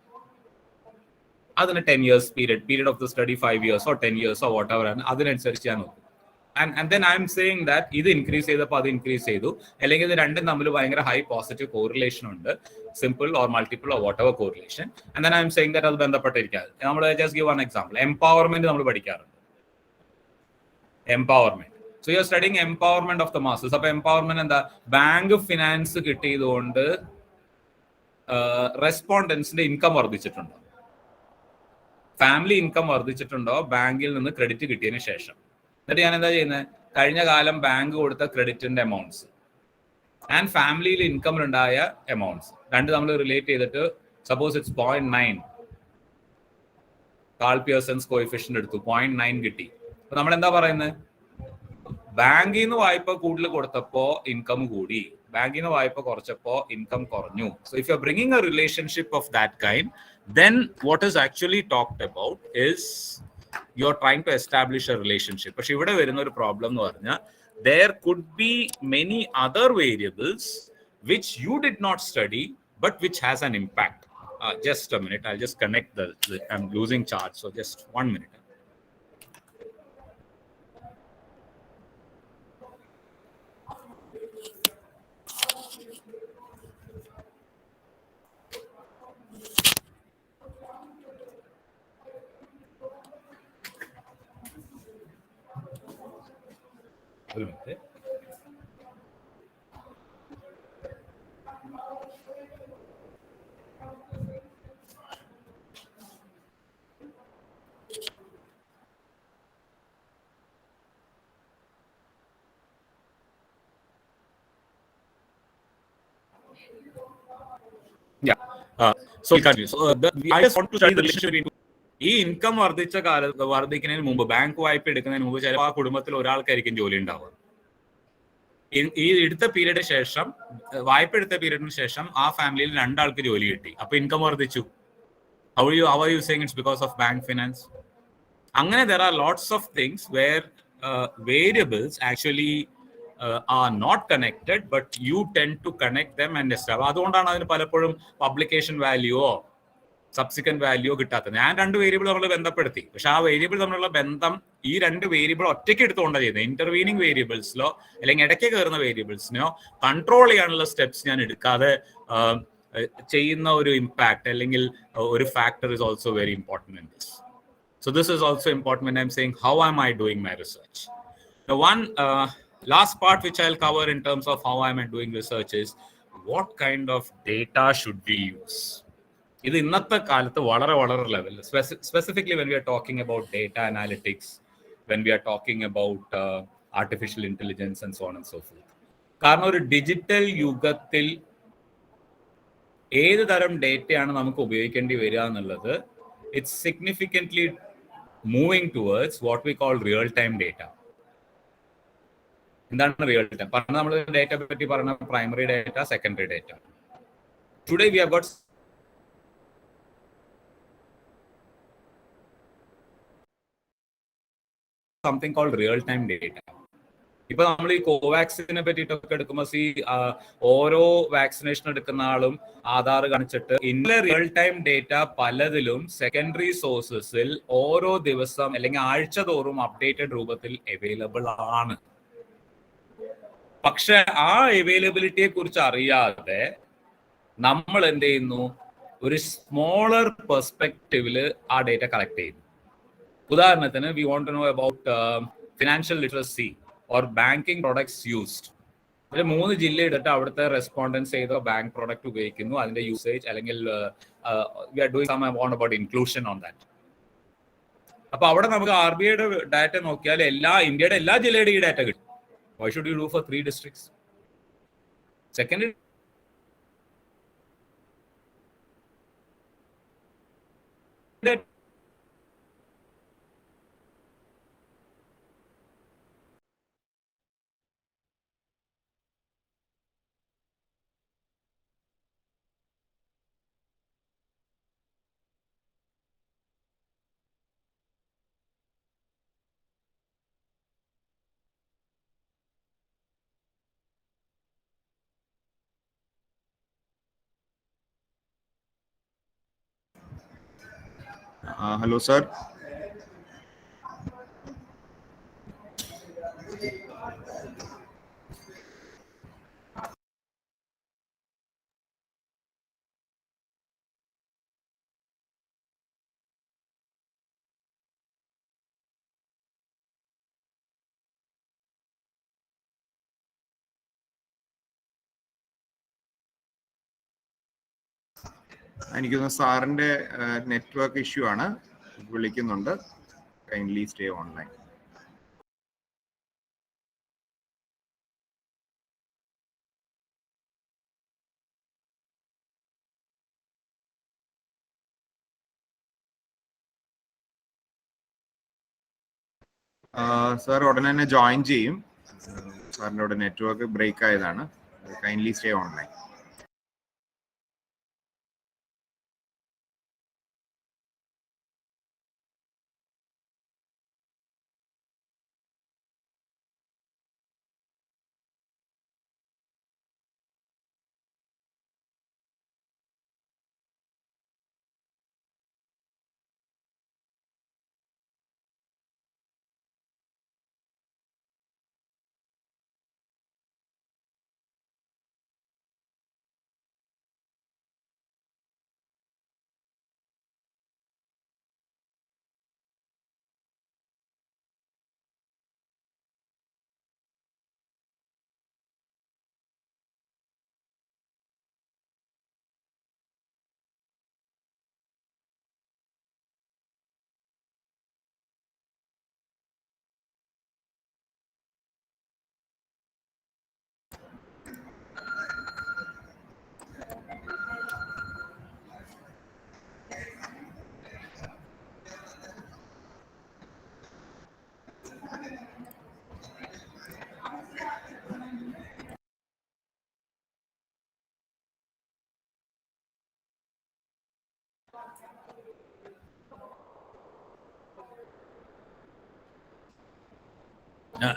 അതിന് 10 years period of the study 5 years or 10 years or whatever ആണ്, അതിനനുസരിച്ച് ഞാൻ നോക്കും. And then I'm saying that ഇത് ഇൻക്രീസ് ചെയ്തപ്പോൾ അത് ഇൻക്രീസ് ചെയ്തു, അല്ലെങ്കിൽ ഇത് രണ്ടും തമ്മിൽ ഭയങ്കര ഹൈ പോസിറ്റീവ് കോറിലേഷൻ ഉണ്ട്, simple or multiple or whatever correlation. And then I'm saying that അത് ബന്ധപ്പെട്ടിരിക്കാതെ. നമ്മൾ just give one example. Empowerment നമ്മൾ പഠിക്കാറുണ്ട്. Empowerment, so you are studying empowerment of the masses. അപ്പൊ എംപവർമെന്റ് എന്താ? ബാങ്ക് ഫിനാൻസ് കിട്ടിയതുകൊണ്ട് റെസ്പോണ്ടൻസിന്റെ ഇൻകം വർദ്ധിച്ചിട്ടുണ്ടോ, ഫാമിലി ഇൻകം വർദ്ധിച്ചിട്ടുണ്ടോ ബാങ്കിൽ നിന്ന് ക്രെഡിറ്റ് കിട്ടിയതിന് ശേഷം? എന്നിട്ട് ഞാൻ എന്താ ചെയ്യുന്നത്? കഴിഞ്ഞ കാലം ബാങ്ക് കൊടുത്ത ക്രെഡിറ്റിന്റെ എമൗണ്ട്സ് ആൻഡ് ഫാമിലിയിൽ ഇൻകമിലുണ്ടായ എമൗണ്ട്സ് രണ്ട് നമ്മൾ റിലേറ്റ് ചെയ്തിട്ട്, suppose it's 0.9, Karl Pearson's coefficient എടുത്തു, 0.9 കിട്ടി. അപ്പൊ നമ്മൾ എന്താ പറയുന്നത്? ബാങ്കിൽ നിന്ന് വായ്പ കൂടുതൽ കൊടുത്തപ്പോ ഇൻകം കൂടി, ബാങ്കിൽ നിന്ന് വായ്പ കുറച്ചപ്പോ ഇൻകം കുറഞ്ഞു. So if you R bringing A relationship of that kind, then what is actually talked about is you're trying to establish a relationship. But ഇവിടെ വരുന്ന ഒരു പ്രോബ്ലം എന്ന് പറഞ്ഞാൽ, there could be many other variables which you did not study but which has an impact. Just a minute, I'll just connect I'm losing charge, so just 1 minute. ഒരു minute. Yeah. So I just want to study the relationship between ഈ ഇൻകം വർദ്ധിക്കുന്നതിന് മുമ്പ്, ബാങ്ക് വായ്പ എടുക്കുന്നതിന് മുമ്പ് ചിലപ്പോൾ ആ കുടുംബത്തിൽ ഒരാൾക്കായിരിക്കും ജോലി ഉണ്ടാവുക. ഈ എടുത്ത പീരീഡിന് ശേഷം, വായ്പ എടുത്ത പീരീഡിന് ശേഷം ആ ഫാമിലിയിൽ രണ്ടാൾക്ക് ജോലി കിട്ടി, അപ്പൊ ഇൻകം വർദ്ധിച്ചു. How are you saying it's because of bank finance? അങ്ങനെ there are lots of things where variables actually are not connected, but you tend to connect them and establish. അതുകൊണ്ടാണ് അതിന് പലപ്പോഴും പബ്ലിക്കേഷൻ വാല്യൂയോ സബ്സിക്വന്റ് വാല്യൂയോ കിട്ടാത്തത്. ഞാൻ രണ്ട് വേരിയബിൾ നമ്മൾ ബന്ധപ്പെടുത്തി, പക്ഷെ ആ വേരിയബിൾ തമ്മിലുള്ള ബന്ധം ഈ രണ്ട് വേരിയബിൾ ഒറ്റയ്ക്ക് എടുത്തുകൊണ്ടാണ് ചെയ്യുന്നത്. ഇന്റർവീനിങ് വേരിയബിൾസിലോ അല്ലെങ്കിൽ ഇടയ്ക്ക് കയറുന്ന വേരിയബിൾസിനോ കൺട്രോൾ ചെയ്യാനുള്ള സ്റ്റെപ്സ് ഞാൻ എടുക്കാതെ ചെയ്യുന്ന ഒരു ഇമ്പാക്ട് അല്ലെങ്കിൽ ഒരു factor is also very important in this. So this is also important when I'm saying how am I doing my research. The one last part which I'll cover in terms of how am I doing research is what kind of data should we use. ഇത് ഇന്നത്തെ കാലത്ത് വളരെ വളരെ level, specifically when we are talking about data analytics, when we are talking about artificial intelligence and so on and so forth. കാരണം ഒരു ഡിജിറ്റൽ യുഗത്തിൽ ഏത് തരം ഡേറ്റയാണ് നമുക്ക് ഉപയോഗിക്കേണ്ടി വരിക എന്നുള്ളത് it's significantly moving towards what we call real time data. എന്താണ് റിയൽ ടൈം? പറഞ്ഞ നമ്മൾ ഡേറ്റ പറ്റി പറഞ്ഞ primary data, secondary data. Today we have got something called real time data. ഇപ്പൊ നമ്മൾ ഈ കോവാക്സിനെ പറ്റിയിട്ടൊക്കെ എടുക്കുമ്പോൾ ഓരോ വാക്സിനേഷൻ എടുക്കുന്ന ആളും ആധാർ കാണിച്ചിട്ട് ഇന്നലെ റിയൽ ടൈം ഡേറ്റ പലതിലും സെക്കൻഡറി സോഴ്സസിൽ ഓരോ ദിവസം അല്ലെങ്കിൽ ആഴ്ച തോറും അപ്ഡേറ്റഡ് രൂപത്തിൽ അവൈലബിൾ ആണ്. പക്ഷെ ആ അവൈലബിലിറ്റിയെ കുറിച്ച് അറിയാതെ നമ്മൾ എന്ത് ചെയ്യുന്നു, ഒരു സ്മോളർ പെർസ്പെക്റ്റീവില് ആ ഡേറ്റ കളക്ട് ചെയ്യുന്നു. ഉദാഹരണത്തിന് we want to know about financial literacy or banking products used. അതിൽ 3 ജില്ല എടുത്തിട്ട് അവിടുത്തെ റെസ്പോണ്ടൻസ് ചെയ്ത ബാങ്ക് പ്രോഡക്റ്റ് ഉപയോഗിക്കുന്നു, അതിന്റെ യൂസേജ് അല്ലെങ്കിൽ we are doing some about about inclusion on that. അപ്പൊ അവിടെ നമുക്ക് RBIയുടെ ഡാറ്റ നോക്കിയാൽ ഇന്ത്യയുടെ എല്ലാ ജില്ലയുടെ ഈ ഡാറ്റ കിട്ടും. Why should you do for 3 districts? Second Hello, sir. എനിക്കൊന്ന് സാറിന്റെ നെറ്റ്വർക്ക് ഇഷ്യൂ ആണ്, വിളിക്കുന്നുണ്ട്. Kindly stay online. സാർ ഉടനെ തന്നെ ജോയിൻ ചെയ്യും. സാറിൻ്റെ ഇവിടെ നെറ്റ്വർക്ക് ബ്രേക്ക് ആയതാണ്. Kindly stay online.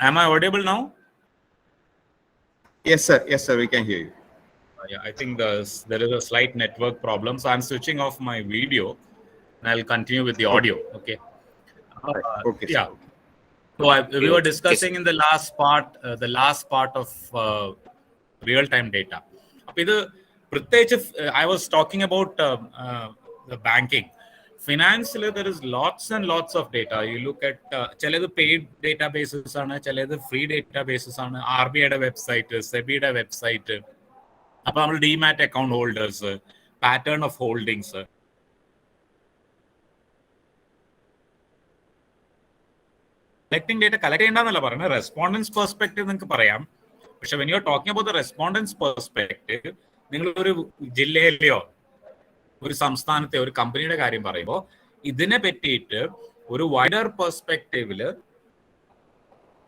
Am I audible now? Yes, sir. Yes, sir. We can hear you. Yeah, I think there is a slight network problem. So I'm switching off my video and I'll continue with the audio. Okay. Okay, Yeah. sir. So we were discussing in the last part of real-time data. I was talking about the banking. Finance, there is lots and lots of data. You look at paid databases, free databases, RBI website, SEBI website. അപ്പോൾ നമ്മൾ demat account holders, pattern of holdings, collecting data collect ചെയ്യേണ്ടെന്നല്ല പറയുന്നത്. റെസ്പോണ്ടൻസ് പെർസ്പെക്റ്റീവ് നിങ്ങൾക്ക് പറയാം. പക്ഷെ when you are talking about the respondents perspective, നിങ്ങൾ ഒരു ജില്ലയിലെയോ ഒരു സംസ്ഥാനത്തെ ഒരു കമ്പനിയുടെ കാര്യം പറയുമ്പോൾ ഇതിനെ പറ്റിയിട്ട് ഒരു വൈഡർ പെർസ്പെക്റ്റീവില്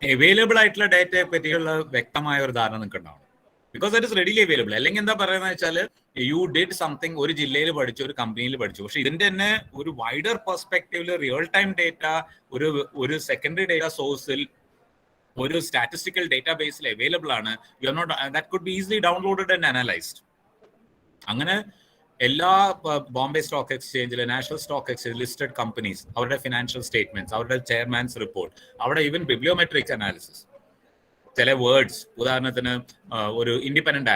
അവൈലബിൾ ആയിട്ടുള്ള ഡേറ്റയെ പറ്റിയുള്ള വ്യക്തമായ ഒരു ധാരണ നിങ്ങൾക്ക് ഉണ്ടാവും. Because that is readily available. അല്ലെങ്കിൽ എന്താ പറയുന്നത് വെച്ചാൽ യു ഡിഡ് സംതിങ്, ഒരു ജില്ലയിൽ പഠിച്ചു, ഒരു കമ്പനിയിൽ പഠിച്ചു. പക്ഷെ ഇതിന്റെ തന്നെ ഒരു വൈഡർ പെർസ്പെക്റ്റീവില് റിയൽ ടൈം ഡേറ്റ ഒരു സെക്കൻഡറി ഡേറ്റ സോഴ്സിൽ, ഒരു സ്റ്റാറ്റിസ്റ്റിക്കൽ ഡേറ്റാബേസിൽ അവൈലബിൾ ആണ്. You are not, that could be easily downloaded and analysed. അങ്ങനെ എല്ലാ ബോംബെ സ്റ്റോക്ക് എക്സ്ചേഞ്ചിലെ, national stock exchange listed companies, അവരുടെ ഫിനാൻഷ്യൽ സ്റ്റേറ്റ്മെന്റ്സ്, അവരുടെ ചെയർമാൻസ് റിപ്പോർട്ട്, അവിടെ ഈവൻ ബിബ്ലിയോമെട്രിക്സ് അനാലിസിസ്, ചില വേർഡ്സ്, ഉദാഹരണത്തിന് ഒരു ഇൻഡിപെൻഡന്റ്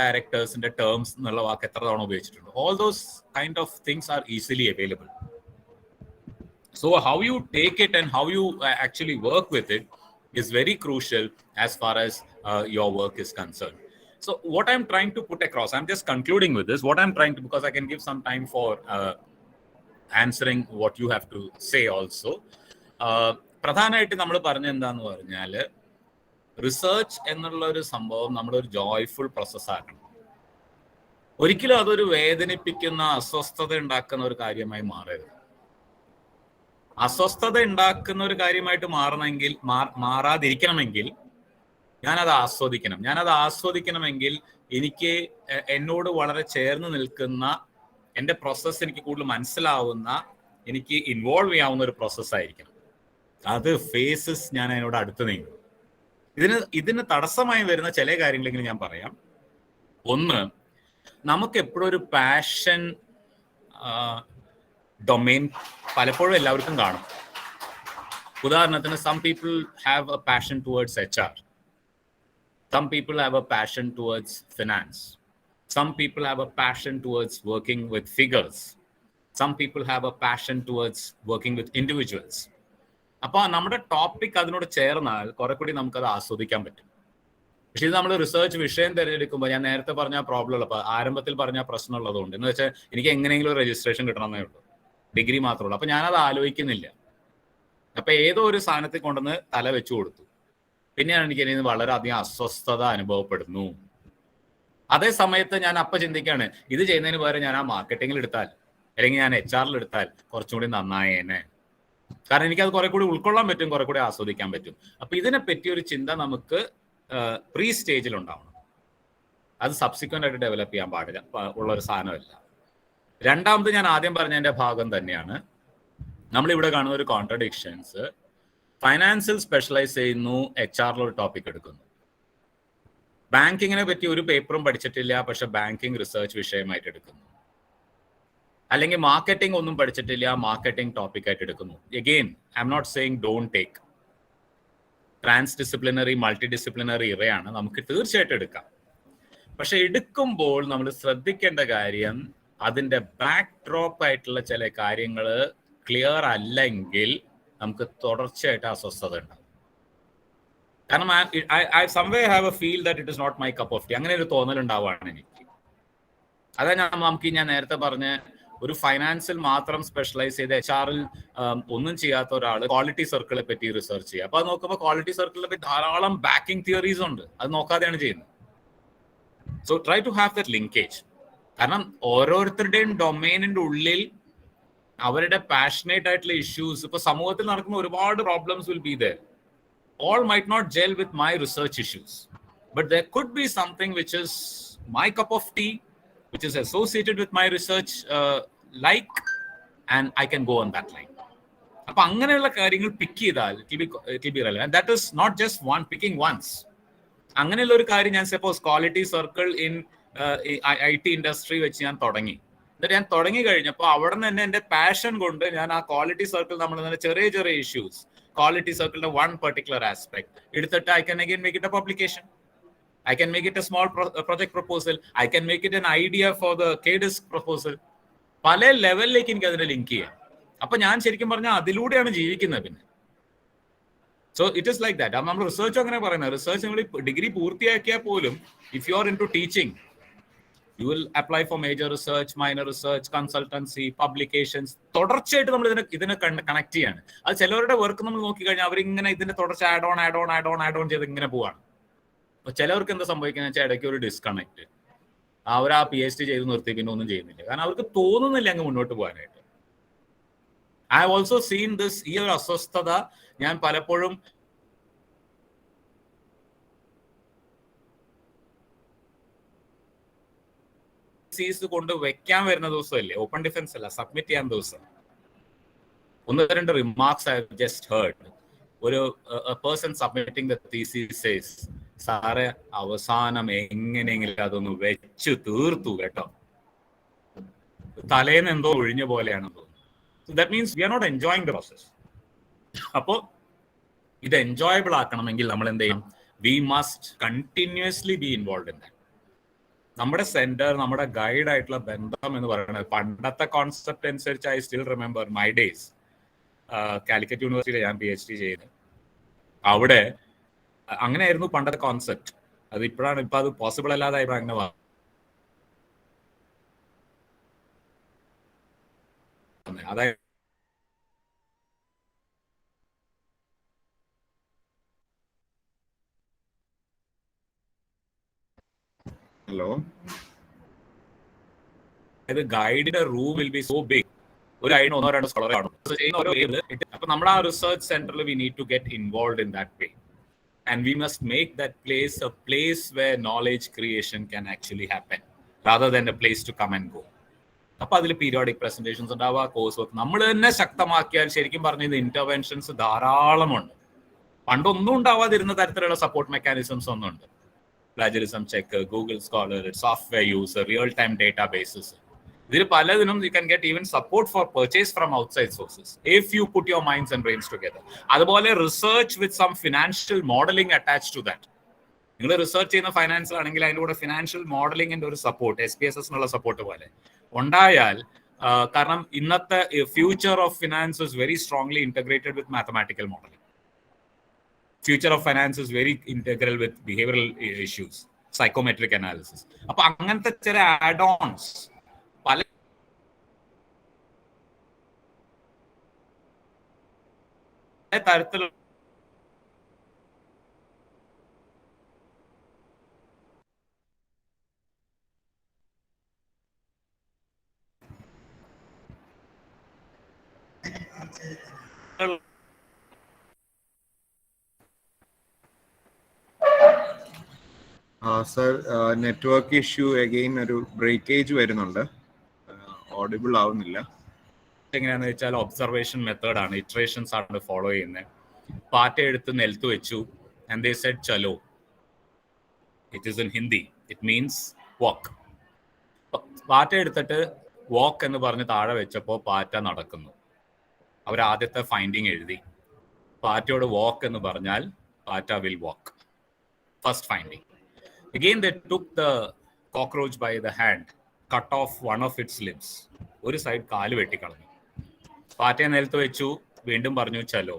ഡയറക്ടേഴ്സിന്റെ ടേംസ് എന്നുള്ള വാക്ക് എത്ര തവണ ഉപയോഗിച്ചിട്ടുണ്ട്. All those kind of things are easily available. So how you take it and how you actually work with it is very crucial as far as your work is concerned. So what I'm trying to put across, I'm just concluding with this, what I'm trying to, because I can give some time for answering what you have to say also. പ്രധാനമായിട്ട് നമ്മൾ പറഞ്ഞ എന്താന്ന് പറഞ്ഞാൽ, റിസർച്ച് എന്നുള്ള ഒരു സംഭവം നമ്മുടെ ഒരു ജോയ്ഫുൾ പ്രോസസ്സാക്കണം. ഒരിക്കലും അതൊരു വേദനിപ്പിക്കുന്ന, അസ്വസ്ഥത ഉണ്ടാക്കുന്ന ഒരു കാര്യമായി മാറരുത്. അസ്വസ്ഥത ഉണ്ടാക്കുന്ന ഒരു കാര്യമായിട്ട് മാറാതിരിക്കണമെങ്കിൽ ഞാനത് ആസ്വദിക്കണമെങ്കിൽ എനിക്ക് എന്നോട് വളരെ ചേർന്ന് നിൽക്കുന്ന, എൻ്റെ പ്രോസസ്സ് എനിക്ക് കൂടുതൽ മനസ്സിലാവുന്ന, എനിക്ക് ഇൻവോൾവ് ചെയ്യാവുന്ന ഒരു പ്രോസസ്സായിരിക്കണം. അത് ഫേസസ് ഞാൻ അതിനോട് അടുത്ത് നീങ്ങും. ഇതിന് തടസ്സമായി വരുന്ന ചില കാര്യങ്ങളെങ്കിലും ഞാൻ പറയാം. ഒന്ന്, നമുക്ക് എപ്പോഴും ഒരു പാഷൻ ഡൊമെയിൻ പലപ്പോഴും എല്ലാവർക്കും കാണും. ഉദാഹരണത്തിന്, some people have a passion towards HR, some people have a passion towards finance, some people have a passion towards working with figures, some people have a passion towards working with individuals. അപ്പോൾ നമ്മുടെ ടോപ്പിക് അതിനോട് ചേർന്നാൽ കുറെ കൂടി നമുക്കത് ആസ്വദിക്കാൻ പറ്റും. പക്ഷെ ഇത് നമ്മൾ റിസർച്ച് വിഷയം തിരഞ്ഞെടുക്കുമ്പോൾ, ഞാൻ നേരത്തെ പറഞ്ഞ പ്രോബ്ലം ഉള്ളപ്പോൾ, ആരംഭത്തിൽ പറഞ്ഞ പ്രശ്നം ഉള്ളതുകൊണ്ട്, എന്ന് വെച്ചാൽ എനിക്ക് എങ്ങനെയെങ്കിലും രജിസ്ട്രേഷൻ കിട്ടണമെന്നേ ഉള്ളൂ, ഡിഗ്രി മാത്രമേ ഉള്ളൂ. അപ്പൊ ഞാനത് ആലോചിക്കുന്നില്ല. അപ്പൊ ഏതോ ഒരു സാധനത്തിൽ കൊണ്ടുവന്ന് തല വെച്ചു കൊടുത്തു. പിന്നെയാണ് എനിക്ക് ഇതിന് വളരെയധികം അസ്വസ്ഥത അനുഭവപ്പെടുന്നു. അതേ സമയത്ത് ഞാൻ അപ്പൊ ചിന്തിക്കാണ്, ഇത് ചെയ്യുന്നതിന് പകരം ഞാൻ ആ മാർക്കറ്റിംഗിൽ എടുത്താൽ, അല്ലെങ്കിൽ ഞാൻ HR എടുത്താൽ കുറച്ചും കൂടി നന്നായേനെ. കാരണം എനിക്കത് കുറെ കൂടി ഉൾക്കൊള്ളാൻ പറ്റും, കുറെ കൂടി ആസ്വദിക്കാൻ പറ്റും. അപ്പൊ ഇതിനെ പറ്റി ഒരു ചിന്ത നമുക്ക് പ്രീ സ്റ്റേജിൽ ഉണ്ടാവണം. അത് സബ്സിക്വന്റ് ആയിട്ട് ഡെവലപ്പ് ചെയ്യാൻ പാടില്ല, ഉള്ളൊരു സാധനമല്ല. രണ്ടാമത്, ഞാൻ ആദ്യം പറഞ്ഞതിന്റെ ഭാഗം തന്നെയാണ് നമ്മളിവിടെ കാണുന്ന ഒരു കോൺട്രഡിക്ഷൻസ്. ഫൈനാൻസിൽ സ്പെഷ്യലൈസ് ചെയ്യുന്നു, HR ഒരു ടോപ്പിക് എടുക്കുന്നു. ബാങ്കിങ്ങിനെ പറ്റി ഒരു പേപ്പറും പഠിച്ചിട്ടില്ല, പക്ഷെ ബാങ്കിങ് റിസർച്ച് വിഷയമായിട്ട് എടുക്കുന്നു. അല്ലെങ്കിൽ മാർക്കറ്റിംഗ് ഒന്നും പഠിച്ചിട്ടില്ല, മാർക്കറ്റിംഗ് ടോപ്പിക് ആയിട്ട് എടുക്കുന്നു. Again, I'm not saying don't take. Trans disciplinary, multi disciplinary ഇവയാണ് നമുക്ക് തീർച്ചയായിട്ടും എടുക്കാം. പക്ഷെ എടുക്കുമ്പോൾ നമ്മൾ ശ്രദ്ധിക്കേണ്ട കാര്യം, അതിന്റെ ബാക്ക് ഡ്രോപ്പ് ആയിട്ടുള്ള ചില കാര്യങ്ങൾ ക്ലിയർ അല്ലെങ്കിൽ നമുക്ക് തുടർച്ചയായിട്ട് അസ്വസ്ഥത ഉണ്ടാവും. കാരണം I someway have a feel that it is not my cup of tea. അങ്ങനെ ഒരു തോന്നൽ ഉണ്ടാവുകയാണ് എനിക്ക്. അതാ ഞാൻ നേരത്തെ പറഞ്ഞ, ഒരു ഫൈനാൻസിൽ മാത്രം സ്പെഷ്യലൈസ് ചെയ്ത് HR ഒന്നും ചെയ്യാത്ത ഒരാൾ ക്വാളിറ്റി സർക്കിളെ പറ്റി റിസർച്ച് ചെയ്യുക. അപ്പൊ അത് നോക്കുമ്പോൾ ക്വാളിറ്റി സർക്കിളിനെ പറ്റി ധാരാളം ബാക്കിംഗ് തിയറീസ് ഉണ്ട്, അത് നോക്കാതെയാണ് ചെയ്യുന്നത്. So try to have that linkage. കാരണം ഓരോരുത്തരുടെയും ഡൊമൈനിന്റെ ഉള്ളിൽ അവരുടെ പാഷനേറ്റ് ആയിട്ടുള്ള ഇഷ്യൂസ്, ഇപ്പൊ സമൂഹത്തിൽ നടക്കുന്ന ഒരുപാട് problems will be there. All might not gel with my research issues, but there could be something which is my cup of tea, which is associated with my research and I can go on that line. അപ്പൊ അങ്ങനെയുള്ള കാര്യങ്ങൾ പിക്ക് ചെയ്താൽ it will be relevant. That is not just picking once. അങ്ങനെയുള്ള ഒരു കാര്യം ഞാൻ suppose quality circle in IT industry വെച്ച് ഞാൻ തുടങ്ങി. എന്നിട്ട് ഞാൻ തുടങ്ങി കഴിഞ്ഞപ്പോൾ അവിടെ നിന്ന് തന്നെ എൻ്റെ പാഷൻ കൊണ്ട് ഞാൻ ആ ക്വാളിറ്റി സർക്കിൾ നമ്മൾ ചെറിയ ചെറിയ ഇഷ്യൂസ്, ക്വാളിറ്റി സർക്കിളിന്റെ വൺ പെർട്ടിക്കുലർ ആസ്പെക്ട് എടുത്തിട്ട് I can again make it A publication. I can make it a small project proposal. I can make it an idea for the KDISC proposal. പല ലെവലിലേക്ക് എനിക്ക് അതിനെ ലിങ്ക് ചെയ്യാം. അപ്പൊ ഞാൻ ശരിക്കും പറഞ്ഞാൽ അതിലൂടെയാണ് ജീവിക്കുന്നത്. പിന്നെ so it is like that. അപ്പൊ നമ്മൾ റിസർച്ച് അങ്ങനെ പറയുന്നത്, റിസർച്ച് നിങ്ങൾ ഡിഗ്രി പൂർത്തിയാക്കിയാൽ പോലും if you are into teaching, you will apply for major research, minor research, consultancy, publications. തുടർച്ചയായിട്ട് നമ്മൾ ഇതിനെ കണക്ട് ചെയ്യാണ്. അത് ചിലവരുടെ വർക്ക് നമ്മൾ നോക്കിക്കഴിഞ്ഞാൽ അവരിങ്ങനെ ഇതിന്റെ തുടർച്ച ആഡ് ഓൺ ചെയ്ത് ഇങ്ങനെ പോവാണ്. അപ്പൊ ചിലവർക്ക് എന്താ സംഭവിക്കുന്നത് വെച്ചാൽ ഇടയ്ക്ക് ഒരു ഡിസ്കണക്ട്, അവർ ആ PhD ചെയ്ത് നിർത്തി പിന്നെ ഒന്നും ചെയ്യുന്നില്ല, കാരണം അവർക്ക് തോന്നുന്നില്ല അങ്ങ് മുന്നോട്ട് പോകാനായിട്ട്. I have also seen this. ഈ ഒരു അസ്വസ്ഥത ഞാൻ പലപ്പോഴും കൊണ്ട് വെക്കാൻ വരുന്ന ദിവസമല്ലേ, ഓപ്പൺ ഡിഫൻസ് അല്ല, സബ്മിറ്റ് ചെയ്യാൻ ദിവസം, 1-2 remarks I have just heard. ഒരു person submitting the thesis says, സാറെ അവസാനം എങ്ങനെയെങ്കിലും അതൊന്ന് വെച്ച് തീർത്തു കേട്ടോ, തലേന്ന് എന്തോ ഒഴിഞ്ഞ പോലെയാണ് തോന്നുന്നത്. So that means we are not enjoying the process. അപ്പോൾ ഇത് എൻജോയബിൾ ആക്കണമെങ്കിൽ നമ്മൾ എന്ത് ചെയ്യും? We must continuously be involve in that. നമ്മുടെ സെന്റർ, നമ്മുടെ ഗൈഡ് ആയിട്ടുള്ള ബന്ധം എന്ന് പറയുന്നത് പണ്ടത്തെ കോൺസെപ്റ്റ് അനുസരിച്ച് I still remember my days. Calicut യൂണിവേഴ്സിറ്റിയിൽ ഞാൻ PhD ചെയ്ത്, അവിടെ അങ്ങനെയായിരുന്നു പണ്ടത്തെ കോൺസെപ്റ്റ്. അത് ഇപ്പോഴാണ്, ഇപ്പൊ അത് പോസിബിൾ അല്ലാതായി അങ്ങനെ അതായത് ഹലോ, ഗൈഡിന്റെ room will be so big. ഒരു ഗൈഡിന് 1-2 സ്കോളർ കാണും. അപ്പൊ നമ്മുടെ ആ റിസർച്ച് സെന്ററിൽ we need to get involve in that way. And we must make that place a place where knowledge creation can actually happen rather than a place to come and go. അപ്പൊ അതിൽ പീരിയോഡിക് പ്രസന്റേഷൻസ് ഉണ്ടാവുക, കോഴ്സ് വർക്ക് നമ്മൾ തന്നെ ശക്തമാക്കിയാൽ ശരിക്കും പറഞ്ഞത് ഇന്റർവെൻഷൻസ് ധാരാളമുണ്ട്. പണ്ടൊന്നും ഉണ്ടാവാതിരുന്ന തരത്തിലുള്ള സപ്പോർട്ട് മെക്കാനിസംസ് ഒന്നുണ്ട്. Plagiarism check, Google scholar, software use, real time databases. ഇതിൽ പലതിനും you can get even support for purchase from outside sources if you put your minds and brains together. അതുപോലെ research with some financial modelling attach to that. നിങ്ങൾ റിസർച്ച് ചെയ്യുന്ന ഫൈനാൻസിൽ ആണെങ്കിൽ അതിൻ്റെ കൂടെ ഫിനാൻഷ്യൽ മോഡലിംഗിന്റെ ഒരു സപ്പോർട്ട്, SPSS എന്നുള്ള സപ്പോർട്ട് പോലെ ഉണ്ടായാൽ, കാരണം ഇന്നത്തെ future of finance is very strongly integrated with mathematical modelling. Future of finance is very integral with behavioural issues, psychometric analysis. അപ്പൊ അങ്ങനത്തെ ചില ആഡ് ഓൺസ് പല തരത്തിലുള്ള സർ, നെറ്റ്വർക്ക് ഇഷ്യൂ അഗെയിൻ, ഒരു ബ്രേക്കേജ് വരുന്നുണ്ട്, ഓഡിബിൾ ആവുന്നില്ല. എങ്ങനെയാന്ന് വെച്ചാൽ ഒബ്സർവേഷൻ മെത്തേഡാണ്, ഇറ്ററേഷൻസ് ആണ് ഫോളോ ചെയ്യുന്നത്. പാറ്റ എടുത്ത് നിലത്ത് വെച്ചു, and they said Chalo. It is in Hindi. It means walk. പാറ്റ എടുത്തിട്ട് വാക്ക് എന്ന് പറഞ്ഞ് താഴെ വെച്ചപ്പോൾ പാറ്റ നടക്കുന്നു. അവർ ആദ്യത്തെ ഫൈൻഡിങ് എഴുതി. പാറ്റയോട് വാക്ക് എന്ന് പറഞ്ഞാൽ പാറ്റ will walk. First finding. Again they took the cockroach by the hand, cut off one of its limbs. ഒരു സൈഡ് കാല് വെട്ടിക്കളഞ്ഞു. പാറ്റയെ നിലത്ത് വെച്ചു, വീണ്ടും പറഞ്ഞു ചലോ.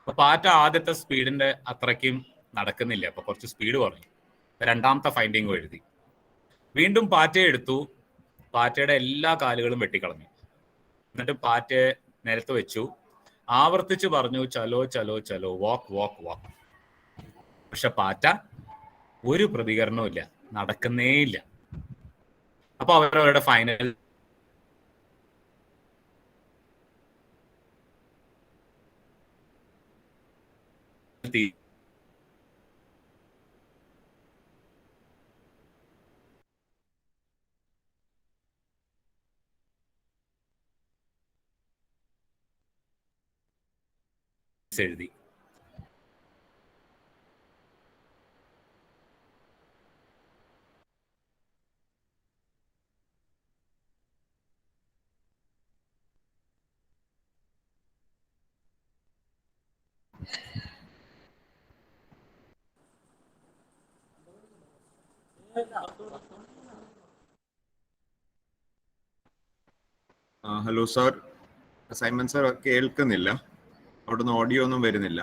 അപ്പൊ പാറ്റ ആദ്യത്തെ സ്പീഡിന്റെ അത്രയ്ക്കും നടക്കുന്നില്ല, അപ്പൊ കുറച്ച് സ്പീഡ് പറഞ്ഞു. രണ്ടാമത്തെ ഫൈൻഡിങ് എഴുതി. വീണ്ടും പാറ്റയെ എടുത്തു, പാറ്റയുടെ എല്ലാ കാലുകളും വെട്ടിക്കളഞ്ഞു. എന്നിട്ട് പാറ്റയെ നിലത്ത് വെച്ചു, ആവർത്തിച്ച് പറഞ്ഞു ചലോ ചലോ ചലോ, വാക്ക് വാക്ക് വാക്ക്. പക്ഷെ പാറ്റ ഒരു പ്രതികരണവും ഇല്ല, നടക്കുന്നേ ഇല്ല. അപ്പൊ അവരവരുടെ ഫൈനൽ എഴുതി. ഹലോ സാർ, സൈമൺ സാർ കേൾക്കുന്നില്ല, അവിടുന്ന് ഓഡിയോ ഒന്നും വരുന്നില്ല.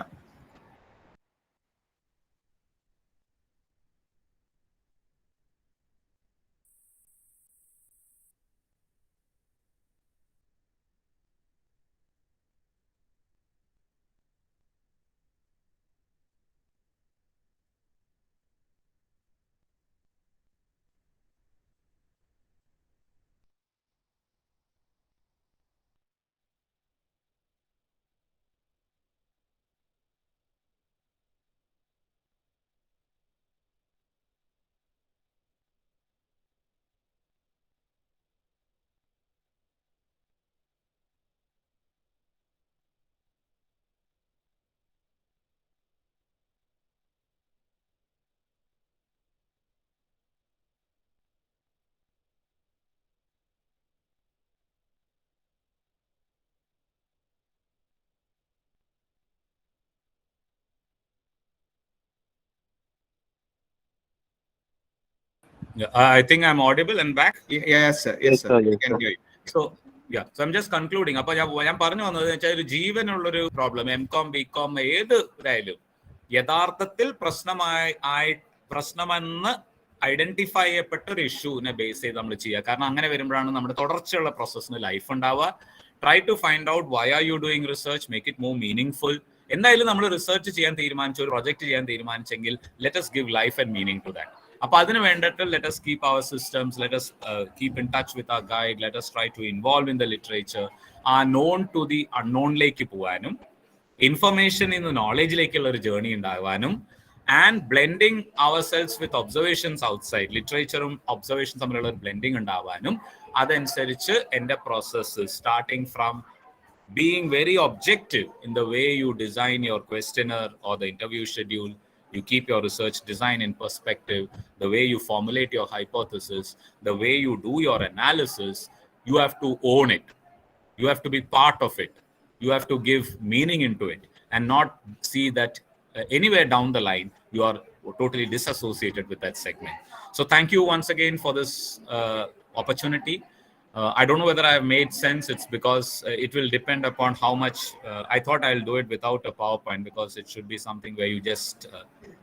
Yeah, I think I'm audible and back. Yes, sir. Yes, sir. We can hear you. So I'm just concluding. അപ്പോൾ ഞാൻ പറഞ്ഞു വന്നത് വെച്ചാൽ ഒരു ജീവനുള്ളൊരു പ്രോബ്ലം MCOM BCOM ഏത് ഇതായാലും യഥാർത്ഥത്തിൽ പ്രശ്നമെന്ന് ഐഡന്റിഫൈ ചെയ്യപ്പെട്ട ഒരു ഇഷ്യൂവിനെ ബേസ് ചെയ്ത് നമ്മൾ ചെയ്യുക. കാരണം അങ്ങനെ വരുമ്പോഴാണ് നമ്മുടെ തുടർച്ചയുള്ള പ്രോസസ്സിന് ലൈഫ് ഉണ്ടാവുക. Try to find out why are you doing research, make it more meaningful. എന്തായാലും നമ്മൾ റിസർച്ച് ചെയ്യാൻ തീരുമാനിച്ചു, ഒരു പ്രൊജക്ട് ചെയ്യാൻ തീരുമാനിച്ചെങ്കിൽ let us give life and meaning to that. അപ്പോൾ അതിന് വേണ്ടിയിട്ട് let us keep our systems, let us keep in touch with our guide, let us try to involve in the literature, ആ known to the unknownലേക്ക് പോകാനും ഇൻഫർമേഷൻ ഇന്ന് നോളേജിലേക്കുള്ള ഒരു ജേർണി ഉണ്ടാകാനും and blending ourselves with observations outside, ലിറ്ററേച്ചറും ഒബ്സർവേഷൻ തമ്മിലുള്ള ഒരു ബ്ലെൻഡിങ് ഉണ്ടാവാനും അതനുസരിച്ച് എൻ്റെ process starting from being very objective in the way you design your questionnaire or the interview schedule, you keep your research design in perspective, the way you formulate your hypothesis, the way you do your analysis, you have to own it. You have to be part of it. You have to give meaning into it and not see that anywhere down the line you are totally disassociated with that segment. So thank you once again for this opportunity. I don't know whether I have made sense. It's because it will depend upon how much. I thought I'll do it without a PowerPoint because it should be something where you just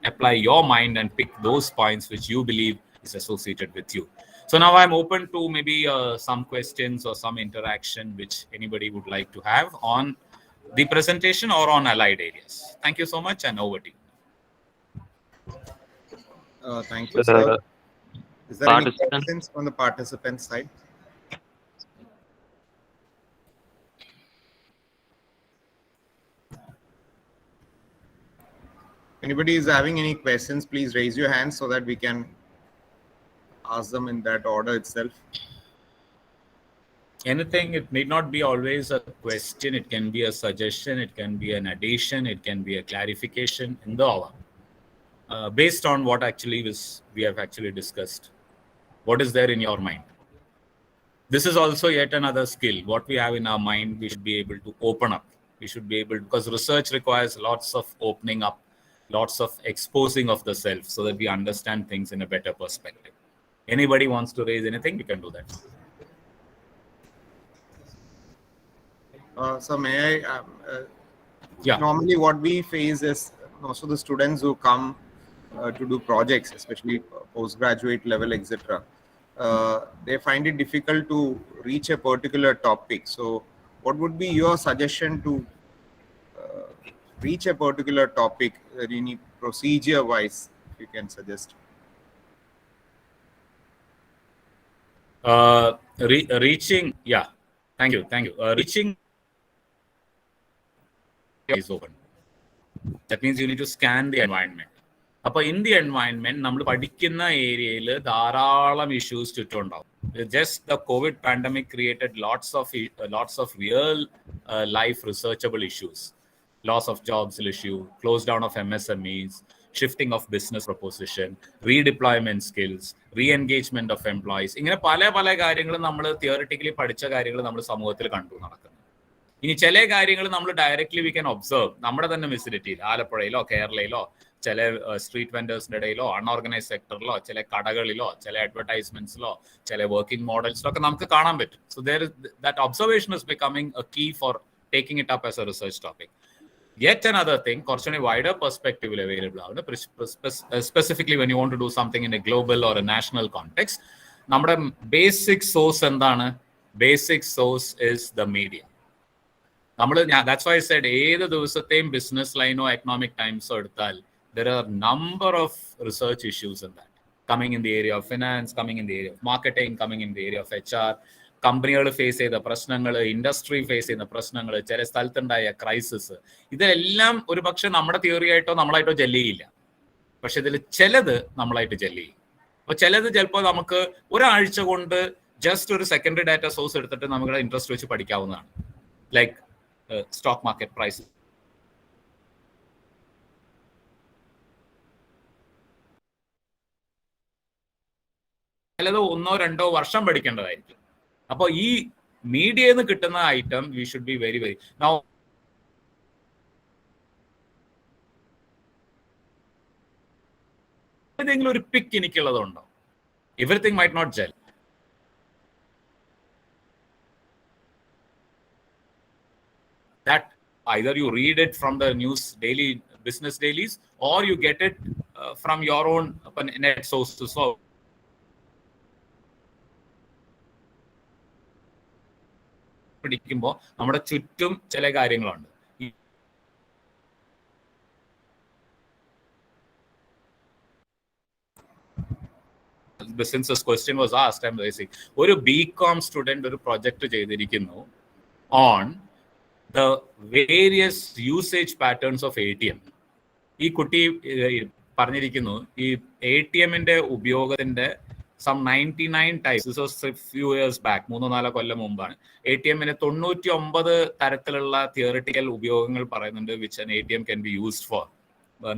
apply your mind and pick those points which you believe is associated with you. So now I'm open to maybe some questions or some interaction which anybody would like to have on the presentation or on allied areas. Thank you so much, and over to you. Thank you, sir. Is there any questions on the participant side? Anybody is having any questions, please raise your hand so that we can ask them in that order itself. Anything, it need not be always a question. It can be a suggestion, it can be an addition, it can be a clarification in the hour, based on what actually we have actually discussed. What is there in your mind? This is also yet another skill. What we have in our mind, we should be able to open up. We should be able, because research requires lots of opening up, lots of exposing of the self so that we understand things in a better perspective. Anybody wants to raise anything, we can do that. So may I? Normally what we face is most of the students who come to do projects, especially postgraduate level, etc. They find it difficult to reach a particular topic. So what would be your suggestion to reach a particular topic? Any procedure wise you can suggest? Reaching, yeah, thank you. Reaching is open. That means you need to scan the environment. അപ്പോൾ ഇൻ ദി എൻവയൺമെന്റ് നമ്മൾ പഠിക്കുന്ന ഏരിയയിൽ ധാരാളം ഇഷ്യൂസ് ചുറ്റുമുണ്ടാവും. Just the Covid pandemic created lots of real life researchable issues. Loss of jobs issue, close down of MSMEs, shifting of business proposition, redeployment skills, re-engagement of employees. ഇങ്ങനെ പല കാര്യങ്ങളും നമ്മൾ തിയറിറ്റിക്കലി പഠിച്ച കാര്യങ്ങൾ നമ്മൾ സമൂഹത്തിൽ കണ്ടു നടക്കുന്നത്. ഇനി ചില കാര്യങ്ങൾ നമ്മൾ ഡയറക്ട്ലി വി ക്യാൻ ഒബ്സർവ് നമ്മുടെ തന്നെ വിസിലിറ്റിയിൽ, ആലപ്പുഴയിലോ കേരളയിലോ ചില സ്ട്രീറ്റ് വെൻഡേഴ്സിന്റെ ഇടയിലോ അൺഓർഗനൈസ് സെക്ടറിലോ ചില കടകളിലോ ചില അഡ്വർടൈസ്മെന്റ്സിലോ ചില വർക്കിംഗ് മോഡൽസിലോ ഒക്കെ നമുക്ക് കാണാൻ പറ്റും. So that observation is becoming a key for taking it up as a research topic. Yet another thing, കുറച്ചുകൂടി wider perspective available ആണ്. Specifically when you want to do something in a global or a national context, നമ്മുടെ ബേസിക് സോഴ്സ് എന്താണ്? Basic source is the media. that's why I said ഏത് ദിവസത്തെയും ബിസിനസ് ലൈനോ എക്കണോമിക് ടൈംസോ എടുത്താൽ there are number of research issues in that, coming in the area of finance, coming in the area of marketing, coming in the area of HR. കമ്പനികൾ ഫേസ് ചെയ്ത പ്രശ്നങ്ങൾ, ഇൻഡസ്ട്രി ഫേസ് ചെയ്യുന്ന പ്രശ്നങ്ങൾ, ചില സ്ഥലത്തുണ്ടായ ക്രൈസിസ്, ഇതെല്ലാം ഒരു പക്ഷെ നമ്മുടെ തിയറി ആയിട്ടോ നമ്മളായിട്ടോ ജെല്ല് ചെയ്യില്ല. പക്ഷെ ഇതിൽ ചിലത് നമ്മളായിട്ട് ജെല്ല് ചെയ്യും. അപ്പൊ ചിലത് ചിലപ്പോൾ നമുക്ക് ഒരാഴ്ച കൊണ്ട് ജസ്റ്റ് ഒരു സെക്കൻഡറി ഡാറ്റ സോഴ്സ് എടുത്തിട്ട് നമ്മുടെ ഇൻട്രസ്റ്റ് വെച്ച് പഠിക്കാവുന്നതാണ്. Like stock market price. ചിലത് 1-2 വർഷം പഠിക്കേണ്ടതായിരിക്കും. അപ്പോൾ ഈ മീഡിയയിൽ നിന്ന് കിട്ടുന്ന item we should be very very now ഏതെങ്കിലും ഒരു പിക്ക് എനിക്കുള്ളതുണ്ടോ? Everything might not gel. That either you read it from the news daily business dailies or you get it from your own net sources. So പഠിക്കുമ്പോൾ നമ്മുടെ ചുറ്റും ചില കാര്യങ്ങളുണ്ട്. Since this question was asked, I'm raising ഒരു BCom സ്റ്റുഡന്റ് ഒരു പ്രൊജക്ട് ചെയ്തിരിക്കുന്നു on the various usage patterns of ATM. ഈ കുട്ടി പറഞ്ഞിരിക്കുന്നു ഈ ATM-ന്റെ ഉപയോഗത്തിന്റെ some 99 types. This was a few years back, 3-4 കൊല്ലം മുമ്പാണ്. ATM-ന് 99 തരത്തിലുള്ള തിയറിറ്റിക്കൽ ഉപയോഗങ്ങൾ പറയുന്നുണ്ട് which an ATM can be used for.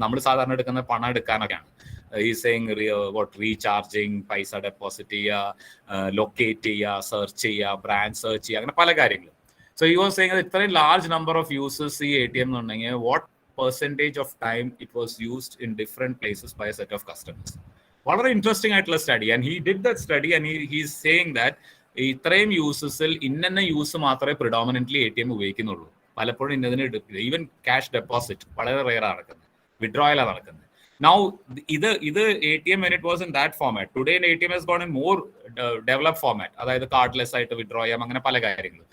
നമ്മൾ സാധാരണ എടുക്കുന്ന പണം എടുക്കാനൊക്കെയാണ്. ഈ സെയിങ് റീചാർജിങ്, പൈസ ഡെപ്പോസിറ്റ് ചെയ്യുക, ലൊക്കേറ്റ് ചെയ്യുക, സെർച്ച് ചെയ്യുക, ബ്രാൻഡ് സെർച്ച് ചെയ്യുക, അങ്ങനെ പല കാര്യങ്ങളും. സോ യു ആർ സെയിങ് ഇത്രയും ലാർജ് നമ്പർ ഓഫ് യൂസേഴ്സ് ഈ ATM എന്നുണ്ടെങ്കിൽ what percentage of time it was used in different places by a set of customers. വളരെ ഇൻട്രസ്റ്റിംഗ് ആയിട്ടുള്ള study. And he did that study and he is saying that ഇത്രയും യൂസസിൽ ഇന്ന യൂസ് മാത്രമേ പ്രിഡോമിനന്റ്ലി ATM ഉപയോഗിക്കുന്നുള്ളൂ. പലപ്പോഴും ഇന്നതിന് ഈവൻ ക്യാഷ് ഡെപ്പോസിറ്റ് വളരെ റെയർ ആണ് നടക്കുന്നത്, വിഡ്രോയലാണ് നടക്കുന്നത്. Now ഇത് ATM when it was in that format, today ATM has gone in more developed format, അതായത് കാർഡ്ലെസ് ആയിട്ട് വിഡ്രോ ചെയ്യാം, അങ്ങനെ പല കാര്യങ്ങളും.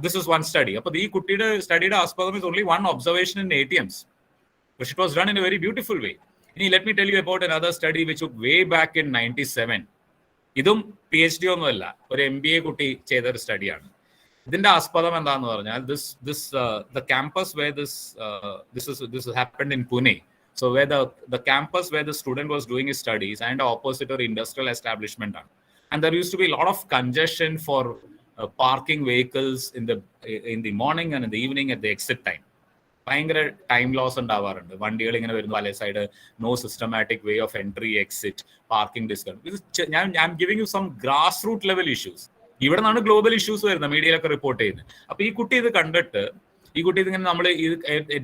This is one study. അപ്പോൾ ഈ കുട്ടിയുടെ സ്റ്റഡിയുടെ ആസ്പദം is only one observation in ATMs, but it was done in a very beautiful way. ഇനി let me tell you about another study which took way back in 97. ഇതും PhD ഒന്നുമല്ല, ഒരു MBA കുട്ടി ചെയ്ത ഒരു സ്റ്റഡിയാണ്. ഇതിന്റെ ആസ്പദം എന്താന്ന് പറഞ്ഞാൽ the campus where this happened in Pune. So where the campus where the student was doing his studies and opposite or industrial establishment, and there used to be a lot of congestion for parking vehicles in the morning and in the evening at the exit time. ഭയങ്കര ടൈം ലോസ് ഉണ്ടാവാറുണ്ട്. വണ്ടികൾ ഇങ്ങനെ വരുന്ന പല side, no systematic way of entry exit, parking discount. ഞാൻ giving you some grass root level issues. ഇവിടെ നിന്നാണ് ഗ്ലോബൽ ഇഷ്യൂസ് വരുന്നത്, മീഡിയയിലൊക്കെ റിപ്പോർട്ട് ചെയ്യുന്നത്. അപ്പൊ ഈ കുട്ടി ഇത് കണ്ടിട്ട് ഇതിങ്ങനെ നമ്മൾ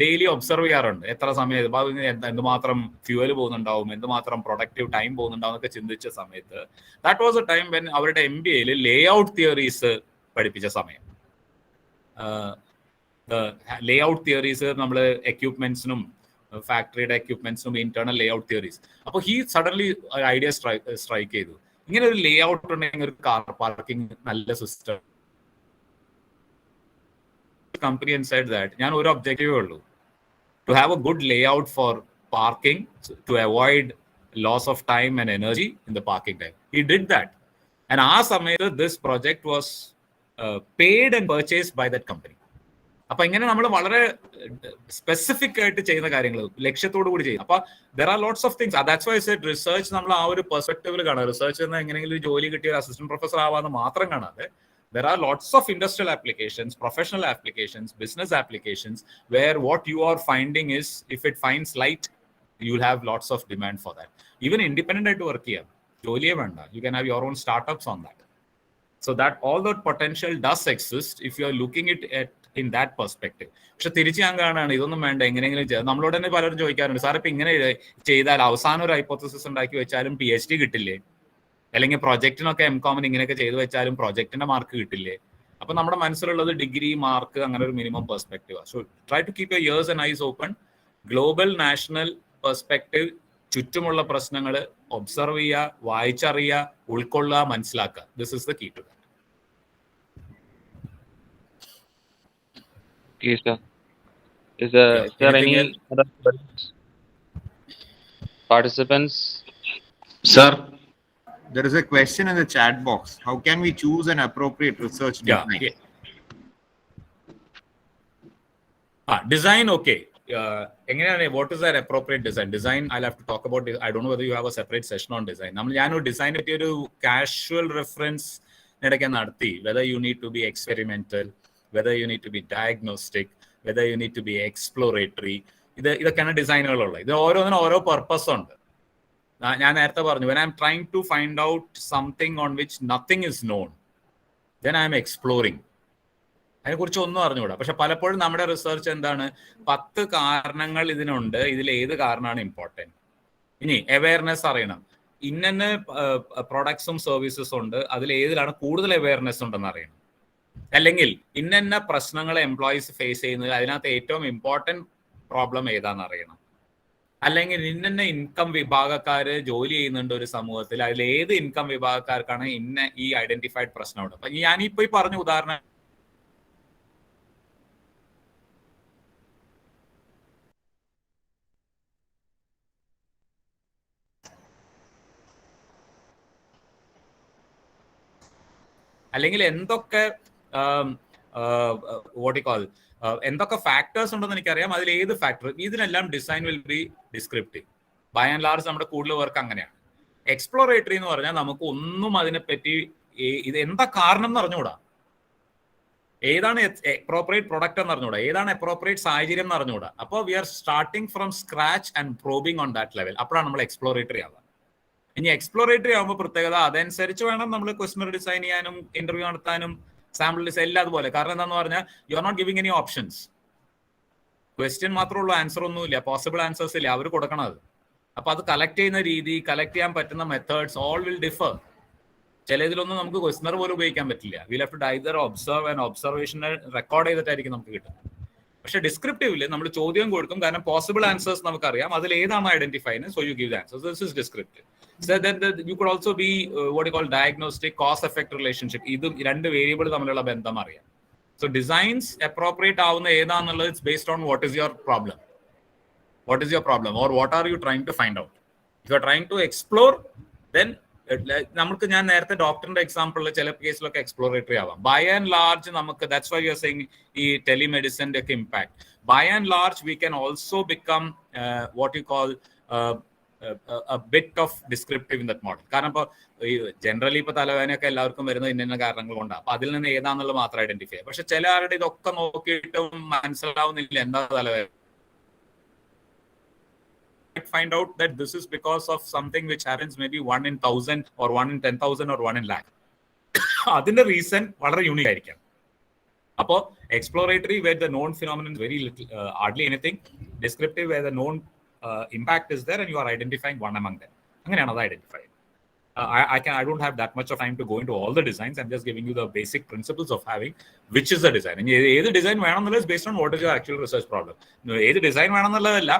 ഡെയിലി ഒബ്സർവ് ചെയ്യാറുണ്ട്. എത്ര സമയം എന്തുമാത്രം ഫ്യൂവൽ പോകുന്നുണ്ടാവും, എന്തുമാത്രം പ്രൊഡക്റ്റീവ് ടൈം പോകുന്നുണ്ടാവും എന്നൊക്കെ ചിന്തിച്ച സമയത്ത് that was A time when അവരുടെ MBA-യിൽ ലേ ഔട്ട് തിയറീസ് പഠിപ്പിച്ച സമയം. ലേ ഔട്ട് തിയറീസ് നമ്മൾ എക്യുപ്മെന്റ്സിനും ഫാക്ടറിയുടെ എക്യുപ്മെന്റ്സിനും ഇന്റേണൽ ലേ ഔട്ട് തിയറീസ്. അപ്പോൾ ഹി സഡൻലി ഐഡിയ സ്ട്രൈക്ക് ചെയ്തു, ഇങ്ങനെ ഒരു ലേ ഔട്ട് ഉണ്ടെങ്കിൽ ഒരു കാർ പാർക്കിംഗ് നല്ല system. Company and said that ഞാൻ ഒരു ഒബ്ജക്റ്റീവേ ഉള്ളൂ, to have a good layout for parking to avoid loss of time and energy in the parking time. He did that, and ആ സമയത്ത് this project was paid and purchased by that company. അപ്പൊ ഇങ്ങനെ നമ്മൾ വളരെ സ്പെസിഫിക് ആയിട്ട് ചെയ്യുന്ന കാര്യങ്ങൾ ലക്ഷ്യത്തോടു കൂടി ചെയ്യും. അപ്പൊ there are lots of things. That's why I said research നമ്മൾ ആ ഒരു പെർസ്പെക്ടീവിൽ കാണാം. റിസർച്ച് എന്ന എങ്ങനെയെങ്കിലും ഒരു ജോലി കിട്ടിയ ഒരു അസിസ്റ്റന്റ് പ്രൊഫസർ ആവാന്ന് മാത്രം കാണാതെ there are lots of industrial applications, professional applications, business applications where what you are finding is if it finds light, you'll have lots of demand for that. Even independent at work here, joliye vanda, you can have your own startups on that. So that all that potential does exist if you are looking at in that perspective. പക്ഷെ തിരിച്ച് ഞാൻ കാണാണ് ഇതൊന്നും വേണ്ട, എങ്ങനെയെങ്കിലും ചെയ്യാം. നമ്മളോട് തന്നെ പലരും ചോദിക്കാറുണ്ട്, സാർ ഇപ്പൊ ഇങ്ങനെ ചെയ്താൽ അവസാനം ഒരു ഹൈപ്പോത്തസിസ് ഉണ്ടാക്കി വെച്ചാലും PhD കിട്ടില്ലേ, അല്ലെങ്കിൽ പ്രൊജക്ടിനൊക്കെ MCOM ഇങ്ങനെയൊക്കെ ചെയ്തു വെച്ചാലും പ്രൊജക്ടിന്റെ മാർക്ക് കിട്ടില്ലേ? അപ്പൊ നമ്മുടെ മനസ്സിലുള്ളത് ഡിഗ്രി മാർക്ക് അങ്ങനെ ഒരു minimum perspective. So try to keep your ears and eyes open. Global national perspective, ചുറ്റുമുള്ള പ്രശ്നങ്ങൾ ഒബ്സർവ് ചെയ്യുക, വായിച്ചറിയുക, ഉൾക്കൊള്ളുക, മനസ്സിലാക്കുക. This is the key to that. Okay, sir. Is there any other participants? Sir, There is a question in the chat box. How can we choose an appropriate research design? Design, okay. എങ്ങനെയാണ്, what is that appropriate design? Design, I'll have to talk about it. I don't know whether you have a separate session on design. ഞാനൊരു ഡിസൈനെ പറ്റി ഒരു കാഷ്വൽ റെഫറൻസ് ഇടയ്ക്ക് നടത്തി. Whether you need to be experimental, whether you need to be diagnostic, whether you need to be exploratory, ഇതൊക്കെയാണ് ഡിസൈനുകളുള്ളത്. ഇത് ഓരോന്നിനും ഓരോ പർപ്പസ് ഉണ്ട്. ഞാൻ നേരത്തെ പറഞ്ഞു, when I'm trying to find out something on which nothing is known, then I'm exploring. അതിനെക്കുറിച്ച് ഒന്നും അറിഞ്ഞുകൂടാ. പക്ഷെ പലപ്പോഴും നമ്മുടെ റിസർച്ച് എന്താണ്, 10 കാരണങ്ങൾ ഇതിനുണ്ട്, ഇതിൽ ഏത് കാരണമാണ് ഇമ്പോർട്ടൻറ്റ്. ഇനി അവയർനെസ് അറിയണം, ഇന്ന പ്രൊഡക്ട്സും സർവീസസും ഉണ്ട്, അതിൽ ഏതിലാണ് കൂടുതൽ അവയർനെസ് ഉണ്ടെന്ന് അറിയണം. അല്ലെങ്കിൽ ഇന്ന പ്രശ്നങ്ങൾ എംപ്ലോയീസ് ഫേസ് ചെയ്യുന്നത്, അതിനകത്ത് ഏറ്റവും ഇമ്പോർട്ടൻറ്റ് പ്രോബ്ലം ഏതാണെന്ന് അറിയണം. അല്ലെങ്കിൽ ഇന്ന ഇൻകം വിഭാഗക്കാര് ജോലി ചെയ്യുന്നുണ്ട് ഒരു സമൂഹത്തിൽ, അതിൽ ഏത് ഇൻകം വിഭാഗക്കാർക്കാണ് ഈ ഐഡന്റിഫൈഡ് പ്രശ്നമുണ്ട്. അപ്പൊ ഞാനിപ്പോ ഈ പറഞ്ഞ ഉദാഹരണം അല്ലെങ്കിൽ എന്തൊക്കെ എന്തൊക്കെ ഫാക്ടേഴ്സ് ഉണ്ടെന്ന് എനിക്കറിയാം, അതിൽ ഏത് ഫാക്ടർ, ഇതിനെല്ലാം design will be descriptive. By and large നമ്മുടെ കൂടുതൽ വർക്ക് അങ്ങനെയാണ്. എക്സ്പ്ലോറേറ്ററി എന്ന് പറഞ്ഞാൽ നമുക്ക് ഒന്നും അതിനെപ്പറ്റി ഇത് എന്താ കാരണം എന്ന് അറിഞ്ഞുകൂടാ, ഏതാണ് അപ്രോപ്രിയേറ്റ് പ്രൊഡക്റ്റ് എന്ന് അറിഞ്ഞുകൂടാ, ഏതാണ് അപ്രോപ്രിയേറ്റ് സാഹചര്യം എന്ന് അറിഞ്ഞുകൂടാ. അപ്പോൾ we are starting from scratch and probing on that level. അപ്പോഴാണ് നമ്മൾ എക്സ്പ്ലോറേറ്ററി ആവുക. ഇനി എക്സ്പ്ലോറേറ്ററി ആകുമ്പോൾ പ്രത്യേകത, അതനുസരിച്ച് വേണം നമ്മൾ ക്വസ്റ്റനർ ഡിസൈൻ ചെയ്യാനും ഇന്റർവ്യൂ നടത്താനും സാമ്പിൾ ഡിസൈൻ എല്ലാം അതുപോലെ. കാരണം എന്താണെന്ന് പറഞ്ഞാൽ you are not giving any options. Question മാത്രമേ ഉള്ളൂ, ആൻസർ ഒന്നുമില്ല, പോസിബിൾ ആൻസേഴ്സ് ഇല്ല, അവർ കൊടുക്കണത്. അപ്പൊ അത് കളക്ട് ചെയ്യുന്ന രീതി, കളക്ട് ചെയ്യാൻ പറ്റുന്ന മെത്തേഡ്സ് ഓൾ വിൽ ഡിഫർ. ചിലതിലൊന്നും നമുക്ക് ക്വസ്റ്റനർ പോലും ഉപയോഗിക്കാൻ പറ്റില്ല. Will have to either observe and ഒബ്സർവേഷനെ റെക്കോർഡ് ചെയ്തിട്ടായിരിക്കും നമുക്ക് കിട്ടുന്നത്. പക്ഷെ ഡിസ്ക്രിപ്റ്റീവില് നമ്മൾ ചോദ്യം കൊടുക്കും, കാരണം പോസിബിൾ ആൻസേഴ്സ് നമുക്കറിയാം, അതിൽ ഏതാണ് ഐഡന്റിഫൈ ചെയ്യുന്നത്. So you give the answers. This is descriptive. So then you could also be what you call diagnostic, cause effect relationship. ഇതും രണ്ട് വേരിയബിൾ തമ്മിലുള്ള ബന്ധം അറിയാം. So designs appropriate ആവുന്ന ഏതാണെന്നുള്ളത് it's based on what is your problem. What is your problem or what are you trying to find out? If you are trying to explore, then നമുക്ക് ഞാൻ നേരത്തെ ഡോക്ടറിന്റെ എക്സാമ്പിളിൽ ചില കേസിലൊക്കെ എക്സ്പ്ലോറേറ്ററി ആവാം. ബൈ ആൻഡ് ലാർജ് നമുക്ക് that's why you are saying ഈ ടെലിമെഡിസിന്റെ ഒക്കെ impact. By and large we can also become what you call a bit of descriptive in that model. കാരണം ഇപ്പോൾ ജനറലി ഇപ്പൊ തലവേദനയൊക്കെ എല്ലാവർക്കും വരുന്നത് ഇന്ന കാരണങ്ങൾ കൊണ്ടാണ്. അപ്പൊ അതിൽ നിന്ന് ഏതാണെന്നുള്ളത് മാത്രം ഐഡന്റിഫൈ ചെയ്യാം. പക്ഷെ ചില ആരുടെ ഇതൊക്കെ നോക്കിയിട്ടും മനസ്സിലാവുന്നില്ല എന്താ തലവേദന. Find out that this is because of something which happens maybe 1 in 1,000 or 1 in 10,000 or 1 in lakh. അതിന്റെ റീസൺ വളരെ യൂണിക് ആയിരിക്കാം. അപ്പോൾ exploratory where the known phenomenon is very little, hardly anything. Descriptive where the known impact is there and you are identifying one among them. അങ്ങനെയാണ് അത് identify. I don't have that much of time to go into all the designs. I'm just giving you the basic principles of having which is the design. ഏത് ഡിസൈൻ വേണമെന്നുള്ളത് based on what is your actual research problem. ഏത് ഡിസൈൻ വേണമെന്നുള്ളതല്ല,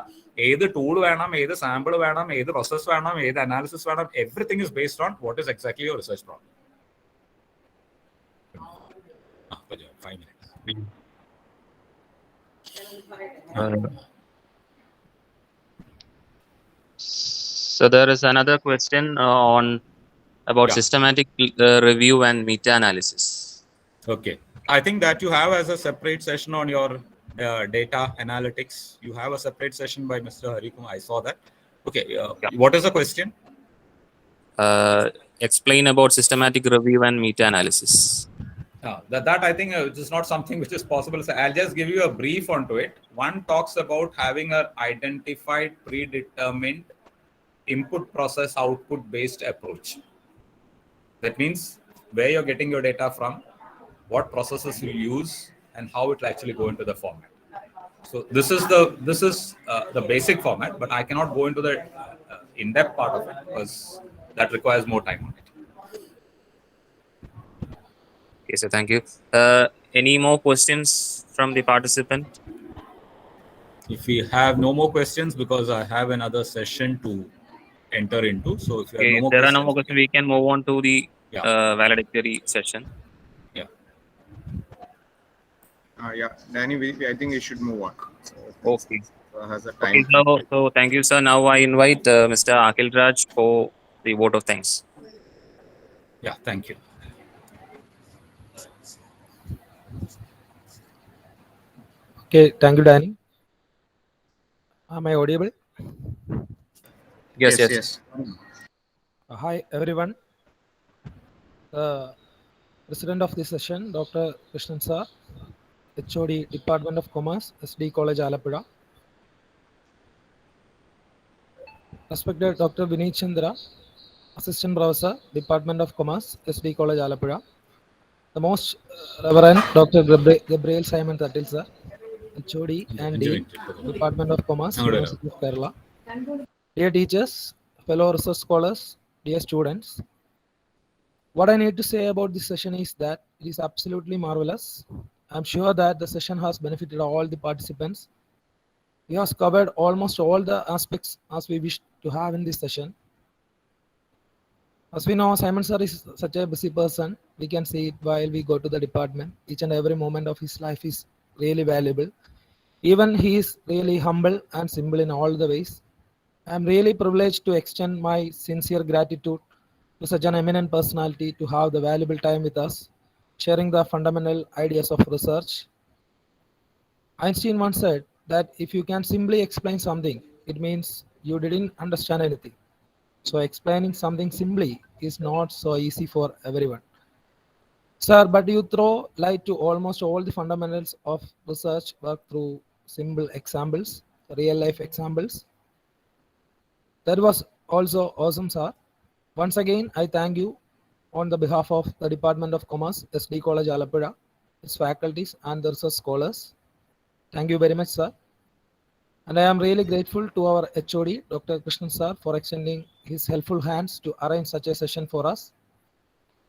ഏത് ടൂൾ വേണം, ഏത് സാമ്പിൾ വേണം, ഏത് പ്രോസസ് വേണം, ഏത് അനാലിസിസ് വേണം, everything is based on what is exactly your research problem. 5 minutes. So there is another question about systematic review and meta-analysis. Okay, I think that you have as a separate session on your data analytics. You have a separate session by Mr. Harikumar. I saw that. Okay, what is the question? Explain about systematic review and meta-analysis. That I think it is not something which is possible. So I'll just give you a brief onto it. One talks about having an identified, predetermined input process output based approach. That means where you're getting your data from, what processes you use, and how it will actually go into the format. So this is the basic format, but I cannot go into the in-depth part of it because that requires more time on it. Okay, so thank you. Any more questions from the participant? If we have no more questions, because I have another session to enter into. So if you have Okay, no if more there are no questions, more questions, we can move on to the yeah, valedictory session. yeah. Yeah, Danny, I think we should move on. Okay. Has a Okay, time. so thank you, sir. Now I invite Mr. Akhil Raj for the vote of thanks. Yeah, thank you. Okay, thank you, Danny. Am I audible? Yes, yes. Yes. Hi, everyone. The president of this session, Dr. Krishnan Sir, HOD, Department of Commerce, SD College, Alappuzha. Respected Dr. Vinay Chandra, Assistant Professor, Department of Commerce, SD College, Alappuzha. The most Reverend Dr. Gabriel Simon Thattil, Sir, HOD and Dean, Department of Commerce, University of Kerala. Dear teachers, fellow research scholars, dear students, what I need to say about this session is that it is absolutely marvelous. I'm sure that the session has benefited all the participants. We have covered almost all the aspects as we wish to have in this session. As we know, Simon sir is such a busy person. We can see it while we go to the department. Each and every moment of his life is really valuable. Even he is really humble and simple in all the ways. I'm really privileged to extend my sincere gratitude to such an eminent personality to have the valuable time with us, sharing the fundamental ideas of research. Einstein once said that if you can simply explain something, it means you didn't understand anything. So explaining something simply is not so easy for everyone. Sir, but you throw light to almost all the fundamentals of research work through simple examples, real life examples. That was also awesome, sir. Once again, I thank you on the behalf of the Department of Commerce, SD College, Alappuzha, its faculties and the research scholars. Thank you very much, sir. And I am really grateful to our HOD, Dr. Krishnan sir, for extending his helpful hands to arrange such a session for us.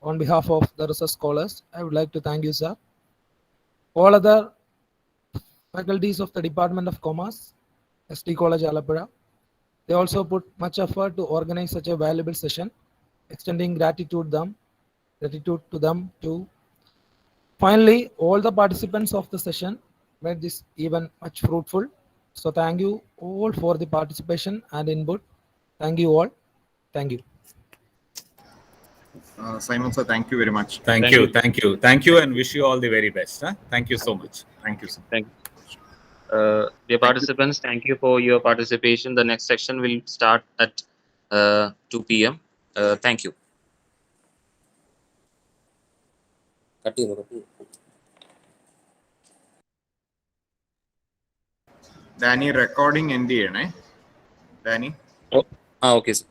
On behalf of the research scholars, I would like to thank you, sir. All other faculties of the Department of Commerce, SD College, Alappuzha, they also put much effort to organize such a valuable session, extending gratitude to them too. Finally, all the participants of the session made this event much fruitful. So thank you all for the participation and input. Thank you all. Thank you. Simon sir, thank you very much. Thank you, and wish you all the very best. Huh? Thank you so much. Thank you, sir. Thank you. Dear participants, thank you for your participation. The next section will start at 2 p.m. Thank you. Danny, recording NDA, right? Danny? Oh, okay, sir.